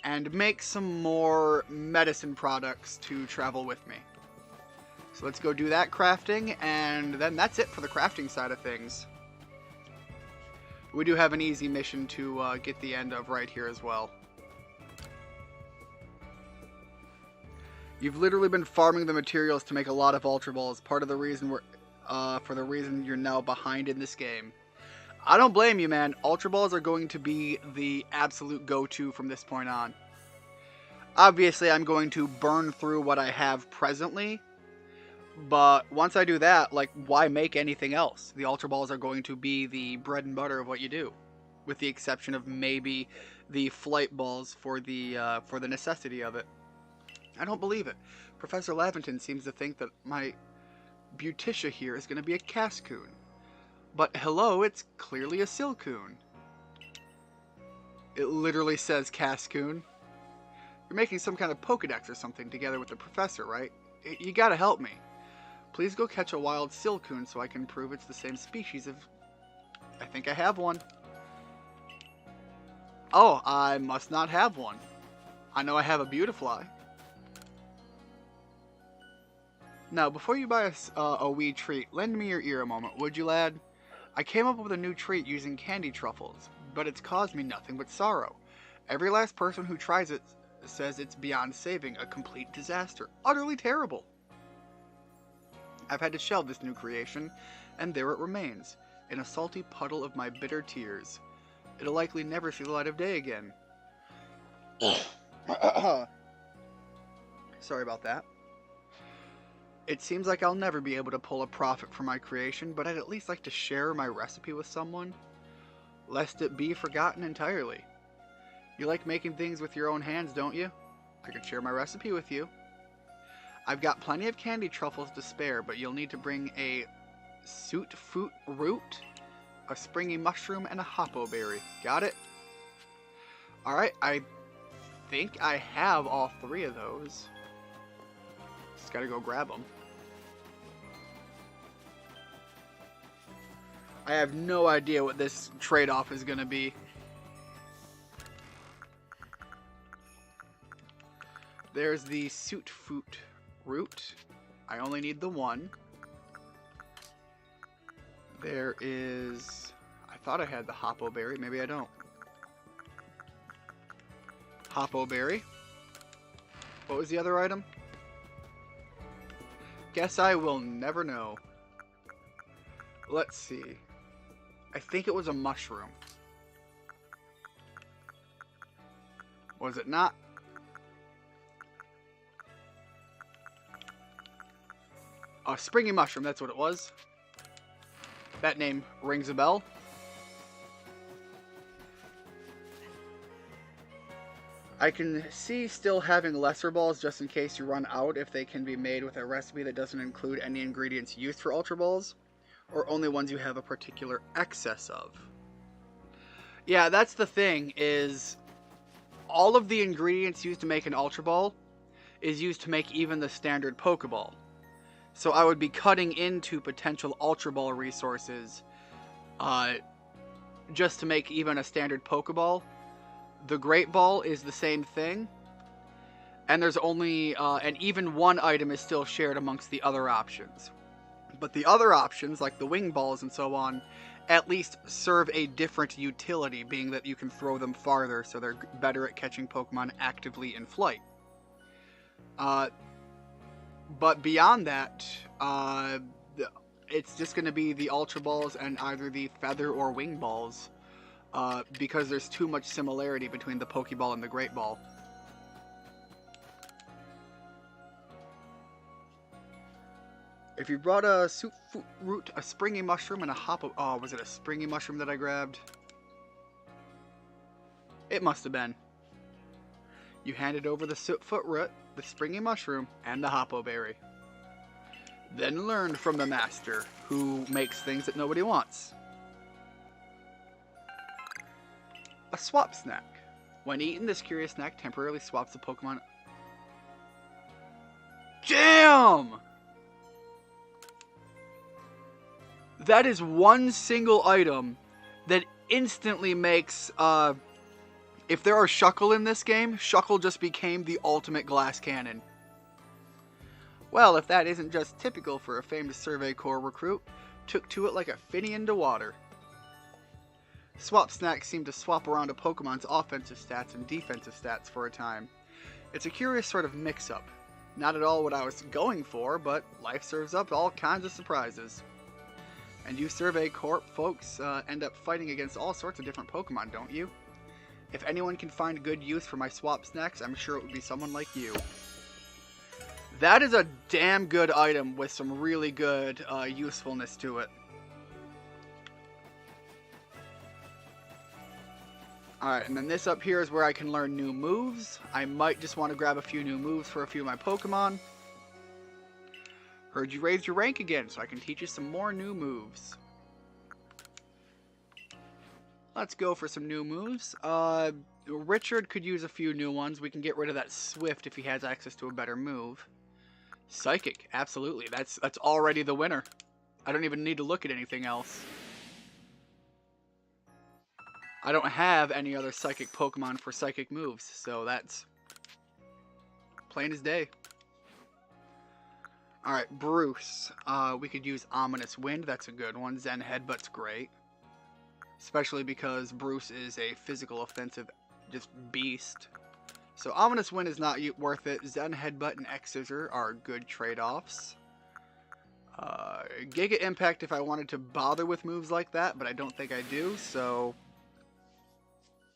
And make some more medicine products to travel with me. So let's go do that crafting, and then that's it for the crafting side of things. We do have an easy mission to get the end of right here as well. You've literally been farming the materials to make a lot of Ultra Balls. Part of the reason for the reason you're now behind in this game. I don't blame you, man. Ultra Balls are going to be the absolute go-to from this point on. Obviously, I'm going to burn through what I have presently. But once I do that, like, why make anything else? The Ultra Balls are going to be the bread and butter of what you do. With the exception of maybe the Flight Balls for the necessity of it. I don't believe it. Professor Laventon seems to think that my Beauticia here is going to be a Cascoon. But hello, it's clearly a Silcoon. It literally says Cascoon. You're making some kind of Pokedex or something together with the professor, right? You gotta help me. Please go catch a wild Silcoon so I can prove it's the same species of... I think I have one. Oh, I must not have one. I know I have a Beautifly. Now, before you buy a wee treat, lend me your ear a moment, would you, lad? I came up with a new treat using candy truffles, but it's caused me nothing but sorrow. Every last person who tries it says it's beyond saving, a complete disaster, utterly terrible. I've had to shelve this new creation, and there it remains, in a salty puddle of my bitter tears. It'll likely never see the light of day again. Sorry about that. It seems like I'll never be able to pull a profit from my creation, but I'd at least like to share my recipe with someone, lest it be forgotten entirely. You like making things with your own hands, don't you? I could share my recipe with you. I've got plenty of candy truffles to spare, but you'll need to bring a soot fruit root, a springy mushroom, and a hoppo berry. Got it? Alright, I think I have all three of those. Just gotta go grab them. I have no idea what this trade-off is gonna be. There's the soot fruit root. I only need the one. There is... I thought I had the hoppo berry. Maybe I don't. Hoppo berry. What was the other item? Guess I will never know. Let's see. I think it was a mushroom. Was it not? A springy mushroom, that's what it was. That name rings a bell. I can see still having lesser balls just in case you run out if they can be made with a recipe that doesn't include any ingredients used for Ultra Balls, or only ones you have a particular excess of. Yeah, that's the thing, is all of the ingredients used to make an Ultra Ball is used to make even the standard Pokeball. So I would be cutting into potential Ultra Ball resources just to make even a standard Pokeball. The Great Ball is the same thing. And there's only, and even one item is still shared amongst the other options. But the other options, like the Wing Balls and so on, at least serve a different utility, being that you can throw them farther, so they're better at catching Pokemon actively in flight. But beyond that, it's just going to be the Ultra Balls and either the Feather or Wing Balls, because there's too much similarity between the Pokeball and the Great Ball. If you brought a soot root, a springy mushroom, and a hoppo... Oh, was it a springy mushroom that I grabbed? It must have been. You handed over the soot root, the springy mushroom, and the hoppo berry. Then learn from the master, who makes things that nobody wants. A swap snack. When eaten, this curious snack temporarily swaps the Pokemon. Damn! That is one single item that instantly makes, if there are Shuckle in this game, Shuckle just became the ultimate glass cannon. Well, if that isn't just typical for a famous Survey Corps recruit, took to it like a Finian to water. Swap snacks seem to swap around a Pokemon's offensive stats and defensive stats for a time. It's a curious sort of mix-up. Not at all what I was going for, but life serves up all kinds of surprises. And you Survey Corps folks end up fighting against all sorts of different Pokemon, don't you? If anyone can find good use for my swap snacks, I'm sure it would be someone like you. That is a damn good item with some really good usefulness to it. Alright, and then this up here is where I can learn new moves. I might just want to grab a few new moves for a few of my Pokemon. Heard you raised your rank again, so I can teach you some more new moves. Let's go for some new moves. Richard could use a few new ones. We can get rid of that Swift if he has access to a better move. Psychic, absolutely. That's already the winner. I don't even need to look at anything else. I don't have any other Psychic Pokemon for Psychic moves, so that's plain as day. Alright, Bruce. We could use Ominous Wind, that's a good one. Zen Headbutt's great. Especially because Bruce is a physical offensive just beast. So Ominous Wind is not worth it. Zen Headbutt and X-Scissor are good trade-offs. Giga Impact if I wanted to bother with moves like that, but I don't think I do, so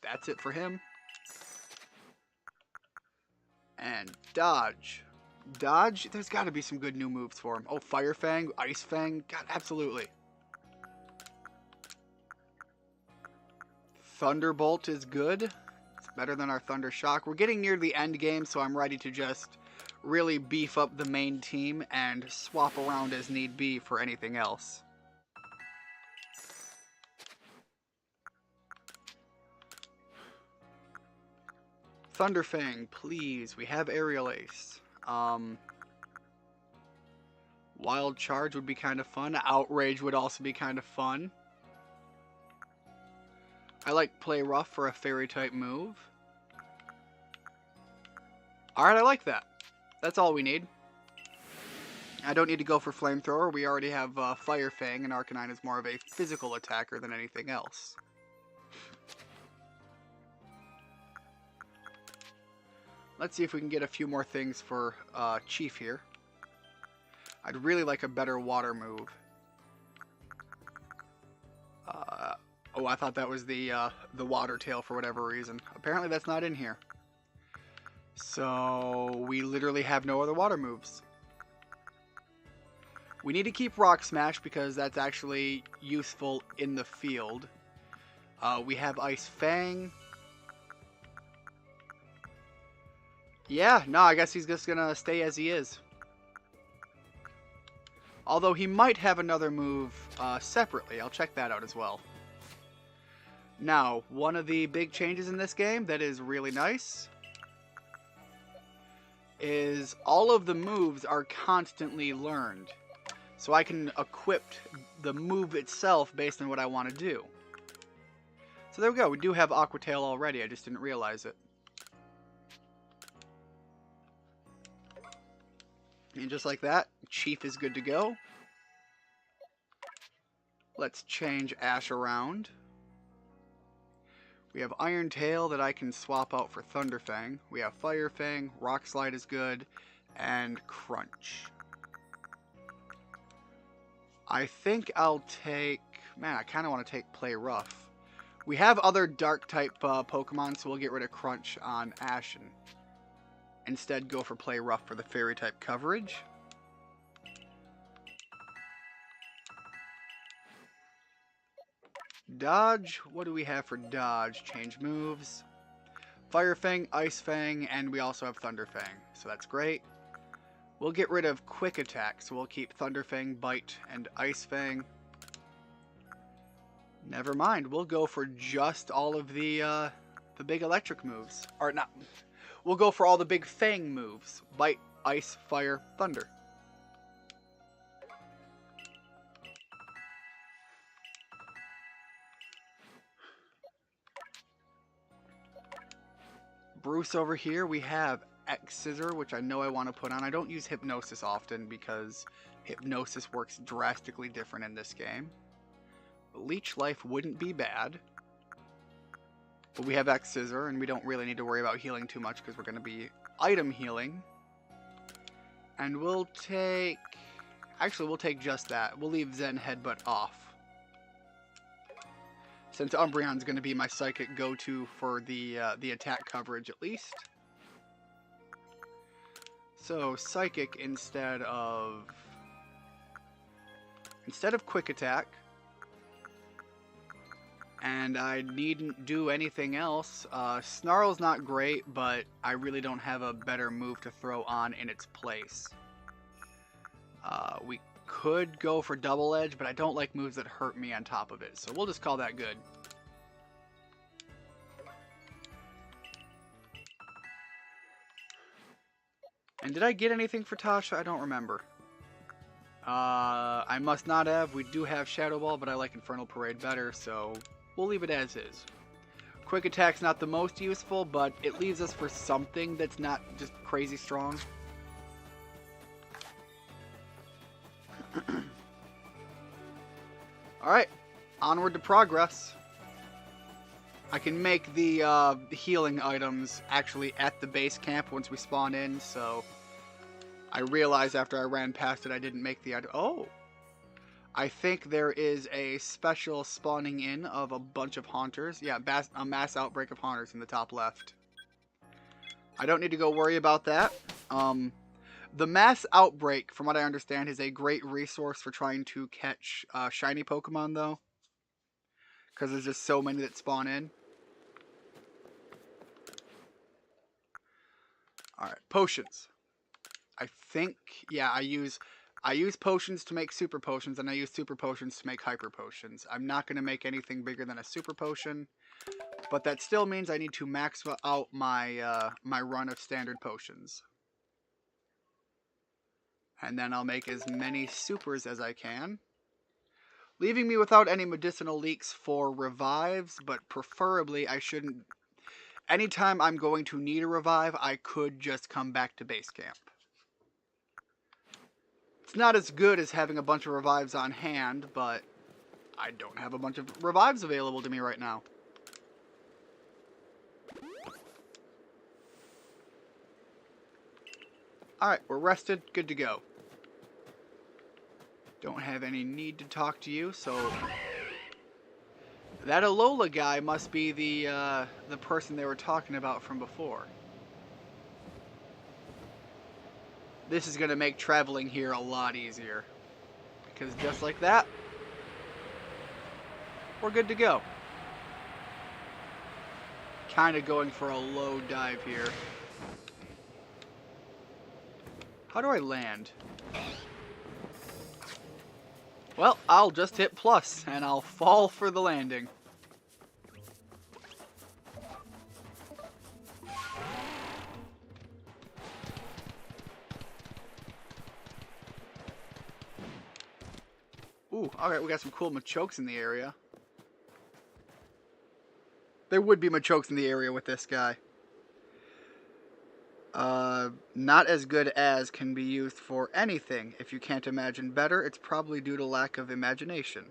that's it for him. And Dodge. Dodge, there's got to be some good new moves for him. Oh, Fire Fang, Ice Fang, God, absolutely. Thunderbolt is good. It's better than our Thunder Shock. We're getting near the end game, so I'm ready to just really beef up the main team and swap around as need be for anything else. Thunderfang, please. We have Aerial Ace. Wild Charge would be kind of fun. Outrage would also be kind of fun. I like Play Rough for a Fairy type move. Alright, I like that. That's all we need. I don't need to go for Flamethrower. We already have Fire Fang, and Arcanine is more of a physical attacker than anything else. Let's see if we can get a few more things for Chief here. I'd really like a better water move. Oh, I thought that was the Water Tail for whatever reason. Apparently that's not in here. So we literally have no other water moves. We need to keep Rock Smash because that's actually useful in the field. We have Ice Fang. Yeah, no, I guess he's just gonna stay as he is. Although he might have another move separately. I'll check that out as well. Now, one of the big changes in this game that is really nice is all of the moves are constantly learned. So I can equip the move itself based on what I want to do. So there we go. We do have Aqua Tail already. I just didn't realize it. And just like that, Chief is good to go. Let's change Ash around. We have Iron Tail that I can swap out for Thunderfang. We have Fire Fang, Rock Slide is good, and Crunch. I think I'll take... Man, I kind of want to take Play Rough. We have other Dark-type Pokemon, so we'll get rid of Crunch on Ash and instead go for Play Rough for the Fairy-type coverage. Dodge, what do we have for Dodge? Change moves. Fire Fang, Ice Fang, and we also have Thunder Fang, so that's great. We'll get rid of Quick Attack, so we'll keep Thunder Fang, Bite, and Ice Fang. Never mind, we'll go for just all of the big electric moves. Or not, we'll go for all the big Fang moves. Bite, Ice, Fire, Thunder. Bruce over here, we have X-Scissor, which I know I want to put on. I don't use Hypnosis often because Hypnosis works drastically different in this game. Leech Life wouldn't be bad. But we have X-Scissor, and we don't really need to worry about healing too much because we're going to be item healing. And we'll take... Actually, we'll take just that. We'll leave Zen Headbutt off. Since Umbreon's going to be my psychic go-to for the attack coverage at least. So, Psychic instead of Quick Attack. And I needn't do anything else. Snarl's not great, but I really don't have a better move to throw on in its place. We could go for Double Edge, but I don't like moves that hurt me on top of it, so we'll just call that good. And did I get anything for Tasha? I don't remember. I must not have. We do have Shadow Ball, but I like Infernal Parade better, so we'll leave it as is. Quick Attack's not the most useful, but it leaves us for something that's not just crazy strong. Alright, onward to progress. I can make the healing items actually at the base camp once we spawn in, so I realized after I ran past it I didn't make the item. Oh! I think there is a special spawning in of a bunch of Haunters. Yeah, a mass outbreak of Haunters in the top left. I don't need to go worry about that. The mass outbreak, from what I understand, is a great resource for trying to catch shiny Pokemon, though. Because there's just so many that spawn in. Alright, potions. I think, yeah, I use potions to make super potions, and I use super potions to make hyper potions. I'm not going to make anything bigger than a super potion, but that still means I need to max out my my run of standard potions. And then I'll make as many supers as I can, leaving me without any medicinal leaks for revives, but preferably I shouldn't... Anytime I'm going to need a revive, I could just come back to base camp. It's not as good as having a bunch of revives on hand, but I don't have a bunch of revives available to me right now. Alright, we're rested, good to go. Don't have any need to talk to you, so... That Alola guy must be the person they were talking about from before. This is going to make traveling here a lot easier. Because just like that, we're good to go. Kind of going for a low dive here. How do I land? Well, I'll just hit plus, and I'll fall for the landing. Ooh, alright, we got some cool Machokes in the area. There would be Machokes in the area with this guy. Not as good as can be used for anything. If you can't imagine better, it's probably due to lack of imagination.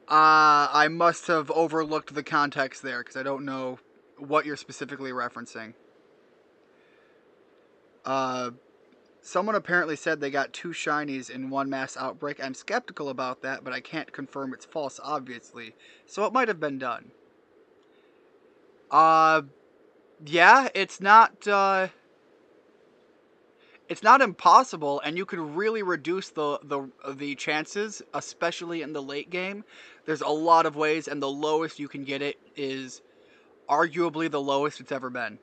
I must have overlooked the context there, because I don't know what you're specifically referencing. Someone apparently said they got 2 shinies in one mass outbreak. I'm skeptical about that, but I can't confirm it's false, obviously. So it might have been done. Yeah, it's not impossible, and you can really reduce the chances, especially in the late game. There's a lot of ways, and the lowest you can get it is arguably the lowest it's ever been.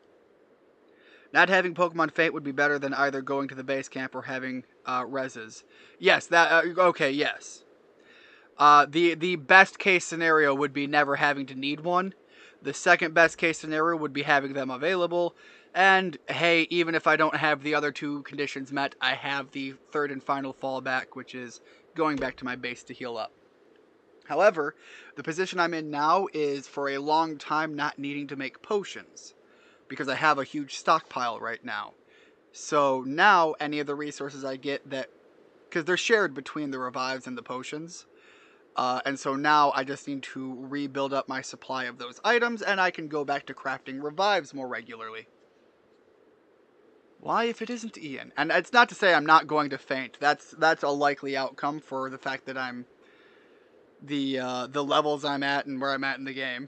Not having Pokemon Faint would be better than either going to the base camp or having reses. Yes, that okay. Yes, the best case scenario would be never having to need one. The second best case scenario would be having them available. And hey, even if I don't have the other two conditions met, I have the third and final fallback, which is going back to my base to heal up. However, the position I'm in now is for a long time not needing to make potions, because I have a huge stockpile right now. So now any of the resources I get that, because they're shared between the revives and the potions, and so now I just need to rebuild up my supply of those items, and I can go back to crafting revives more regularly. Why, if it isn't Ian? And it's not to say I'm not going to faint. That's a likely outcome for the fact that I'm the levels I'm at and where I'm at in the game.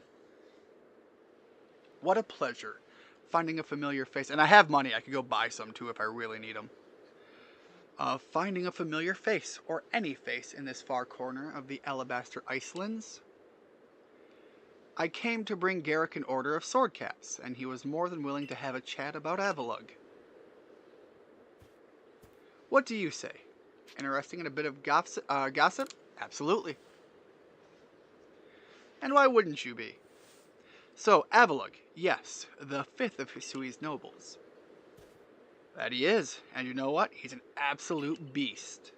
What a pleasure, finding a familiar face. And I have money. I could go buy some too if I really need them. Finding a familiar face, or any face, in this far corner of the Alabaster Icelands. I came to bring Garrick an order of sword caps, and he was more than willing to have a chat about Avalugg. What do you say? Interesting in a bit of gossip? Absolutely. And why wouldn't you be? So, Avalugg, yes, the fifth of Hisui's nobles. That he is, and you know what? He's an absolute beast.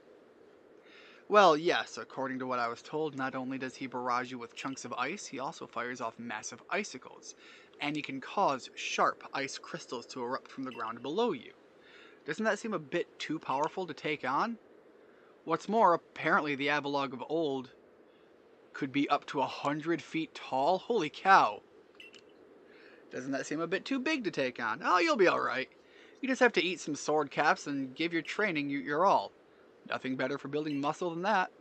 Well, yes, according to what I was told, not only does he barrage you with chunks of ice, he also fires off massive icicles, and he can cause sharp ice crystals to erupt from the ground below you. Doesn't that seem a bit too powerful to take on? What's more, apparently the Avalugg of old could be up to 100 feet tall. Holy cow. Doesn't that seem a bit too big to take on? Oh, you'll be alright. You just have to eat some sword caps and give your training your all. Nothing better for building muscle than that.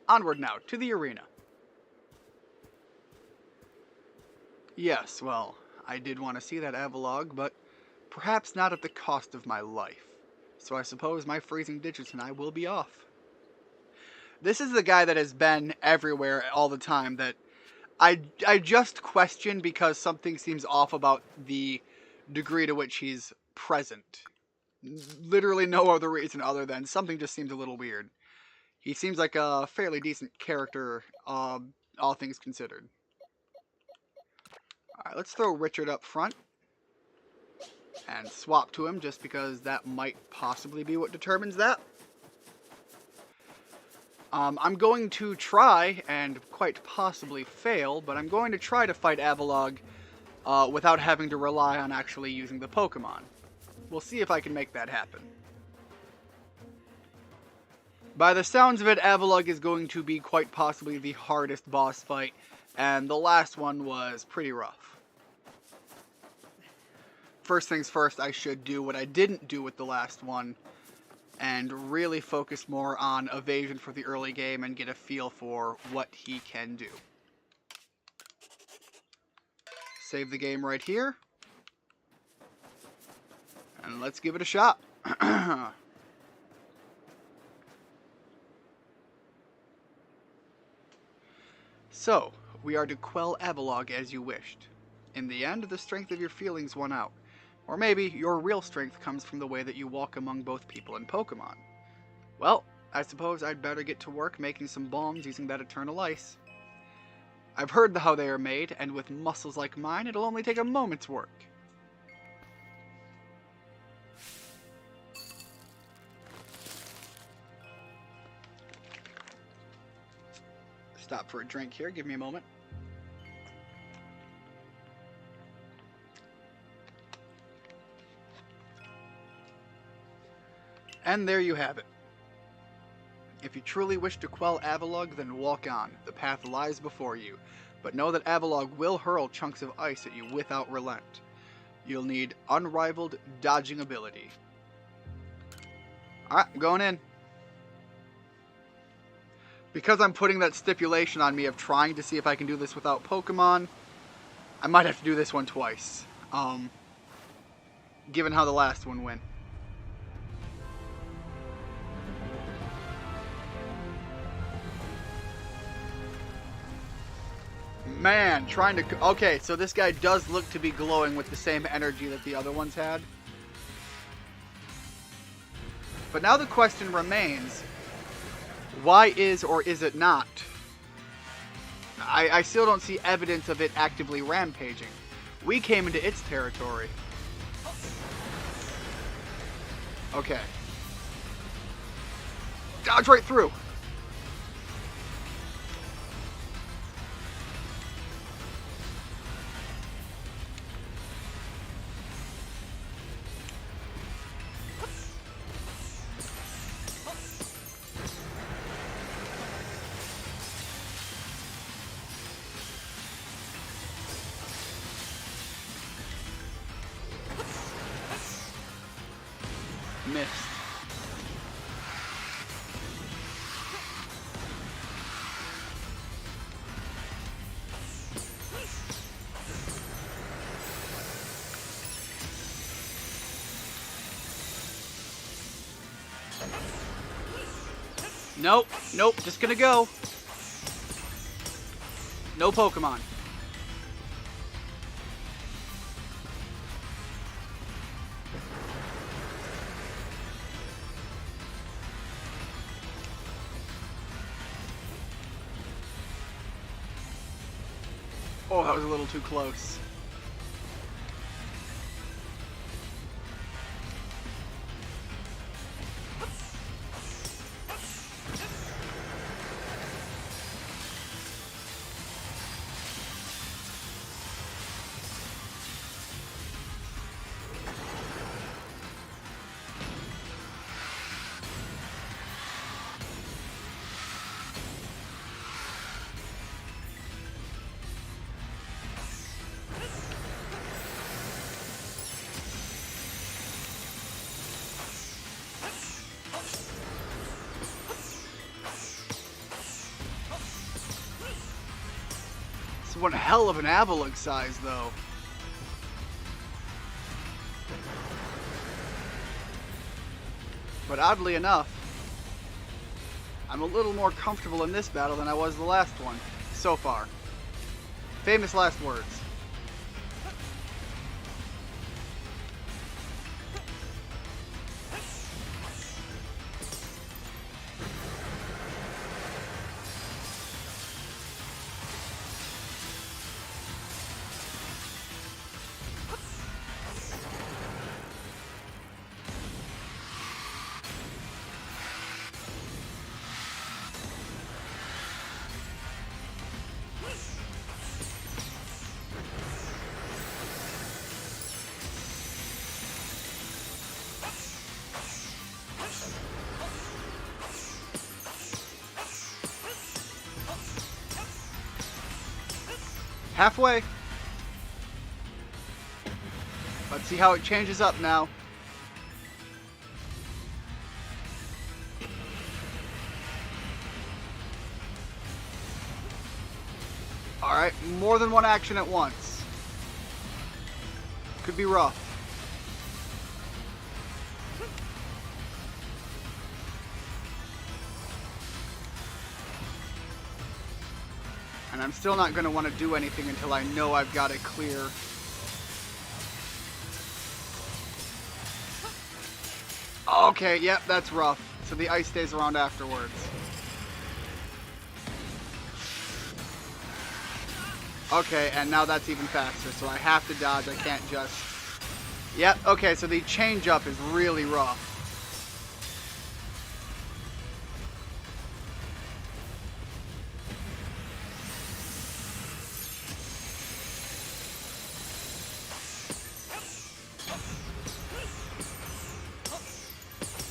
Onward now, to the arena. Yes, well, I did want to see that Avalugg, but perhaps not at the cost of my life. So I suppose my freezing digits and I will be off. This is the guy that has been everywhere all the time that I just question because something seems off about the degree to which he's present. Literally no other reason other than something just seems a little weird. He seems like a fairly decent character, all things considered. Alright, let's throw Richard up front. And swap to him just because that might possibly be what determines that. I'm going to try, and quite possibly fail, but I'm going to try to fight Avalugg without having to rely on actually using the Pokemon. We'll see if I can make that happen. By the sounds of it, Avalugg is going to be quite possibly the hardest boss fight, and the last one was pretty rough. First things first, I should do what I didn't do with the last one, and really focus more on evasion for the early game and get a feel for what he can do. Save the game right here. And let's give it a shot. So, we are to quell Avalugg as you wished. In the end, the strength of your feelings won out. Or maybe your real strength comes from the way that you walk among both people and Pokemon. Well, I suppose I'd better get to work making some bombs using that eternal ice. I've heard how they are made, and with muscles like mine, it'll only take a moment's work. Stop for a drink here, give me a moment. And there you have it. If you truly wish to quell Avalugg, then walk on. The path lies before you. But know that Avalugg will hurl chunks of ice at you without relent. You'll need unrivaled dodging ability. Alright, I'm going in. Because I'm putting that stipulation on me of trying to see if I can do this without Pokemon, I might have to do this one twice. Given how the last one went. Man, trying to... Okay, so this guy does look to be glowing with the same energy that the other ones had. But now the question remains, why is or is it not? I still don't see evidence of it actively rampaging. We came into its territory. Okay. Dodge right through. Missed. Nope, nope, just gonna go. No Pokemon. Oh, that was a little too close. One hell of an Avalugg size, though. But oddly enough, I'm a little more comfortable in this battle than I was the last one, so far. Famous last words. Halfway. Let's see how it changes up now. Alright, more than one action at once. Could be rough. And I'm still not going to want to do anything until I know I've got it clear. Okay, yep, that's rough. So the ice stays around afterwards. Okay, and now that's even faster, so I have to dodge, I can't just... Yep, okay, so the change up is really rough.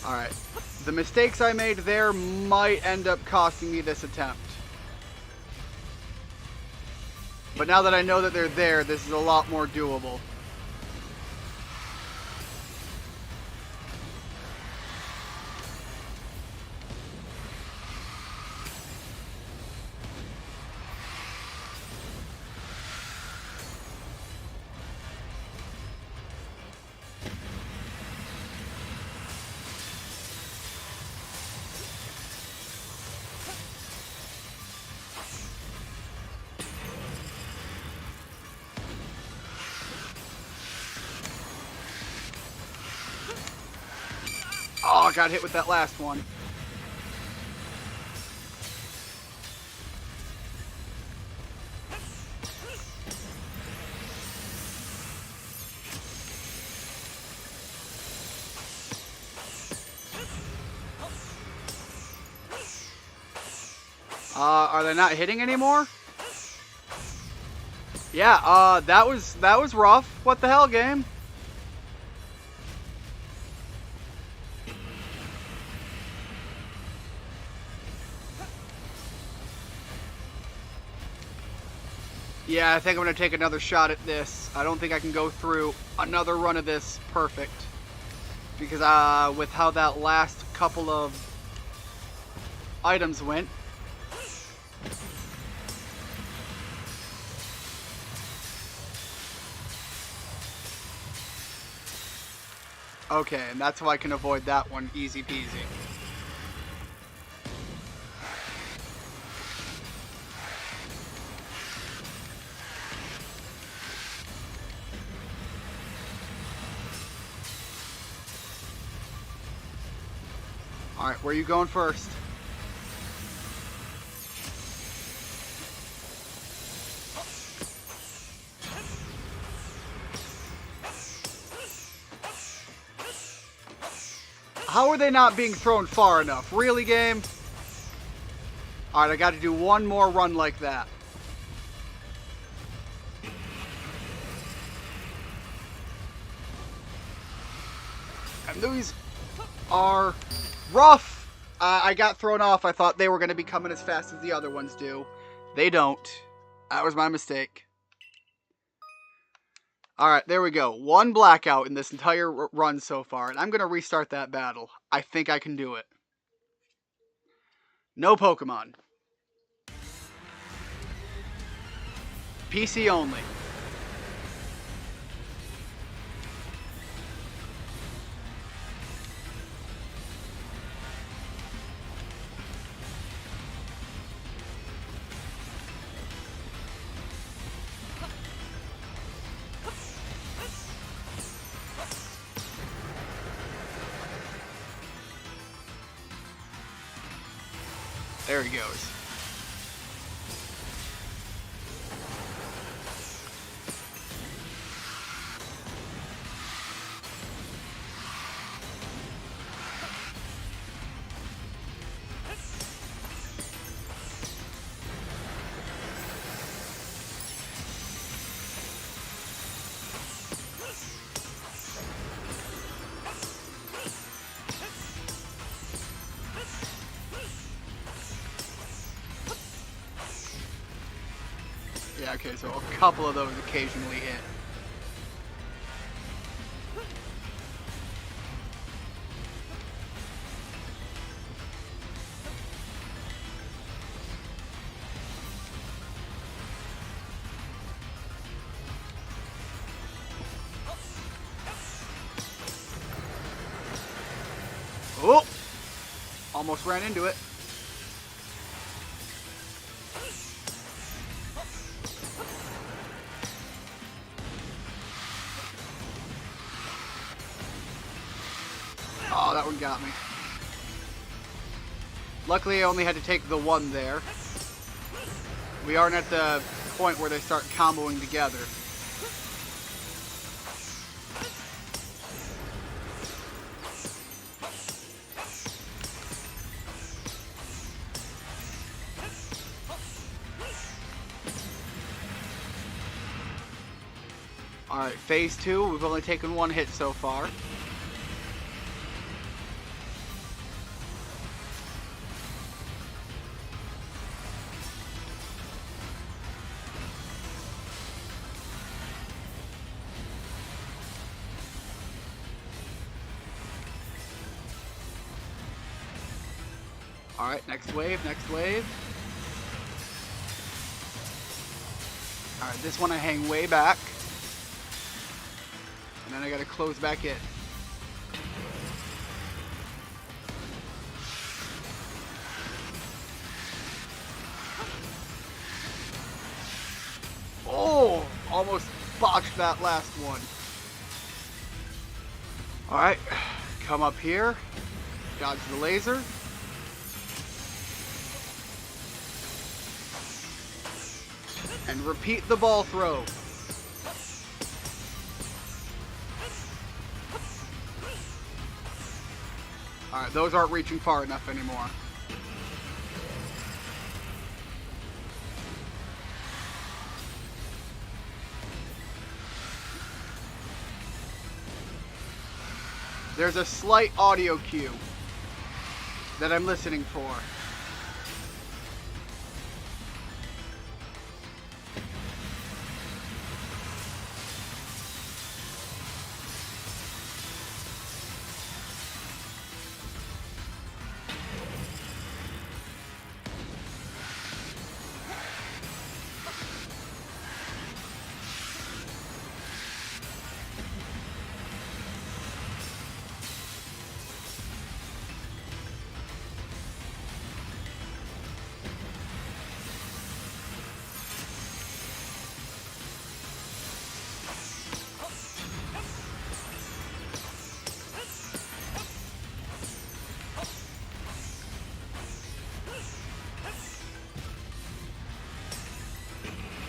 Alright, the mistakes I made there might end up costing me this attempt. But now that I know that they're there, this is a lot more doable. got hit with that last one. Are they not hitting anymore? Yeah, that was rough. What the hell, game? Yeah, I think I'm going to take another shot at this. I don't think I can go through another run of this perfect. Because with how that last couple of items went. Okay, and that's how I can avoid that one easy peasy. Alright, where are you going first? How are they not being thrown far enough? Really, game? Alright, I gotta do one more run like that. And these are rough. I got thrown off. I thought they were going to be coming as fast as the other ones do. They don't. That was my mistake. Alright, there we go. One blackout in this entire run so far. And I'm going to restart that battle. I think I can do it. No Pokemon. PC only. There he goes. Yeah, okay, so a couple of those occasionally hit. Oh! Almost ran into it. Oh, that one got me. Luckily, I only had to take the one there. We aren't at the point where they start comboing together. Alright, phase 2, we've only taken one hit so far. Alright, next wave, next wave. Alright, this one I hang way back. And then I gotta close back in. Oh! Almost botched that last one. Alright, come up here. Dodge the laser. And repeat the ball throw. Alright, those aren't reaching far enough anymore. There's a slight audio cue that I'm listening for.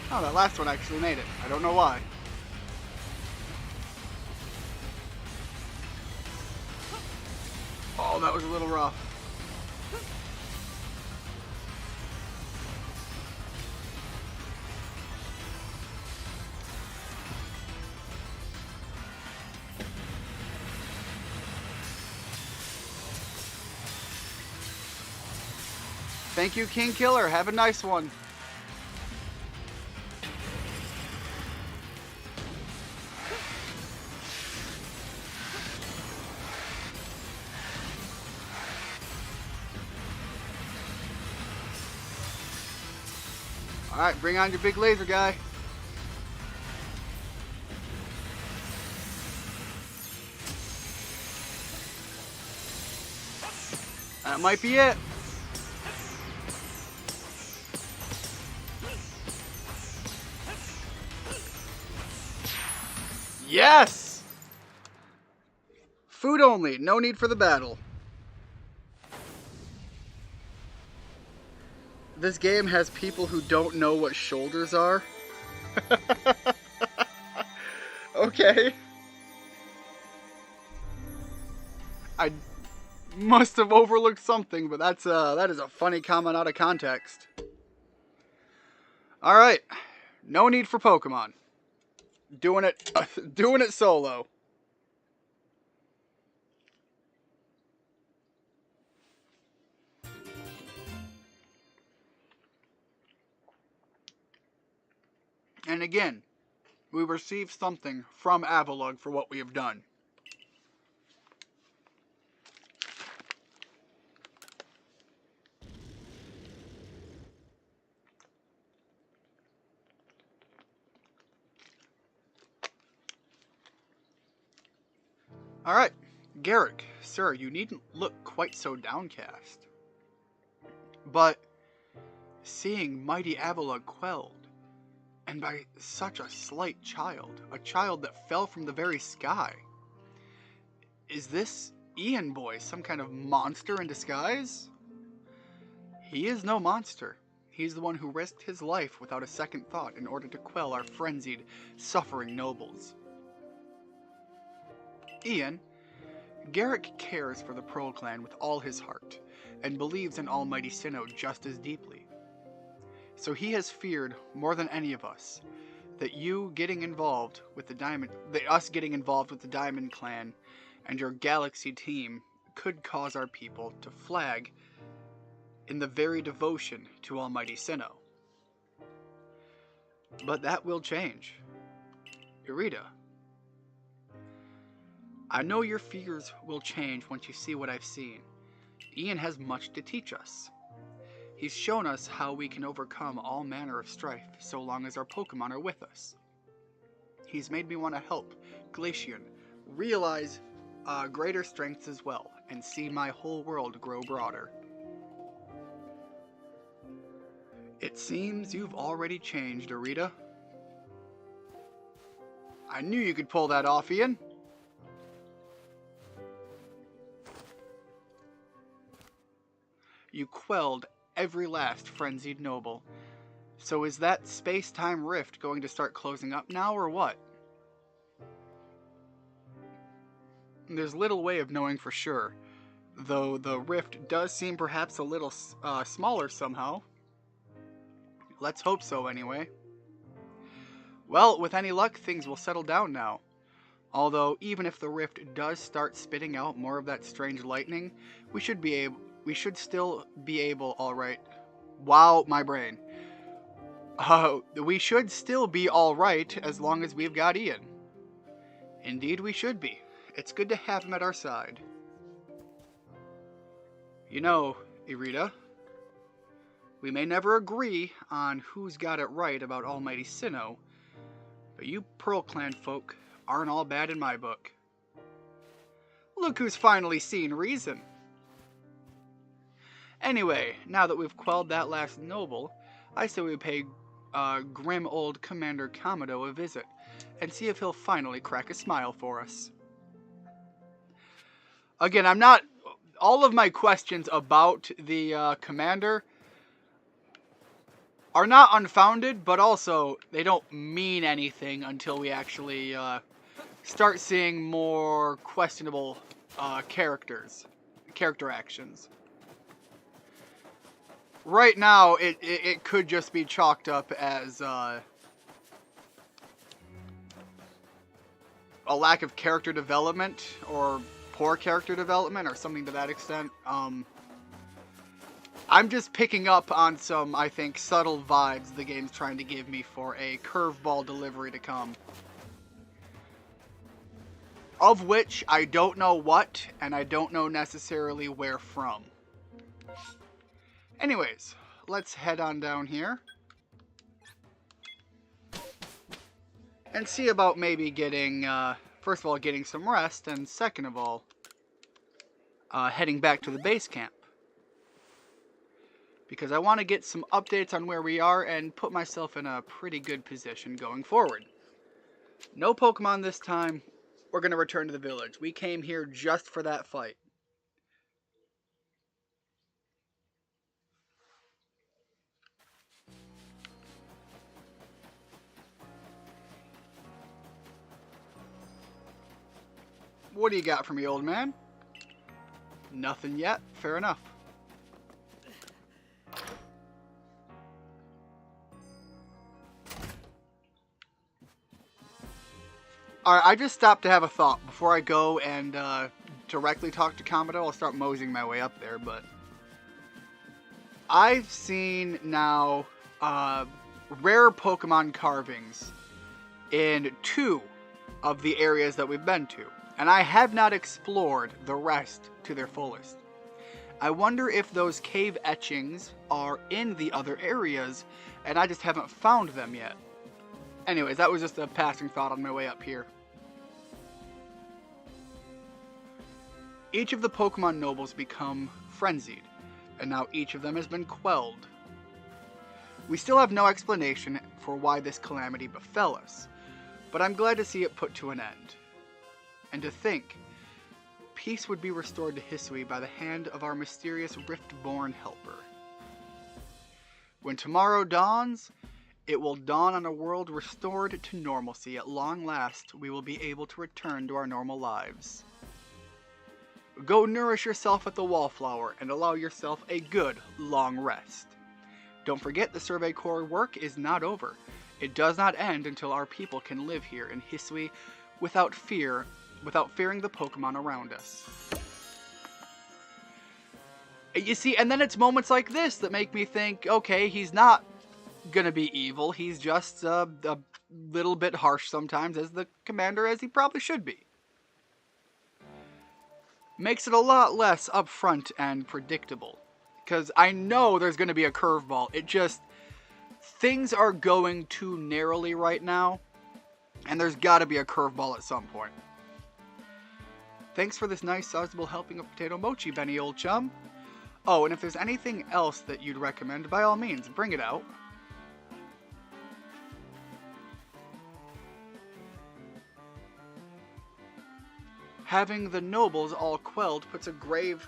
Oh, that last one actually made it. I don't know why. Oh, that was a little rough. Thank you, King Killer. Have a nice one. Alright, bring on your big laser guy. That might be it. Yes! Food only, no need for the battle. This game has people who don't know what shoulders are. Okay. I must have overlooked something, but that is a funny comment out of context. Alright. No need for Pokemon. Doing it solo. And again, we receive something from Avalugg for what we have done. Alright, Garrick, sir, you needn't look quite so downcast. But seeing mighty Avalugg quelled, and by such a slight child, a child that fell from the very sky. Is this Ian boy some kind of monster in disguise? He is no monster. He's the one who risked his life without a second thought in order to quell our frenzied, suffering nobles. Ian, Garrick cares for the Pearl Clan with all his heart, and believes in Almighty Sinnoh just as deeply. So he has feared more than any of us that us getting involved with the Diamond Clan and your Galaxy team could cause our people to flag in the very devotion to Almighty Sinnoh. But that will change. Irida, I know your fears will change once you see what I've seen. Ian has much to teach us. He's shown us how we can overcome all manner of strife so long as our Pokemon are with us. He's made me want to help Glacian realize greater strengths as well and see my whole world grow broader. It seems you've already changed, Irida. I knew you could pull that off, Ian. You quelled every last frenzied noble. So is that space-time rift going to start closing up now, or what? There's little way of knowing for sure, though the rift does seem perhaps a little smaller somehow. Let's hope so anyway. Well, with any luck, things will settle down now. Although, even if the rift does start spitting out more of that strange lightning, we should still be able, alright. Wow, my brain. We should still be alright as long as we've got Ian. Indeed we should be. It's good to have him at our side. You know, Irida, we may never agree on who's got it right about Almighty Sinnoh, but you Pearl Clan folk aren't all bad in my book. Look who's finally seen reason. Anyway, now that we've quelled that last noble, I say we pay grim old Commander Kamado a visit and see if he'll finally crack a smile for us. Again, all of my questions about the commander are not unfounded, but also they don't mean anything until we actually start seeing more questionable character actions. Right now, it could just be chalked up as a lack of character development or poor character development or something to that extent. I'm just picking up on some, I think, subtle vibes the game's trying to give me for a curveball delivery to come. Of which I don't know what, and I don't know necessarily where from. Anyways, let's head on down here. And see about maybe getting, first of all, getting some rest, and second of all, heading back to the base camp. Because I want to get some updates on where we are and put myself in a pretty good position going forward. No Pokemon this time. We're going to return to the village. We came here just for that fight. What do you got for me, old man? Nothing yet. Fair enough. Alright, I just stopped to have a thought before I go and directly talk to Kamado. I'll start moseying my way up there, but I've seen now rare Pokemon carvings in 2 of the areas that we've been to, and I have not explored the rest to their fullest. I wonder if those cave etchings are in the other areas, and I just haven't found them yet. Anyways, that was just a passing thought on my way up here. Each of the Pokemon nobles become frenzied, and now each of them has been quelled. We still have no explanation for why this calamity befell us, but I'm glad to see it put to an end. And to think, peace would be restored to Hisui by the hand of our mysterious Rift-born helper. When tomorrow dawns, it will dawn on a world restored to normalcy. At long last, we will be able to return to our normal lives. Go nourish yourself at the Wallflower and allow yourself a good, long rest. Don't forget the Survey Corps work is not over. It does not end until our people can live here in Hisui without fearing the Pokemon around us. You see, and then it's moments like this that make me think, okay, he's not gonna be evil. He's just a little bit harsh sometimes as the commander, as he probably should be. Makes it a lot less upfront and predictable. Because I know there's going to be a curveball. It just, things are going too narrowly right now, and there's got to be a curveball at some point. Thanks for this nice, sizable helping of potato mochi, Benny, old chum. Oh, and if there's anything else that you'd recommend, by all means, bring it out. Having the nobles all quelled puts a grave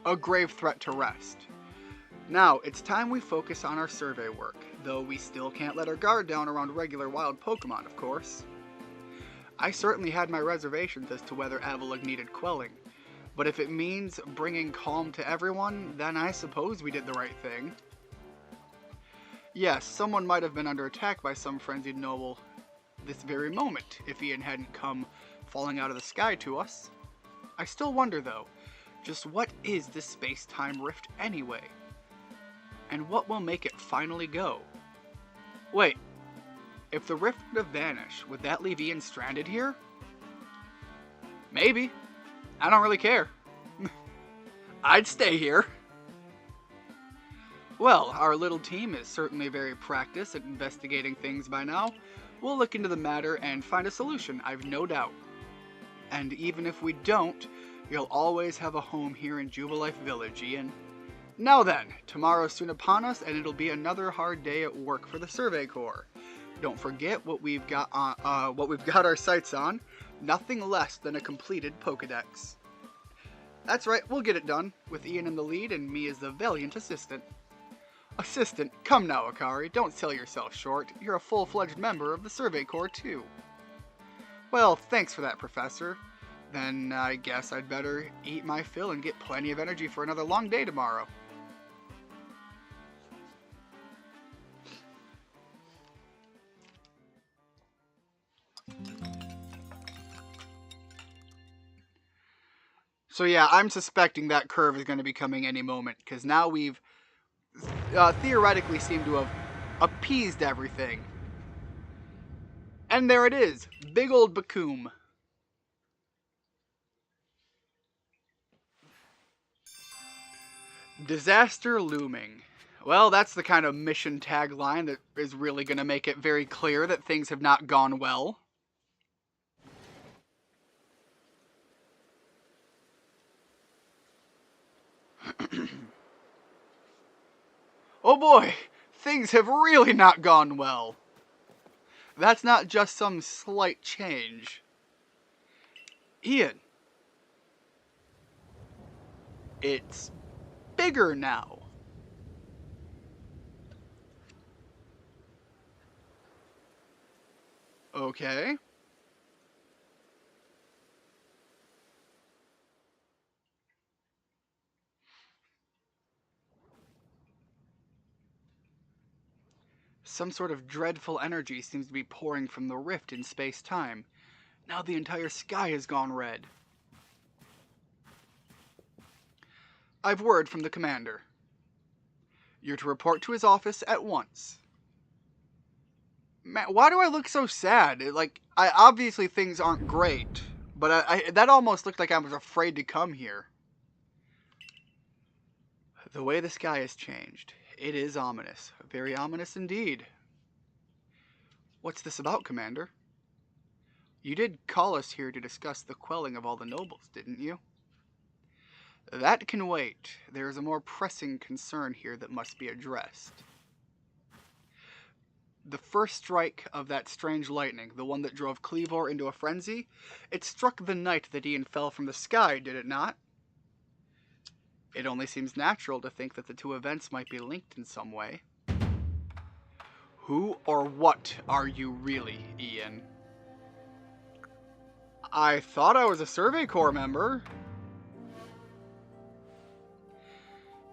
a grave threat to rest. Now, it's time we focus on our survey work, though we still can't let our guard down around regular wild Pokémon, of course. I certainly had my reservations as to whether Avalugg needed quelling, but if it means bringing calm to everyone, then I suppose we did the right thing. Yes, someone might have been under attack by some frenzied noble this very moment if Ian hadn't come falling out of the sky to us. I still wonder, though, just what is this space-time rift anyway? And what will make it finally go? Wait, if the rift were to vanish, would that leave Ian stranded here? Maybe. I don't really care. I'd stay here. Well, our little team is certainly very practiced at investigating things by now. We'll look into the matter and find a solution, I've no doubt. And even if we don't, you'll always have a home here in Jubilife Village, Ian. Now then, tomorrow's soon upon us, and it'll be another hard day at work for the Survey Corps. Don't forget what we've got our sights on. Nothing less than a completed Pokédex. That's right, we'll get it done, with Ian in the lead and me as the valiant assistant. Assistant, come now, Akari, don't sell yourself short. You're a full-fledged member of the Survey Corps, too. Well, thanks for that, Professor. Then I guess I'd better eat my fill and get plenty of energy for another long day tomorrow. So yeah, I'm suspecting that curve is going to be coming any moment, because now we've theoretically seemed to have appeased everything. And there it is, big old Bacoom. Disaster looming. Well, that's the kind of mission tagline that is really going to make it very clear that things have not gone well. Oh boy, things have really not gone well. That's not just some slight change. Ian. It's bigger now. Okay. Some sort of dreadful energy seems to be pouring from the rift in space-time. Now the entire sky has gone red. I've word from the commander. You're to report to his office at once. Man, why do I look so sad? Obviously things aren't great, but that almost looked like I was afraid to come here. The way the sky has changed. It is ominous. Very ominous indeed. What's this about, Commander? You did call us here to discuss the quelling of all the nobles, didn't you? That can wait. There is a more pressing concern here that must be addressed. The first strike of that strange lightning, the one that drove Cleavor into a frenzy, it struck the night that Ian fell from the sky, did it not? It only seems natural to think that the two events might be linked in some way. Who or what are you really, Ian? I thought I was a Survey Corps member.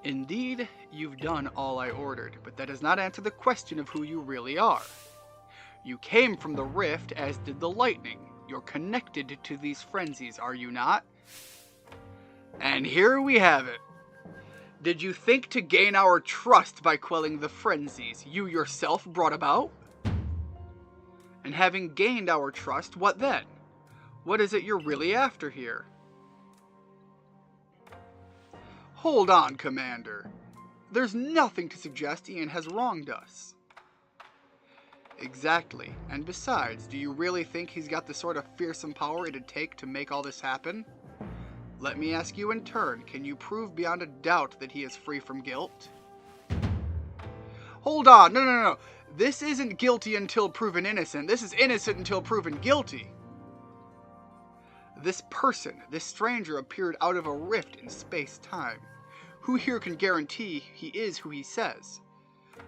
Indeed, you've done all I ordered, but that does not answer the question of who you really are. You came from the rift, as did the lightning. You're connected to these frenzies, are you not? And here we have it. Did you think to gain our trust by quelling the frenzies you yourself brought about? And having gained our trust, what then? What is it you're really after here? Hold on, Commander. There's nothing to suggest Ian has wronged us. Exactly. And besides, do you really think he's got the sort of fearsome power it'd take to make all this happen? Let me ask you in turn, can you prove beyond a doubt that he is free from guilt? Hold on, no. This isn't guilty until proven innocent. This is innocent until proven guilty. This person, this stranger, appeared out of a rift in space-time. Who here can guarantee he is who he says?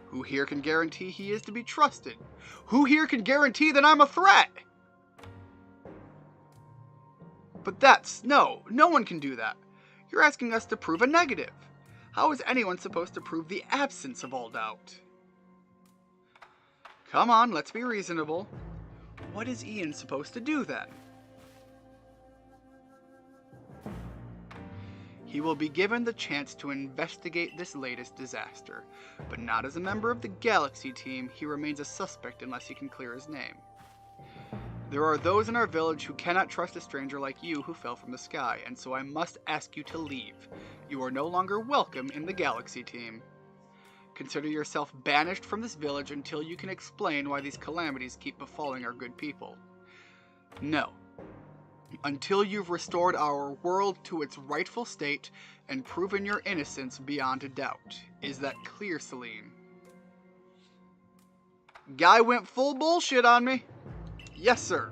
Who here can guarantee he is to be trusted? Who here can guarantee that I'm a threat? But no one can do that. You're asking us to prove a negative. How is anyone supposed to prove the absence of all doubt? Come on, let's be reasonable. What is Ian supposed to do then? He will be given the chance to investigate this latest disaster, but not as a member of the Galaxy team. He remains a suspect unless he can clear his name. There are those in our village who cannot trust a stranger like you who fell from the sky, and so I must ask you to leave. You are no longer welcome in the Galaxy team. Consider yourself banished from this village until you can explain why these calamities keep befalling our good people. No. Until you've restored our world to its rightful state and proven your innocence beyond a doubt. Is that clear, Celine? Guy went full bullshit on me. Yes, sir.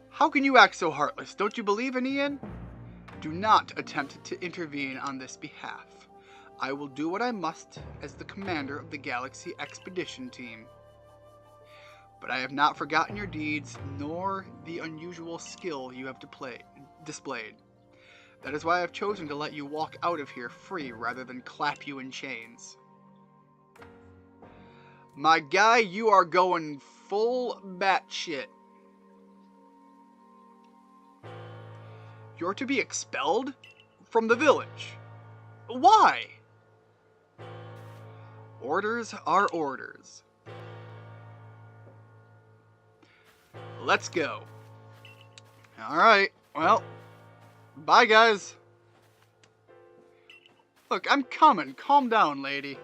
How can you act so heartless? Don't you believe in Ian? Do not attempt to intervene on this behalf. I will do what I must as the commander of the Galaxy Expedition Team. But I have not forgotten your deeds, nor the unusual skill you have displayed. That is why I have chosen to let you walk out of here free rather than clap you in chains. My guy, you are going full batshit. You're to be expelled from the village. Why? Orders are orders. Let's go. Alright, well, bye guys. Look, I'm coming. Calm down, lady.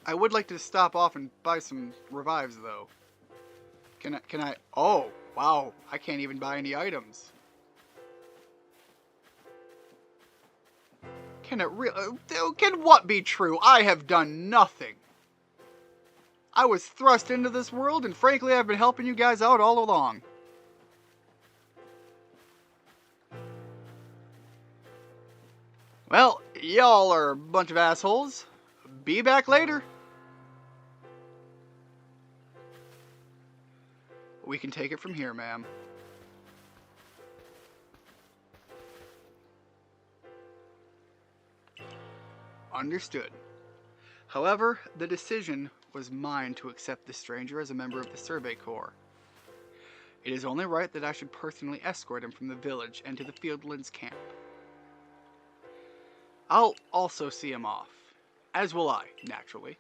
I would like to stop off and buy some revives, though. Can I? Oh, wow. I can't even buy any items. Can it really? Can what be true? I have done nothing. I was thrust into this world, and frankly, I've been helping you guys out all along. Well, y'all are a bunch of assholes. Be back later. We can take it from here, ma'am. Understood. However, the decision was mine to accept this stranger as a member of the Survey Corps. It is only right that I should personally escort him from the village and to the Fieldlands camp. I'll also see him off, as will I, naturally.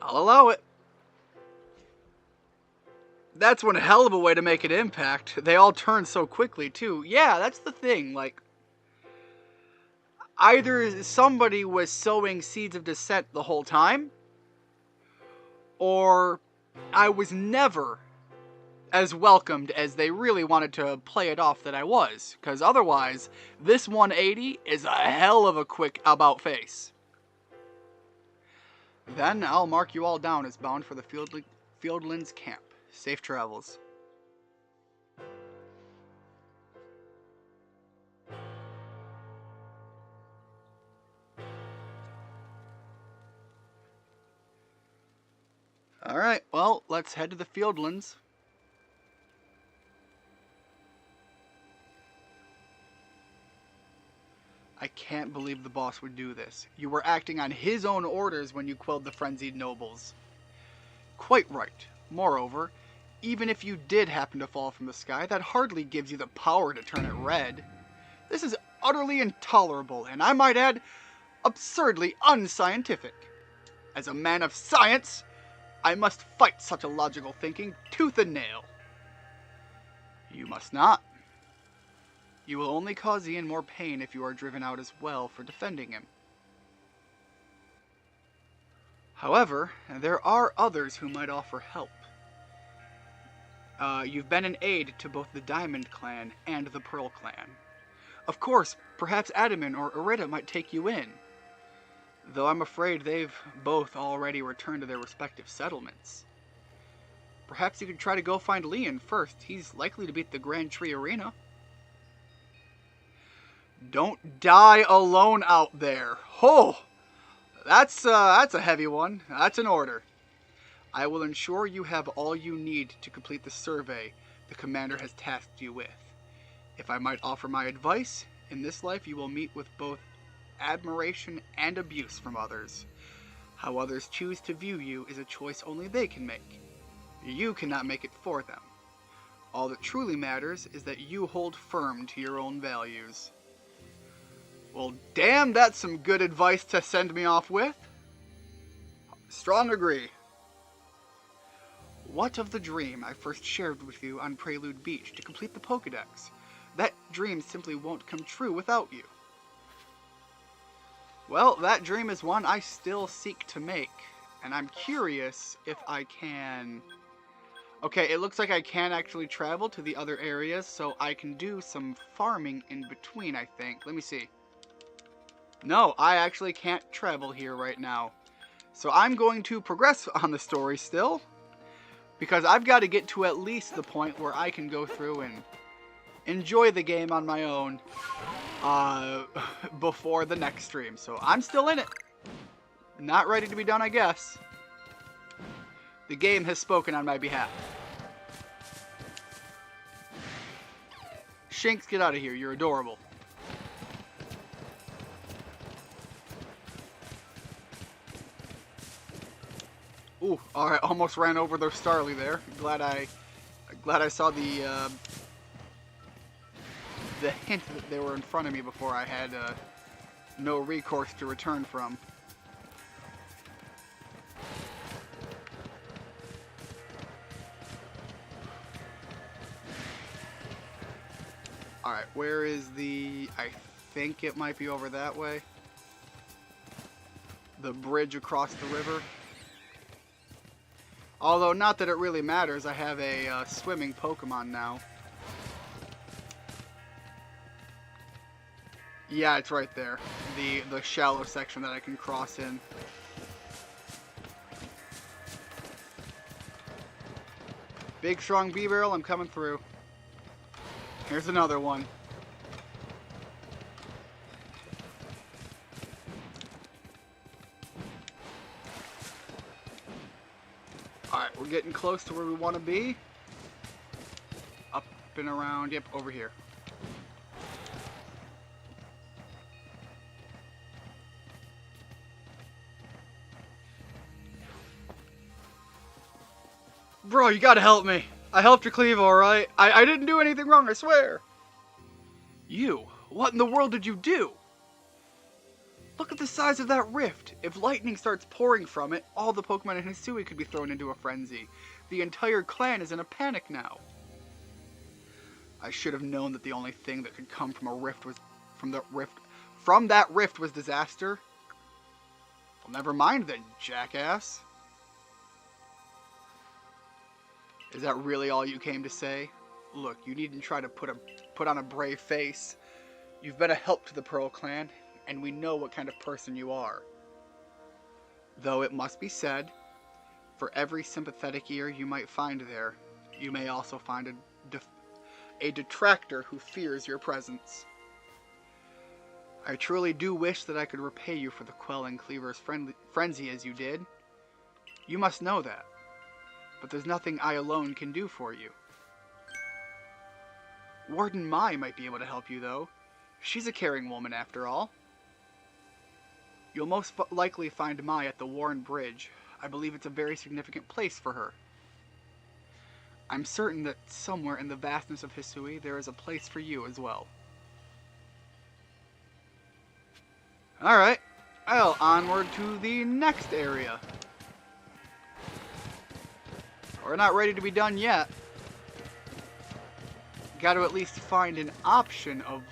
I'll allow it. That's one hell of a way to make an impact. They all turn so quickly, too. Yeah, that's the thing, like, either somebody was sowing seeds of dissent the whole time, or I was never as welcomed as they really wanted to play it off that I was. Because otherwise, this 180 is a hell of a quick about-face. Then I'll mark you all down as bound for the Fieldlands camp. Safe travels. Alright, well, let's head to the Fieldlands. I can't believe the boss would do this. You were acting on his own orders when you quelled the frenzied nobles. Quite right. Moreover, even if you did happen to fall from the sky, that hardly gives you the power to turn it red. This is utterly intolerable, and I might add, absurdly unscientific. As a man of science, I must fight such illogical thinking tooth and nail. You must not. You will only cause Ian more pain if you are driven out as well for defending him. However, there are others who might offer help. You've been an aid to both the Diamond Clan and the Pearl Clan. Of course, perhaps Adaman or Irida might take you in, though I'm afraid they've both already returned to their respective settlements. Perhaps you could try to go find Leon first. He's likely to be at the Grand Tree Arena. Don't die alone out there. Oh, that's a heavy one. That's an order. I will ensure you have all you need to complete the survey the commander has tasked you with. If I might offer my advice, in this life you will meet with both admiration and abuse from others. How others choose to view you is a choice only they can make. You cannot make it for them. All that truly matters is that you hold firm to your own values. Well, damn, that's some good advice to send me off with. Strong agree. What of the dream I first shared with you on Prelude Beach to complete the Pokédex? That dream simply won't come true without you. Well, that dream is one I still seek to make, and I'm curious if I can... Okay, it looks like I can actually travel to the other areas, so I can do some farming in between, I think. Let me see. No, I actually can't travel here right now. So I'm going to progress on the story still, because I've got to get to at least the point where I can go through and enjoy the game on my own before the next stream. So I'm still in it. Not ready to be done, I guess. The game has spoken on my behalf. Shanks, get out of here. You're adorable. Ooh, alright, almost ran over the Starly there. Glad I saw the hint that they were in front of me before I had no recourse to return from. Alright, where is the... I think it might be over that way. The bridge across the river. Although, not that it really matters, I have a swimming Pokemon now. Yeah, it's right there. The shallow section that I can cross in. Big, strong B-barrel, I'm coming through. Here's another one. Alright, we're getting close to where we want to be. Up and around, yep, over here. Bro, you gotta help me. I helped your cleave, alright? I didn't do anything wrong, I swear. You? What in the world did you do? Look at the size of that rift. If lightning starts pouring from it, all the Pokemon in Hisui could be thrown into a frenzy. The entire clan is in a panic now. I should have known that the only thing that could come from a rift was... From that rift was disaster. Well, never mind then, jackass. Is that really all you came to say? Look, you needn't try to put on a brave face. You've been a help to the Pearl Clan, and we know what kind of person you are. Though it must be said, for every sympathetic ear you might find there, you may also find a detractor who fears your presence. I truly do wish that I could repay you for the quelling Cleaver's frenzy as you did. You must know that. But there's nothing I alone can do for you. Warden Mai might be able to help you, though. She's a caring woman, after all. You'll most likely find Mai at the Warren Bridge. I believe it's a very significant place for her. I'm certain that somewhere in the vastness of Hisui, there is a place for you as well. Alright, well, onward to the next area. We're not ready to be done yet. Got to at least find an option of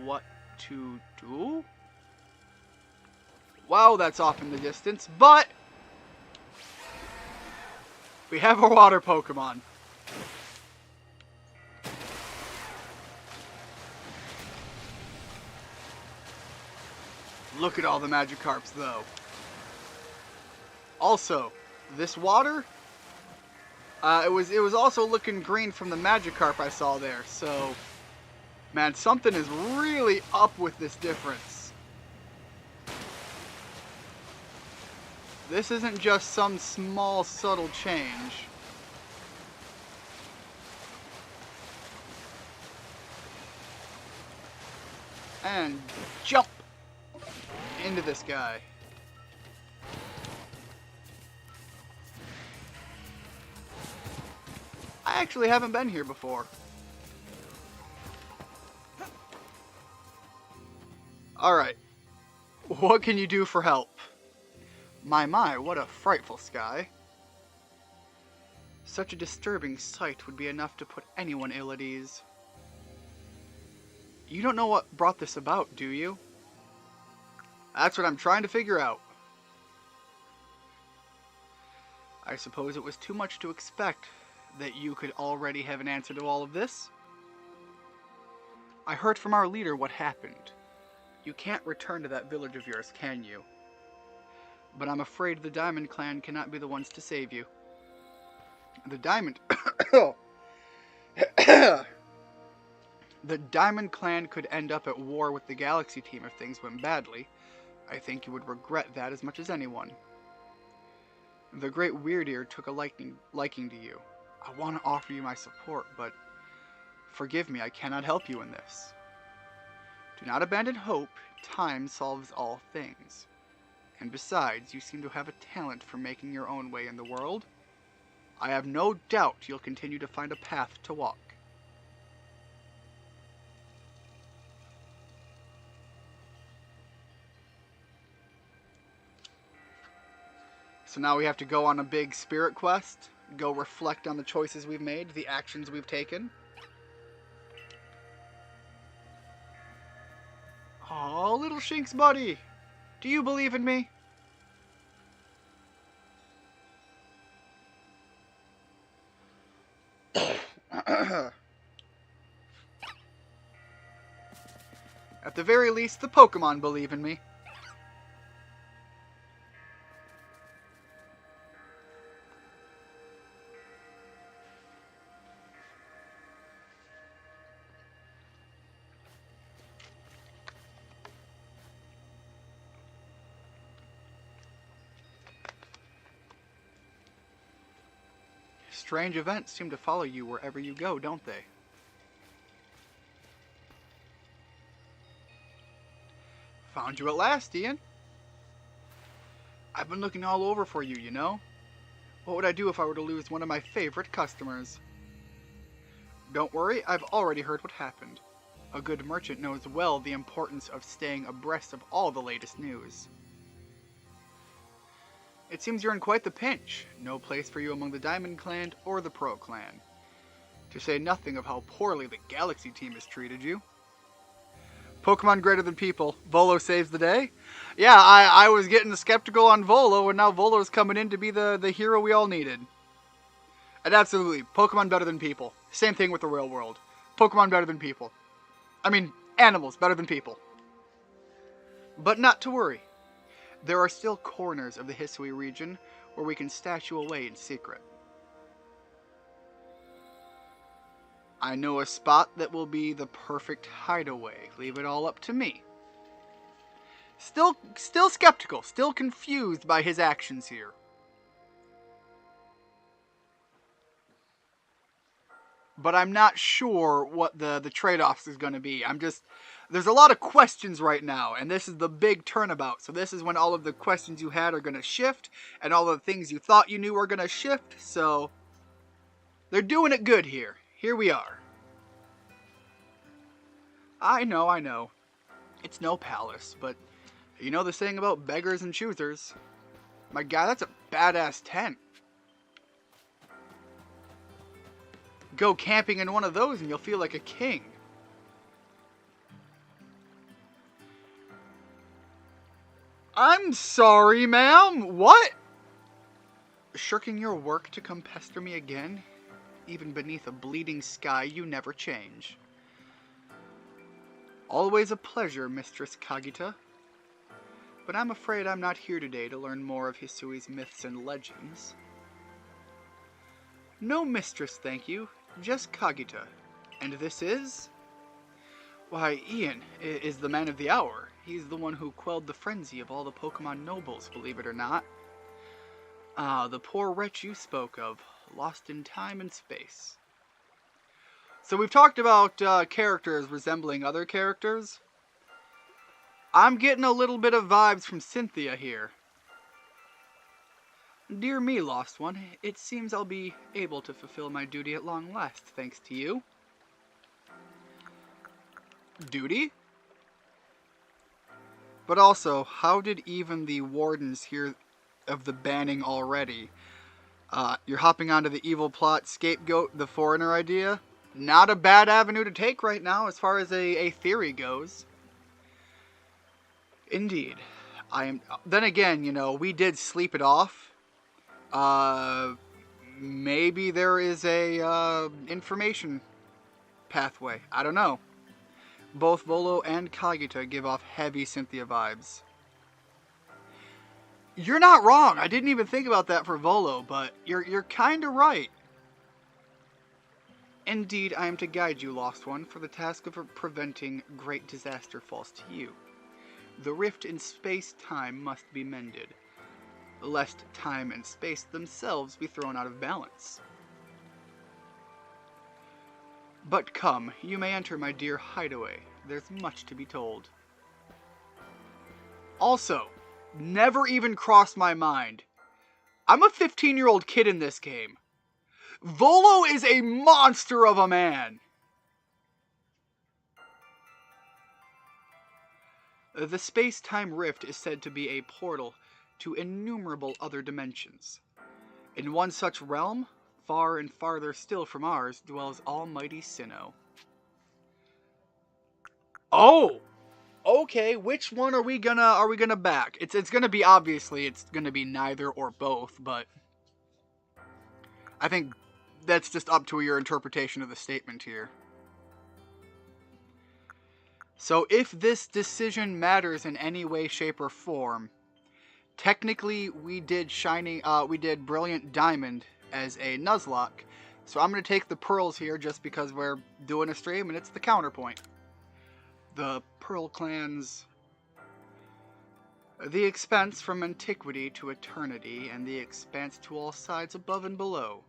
what to do. Wow, that's off in the distance, but we have a water Pokemon. Look at all the Magikarps, though. Also, this water... it was also looking green from the Magikarp I saw there, so Man, something is really up with this difference. This isn't just some small, subtle change. And jump into this guy. I actually haven't been here before. Alright. What can you do for help? My, what a frightful sky. Such a disturbing sight would be enough to put anyone ill at ease. You don't know what brought this about, do you? That's what I'm trying to figure out. I suppose it was too much to expect that you could already have an answer to all of this. I heard from our leader what happened. You can't return to that village of yours, can you? But I'm afraid the Diamond Clan cannot be the ones to save you. The Diamond... The Diamond Clan could end up at war with the Galaxy team if things went badly. I think you would regret that as much as anyone. The Great Weird Ear took a liking to you. I want to offer you my support, but forgive me, I cannot help you in this. Do not abandon hope. Time solves all things. And besides, you seem to have a talent for making your own way in the world. I have no doubt you'll continue to find a path to walk. So now we have to go on a big spirit quest, go reflect on the choices we've made, the actions we've taken. Oh, little Shinx buddy, do you believe in me? At the very least, the Pokémon believe in me. Strange events seem to follow you wherever you go, don't they? Found you at last, Ian. I've been looking all over for you, you know. What would I do if I were to lose one of my favorite customers? Don't worry, I've already heard what happened. A good merchant knows well the importance of staying abreast of all the latest news. It seems you're in quite the pinch. No place for you among the Diamond Clan or the Pro Clan. To say nothing of how poorly the Galaxy team has treated you. Pokemon greater than people. Volo saves the day. Yeah, I was getting skeptical on Volo, and now Volo's coming in to be the hero we all needed. And absolutely, Pokemon better than people. Same thing with the real world. Pokemon better than people. I mean, animals better than people. But not to worry. There are still corners of the Hisui region where we can stash you away in secret. I know a spot that will be the perfect hideaway. Leave it all up to me. Still skeptical, still confused by his actions here. But I'm not sure what the trade-offs is going to be. There's a lot of questions right now, and this is the big turnabout. So this is when all of the questions you had are going to shift, and all of the things you thought you knew are going to shift. So they're doing it good here. Here we are. I know. It's no palace, but you know the saying about beggars and choosers. My guy, that's a badass tent. Go camping in one of those and you'll feel like a king. I'm sorry, ma'am. What? Shirking your work to come pester me again? Even beneath a bleeding sky, you never change. Always a pleasure, Mistress Kagita. But I'm afraid I'm not here today to learn more of Hisui's myths and legends. No mistress, thank you. Just Kagita. And this is? Why, Ian is the man of the hour. He's the one who quelled the frenzy of all the Pokemon nobles, believe it or not. Ah, the poor wretch you spoke of, lost in time and space. So we've talked about characters resembling other characters. I'm getting a little bit of vibes from Cynthia here. Dear me, Lost One, it seems I'll be able to fulfill my duty at long last, thanks to you. Duty? But also, how did even the wardens hear of the banning already? You're hopping onto the evil plot scapegoat the foreigner idea? Not a bad avenue to take right now as far as a theory goes. Indeed. Then again, you know, we did sleep it off. Maybe there is a information pathway. I don't know. Both Volo and Kagita give off heavy Cynthia vibes. You're not wrong. I didn't even think about that for Volo, but you're kind of right. Indeed, I am to guide you, Lost One, for the task of preventing great disaster falls to you. The rift in space-time must be mended, lest time and space themselves be thrown out of balance. But come, you may enter my dear hideaway. There's much to be told. Also, never even crossed my mind. I'm a 15-year-old kid in this game. Volo is a monster of a man. The space-time rift is said to be a portal to innumerable other dimensions. In one such realm, far and farther still from ours, dwells almighty Sinnoh. Oh! Okay, which one are we gonna back? It's gonna be, obviously, it's gonna be neither or both, but I think that's just up to your interpretation of the statement here. So if this decision matters in any way, shape, or form, technically we did Brilliant Diamond as a Nuzlocke, so I'm going to take the pearls here just because we're doing a stream and it's the counterpoint. The Pearl Clan's the expanse from antiquity to eternity, and the expanse to all sides above and below.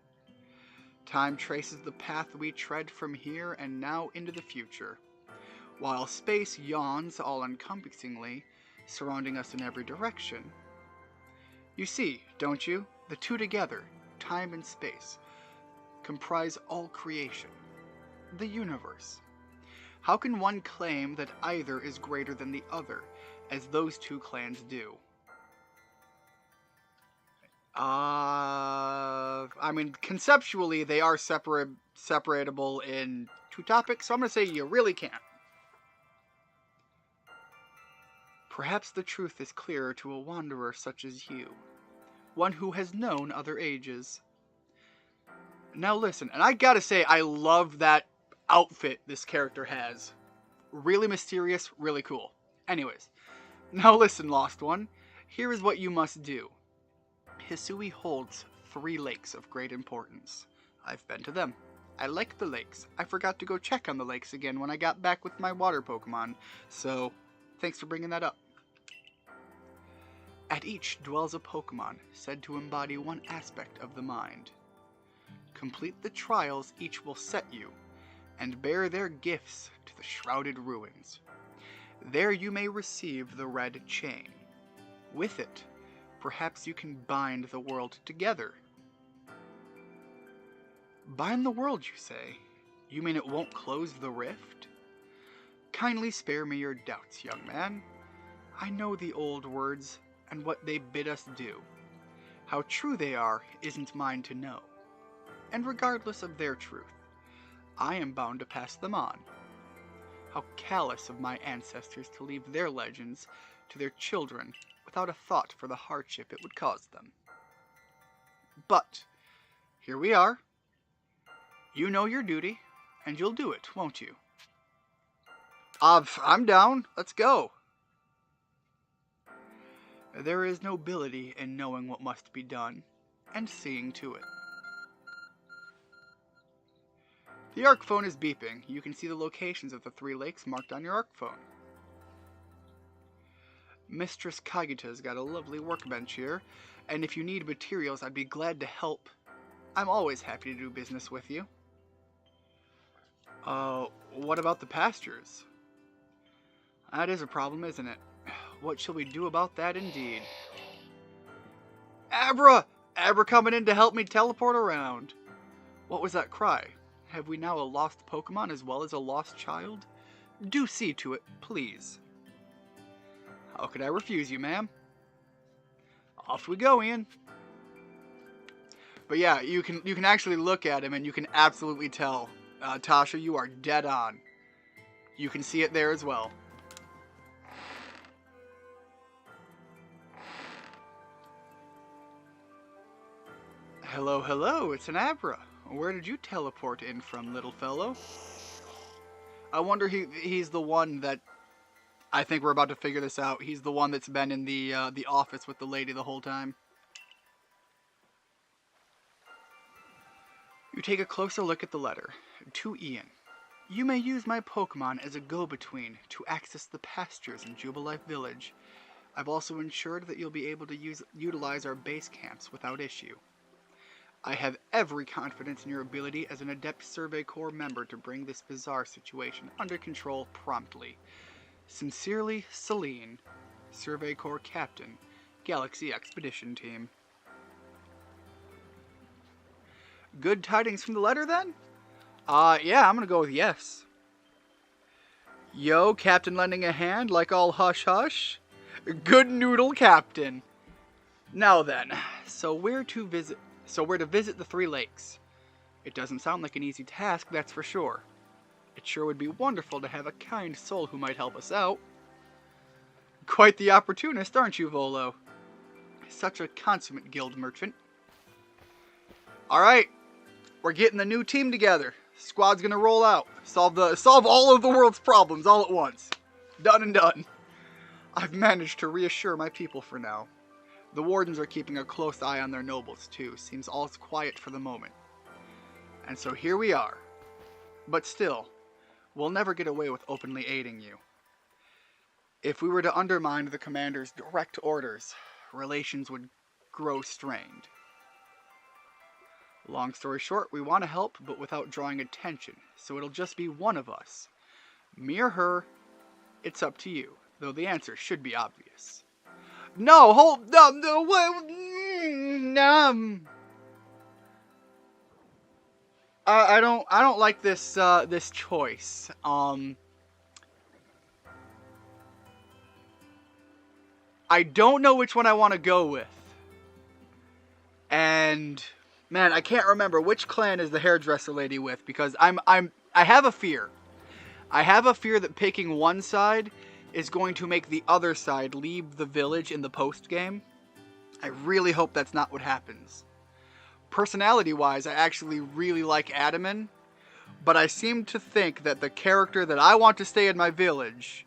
Time traces the path we tread from here and now into the future, while space yawns all-encompassingly, surrounding us in every direction. You see, don't you? The two together, time and space, comprise all creation, the universe. How can one claim that either is greater than the other, as those two clans do? I mean, conceptually, they are separatable in two topics, so I'm going to say you really can't. Perhaps the truth is clearer to a wanderer such as you, one who has known other ages. Now listen, and I gotta say, I love that outfit this character has. Really mysterious, really cool. Anyways, now listen, Lost One, here is what you must do. Hisui holds 3 lakes of great importance. I've been to them. I like the lakes. I forgot to go check on the lakes again when I got back with my water Pokemon, so thanks for bringing that up. At each dwells a Pokemon said to embody one aspect of the mind. Complete the trials each will set you, and bear their gifts to the shrouded ruins. There you may receive the red chain. With it, perhaps you can bind the world together. Bind the world, you say? You mean it won't close the rift? Kindly spare me your doubts, young man. I know the old words and what they bid us do. How true they are isn't mine to know. And regardless of their truth, I am bound to pass them on. How callous of my ancestors to leave their legends to their children without a thought for the hardship it would cause them. But here we are. You know your duty, and you'll do it, won't you? I'm down. Let's go. There is nobility in knowing what must be done, and seeing to it. The Arc phone is beeping. You can see the locations of the 3 lakes marked on your Arc phone. Mistress Kagita's got a lovely workbench here, and if you need materials, I'd be glad to help. I'm always happy to do business with you. What about the pastures? That is a problem, isn't it? What shall we do about that indeed? Abra! Abra coming in to help me teleport around. What was that cry? Have we now a lost Pokemon as well as a lost child? Do see to it, please. How could I refuse you, ma'am? Off we go, Ian. But yeah, you can actually look at him and you can absolutely tell. Tasha, you are dead on. You can see it there as well. Hello, hello, it's an Abra. Where did you teleport in from, little fellow? I wonder he's the one that... I think we're about to figure this out. He's the one that's been in the office with the lady the whole time. You take a closer look at the letter. To Ian. You may use my Pokemon as a go-between to access the pastures in Jubilife Village. I've also ensured that you'll be able to utilize our base camps without issue. I have every confidence in your ability as an Adept Survey Corps member to bring this bizarre situation under control promptly. Sincerely, Celine, Survey Corps Captain, Galaxy Expedition Team. Good tidings from the letter, then? Yeah, I'm gonna go with yes. Yo, Captain lending a hand like all hush-hush? Good noodle, Captain. Now then, so we're to visit the 3 lakes. It doesn't sound like an easy task, that's for sure. It sure would be wonderful to have a kind soul who might help us out. Quite the opportunist, aren't you, Volo? Such a consummate guild merchant. Alright, we're getting the new team together. Squad's gonna roll out. Solve all of the world's problems all at once. Done and done. I've managed to reassure my people for now. The wardens are keeping a close eye on their nobles, too. Seems all's quiet for the moment. And so here we are. But still, we'll never get away with openly aiding you. If we were to undermine the commander's direct orders, relations would grow strained. Long story short, we want to help, but without drawing attention, so it'll just be one of us. Me or her, it's up to you, though the answer should be obvious. No, hold up, no, I don't like this this choice. I don't know which one I want to go with. And man, I can't remember which clan is the hairdresser lady with, because I have a fear. I have a fear that picking one side is going to make the other side leave the village in the post game. I really hope that's not what happens. Personality-wise, I actually really like Adaman, but I seem to think that the character that I want to stay in my village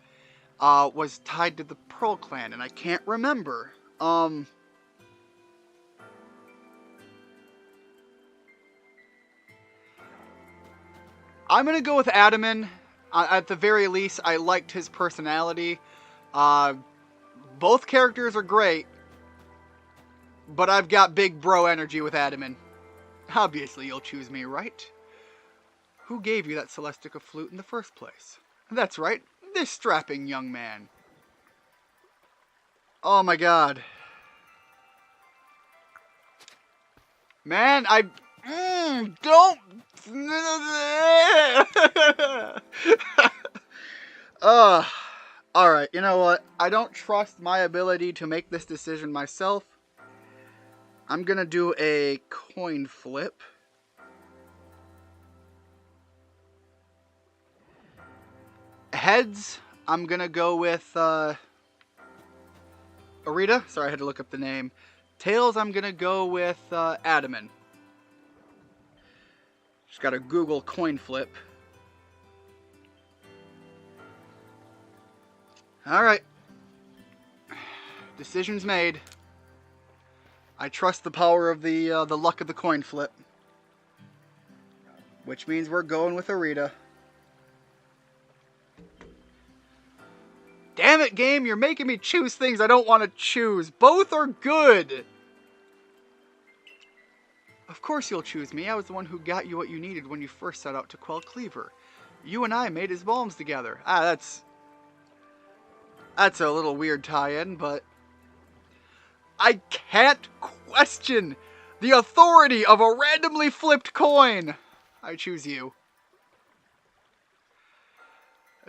was tied to the Pearl clan, and I can't remember. I'm gonna go with Adaman. At the very least, I liked his personality. Both characters are great, but I've got big bro energy with Adaman. Obviously, you'll choose me, right? Who gave you that Celestica flute in the first place? That's right, this strapping young man. Oh my god. Man, don't... Alright, you know what? I don't trust my ability to make this decision myself. I'm gonna do a coin flip. Heads, I'm gonna go with Arita. Sorry, I had to look up the name. Tails, I'm gonna go with Adaman. Just gotta Google coin flip. Alright. Decision's made. I trust the power of the luck of the coin flip. which means we're going with Arita. Damn it, game, you're making me choose things I don't want to choose. Both are good. Of course you'll choose me. I was the one who got you what you needed when you first set out to quell Cleaver. You and I made his bombs together. That's a little weird tie-in, but I can't question the authority of a randomly flipped coin. I choose you.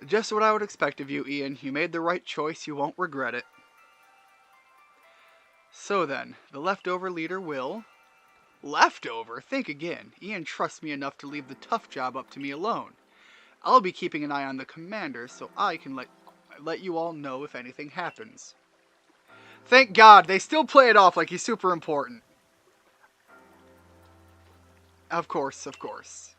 Just what I would expect of you, Ian. You made the right choice. You won't regret it. So then, the leftover leader will... Leftover? Think again. Ian trusts me enough to leave the tough job up to me alone. I'll be keeping an eye on the commander so I can let you all know if anything happens. Thank God, they still play it off like he's super important. Of course, of course.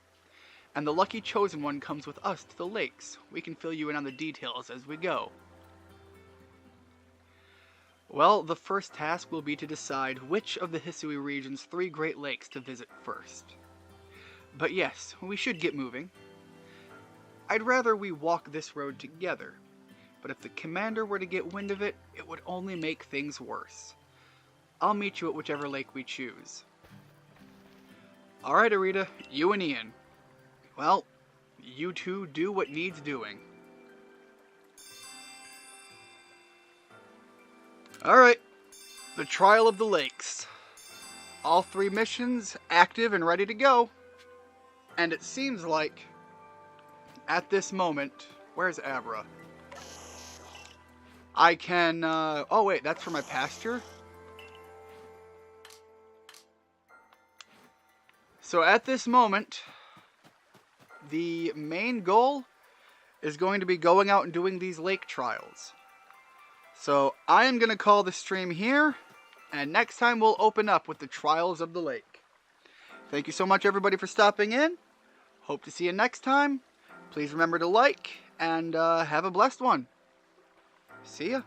And the lucky chosen one comes with us to the lakes. We can fill you in on the details as we go. Well, the first task will be to decide which of the Hisui region's 3 Great Lakes to visit first. But yes, we should get moving. I'd rather we walk this road together, but if the commander were to get wind of it, it would only make things worse. I'll meet you at whichever lake we choose. Alright, Arita, you and Ian. Well, you two do what needs doing. Alright, the Trial of the Lakes. All 3 missions active and ready to go. And it seems like, at this moment, where's Abra? I can, oh wait, that's for my pasture? So at this moment, the main goal is going to be going out and doing these lake trials. So I am going to call the stream here, and next time we'll open up with the Trials of the Lake. Thank you so much everybody for stopping in. Hope to see you next time. Please remember to like, and have a blessed one. See ya.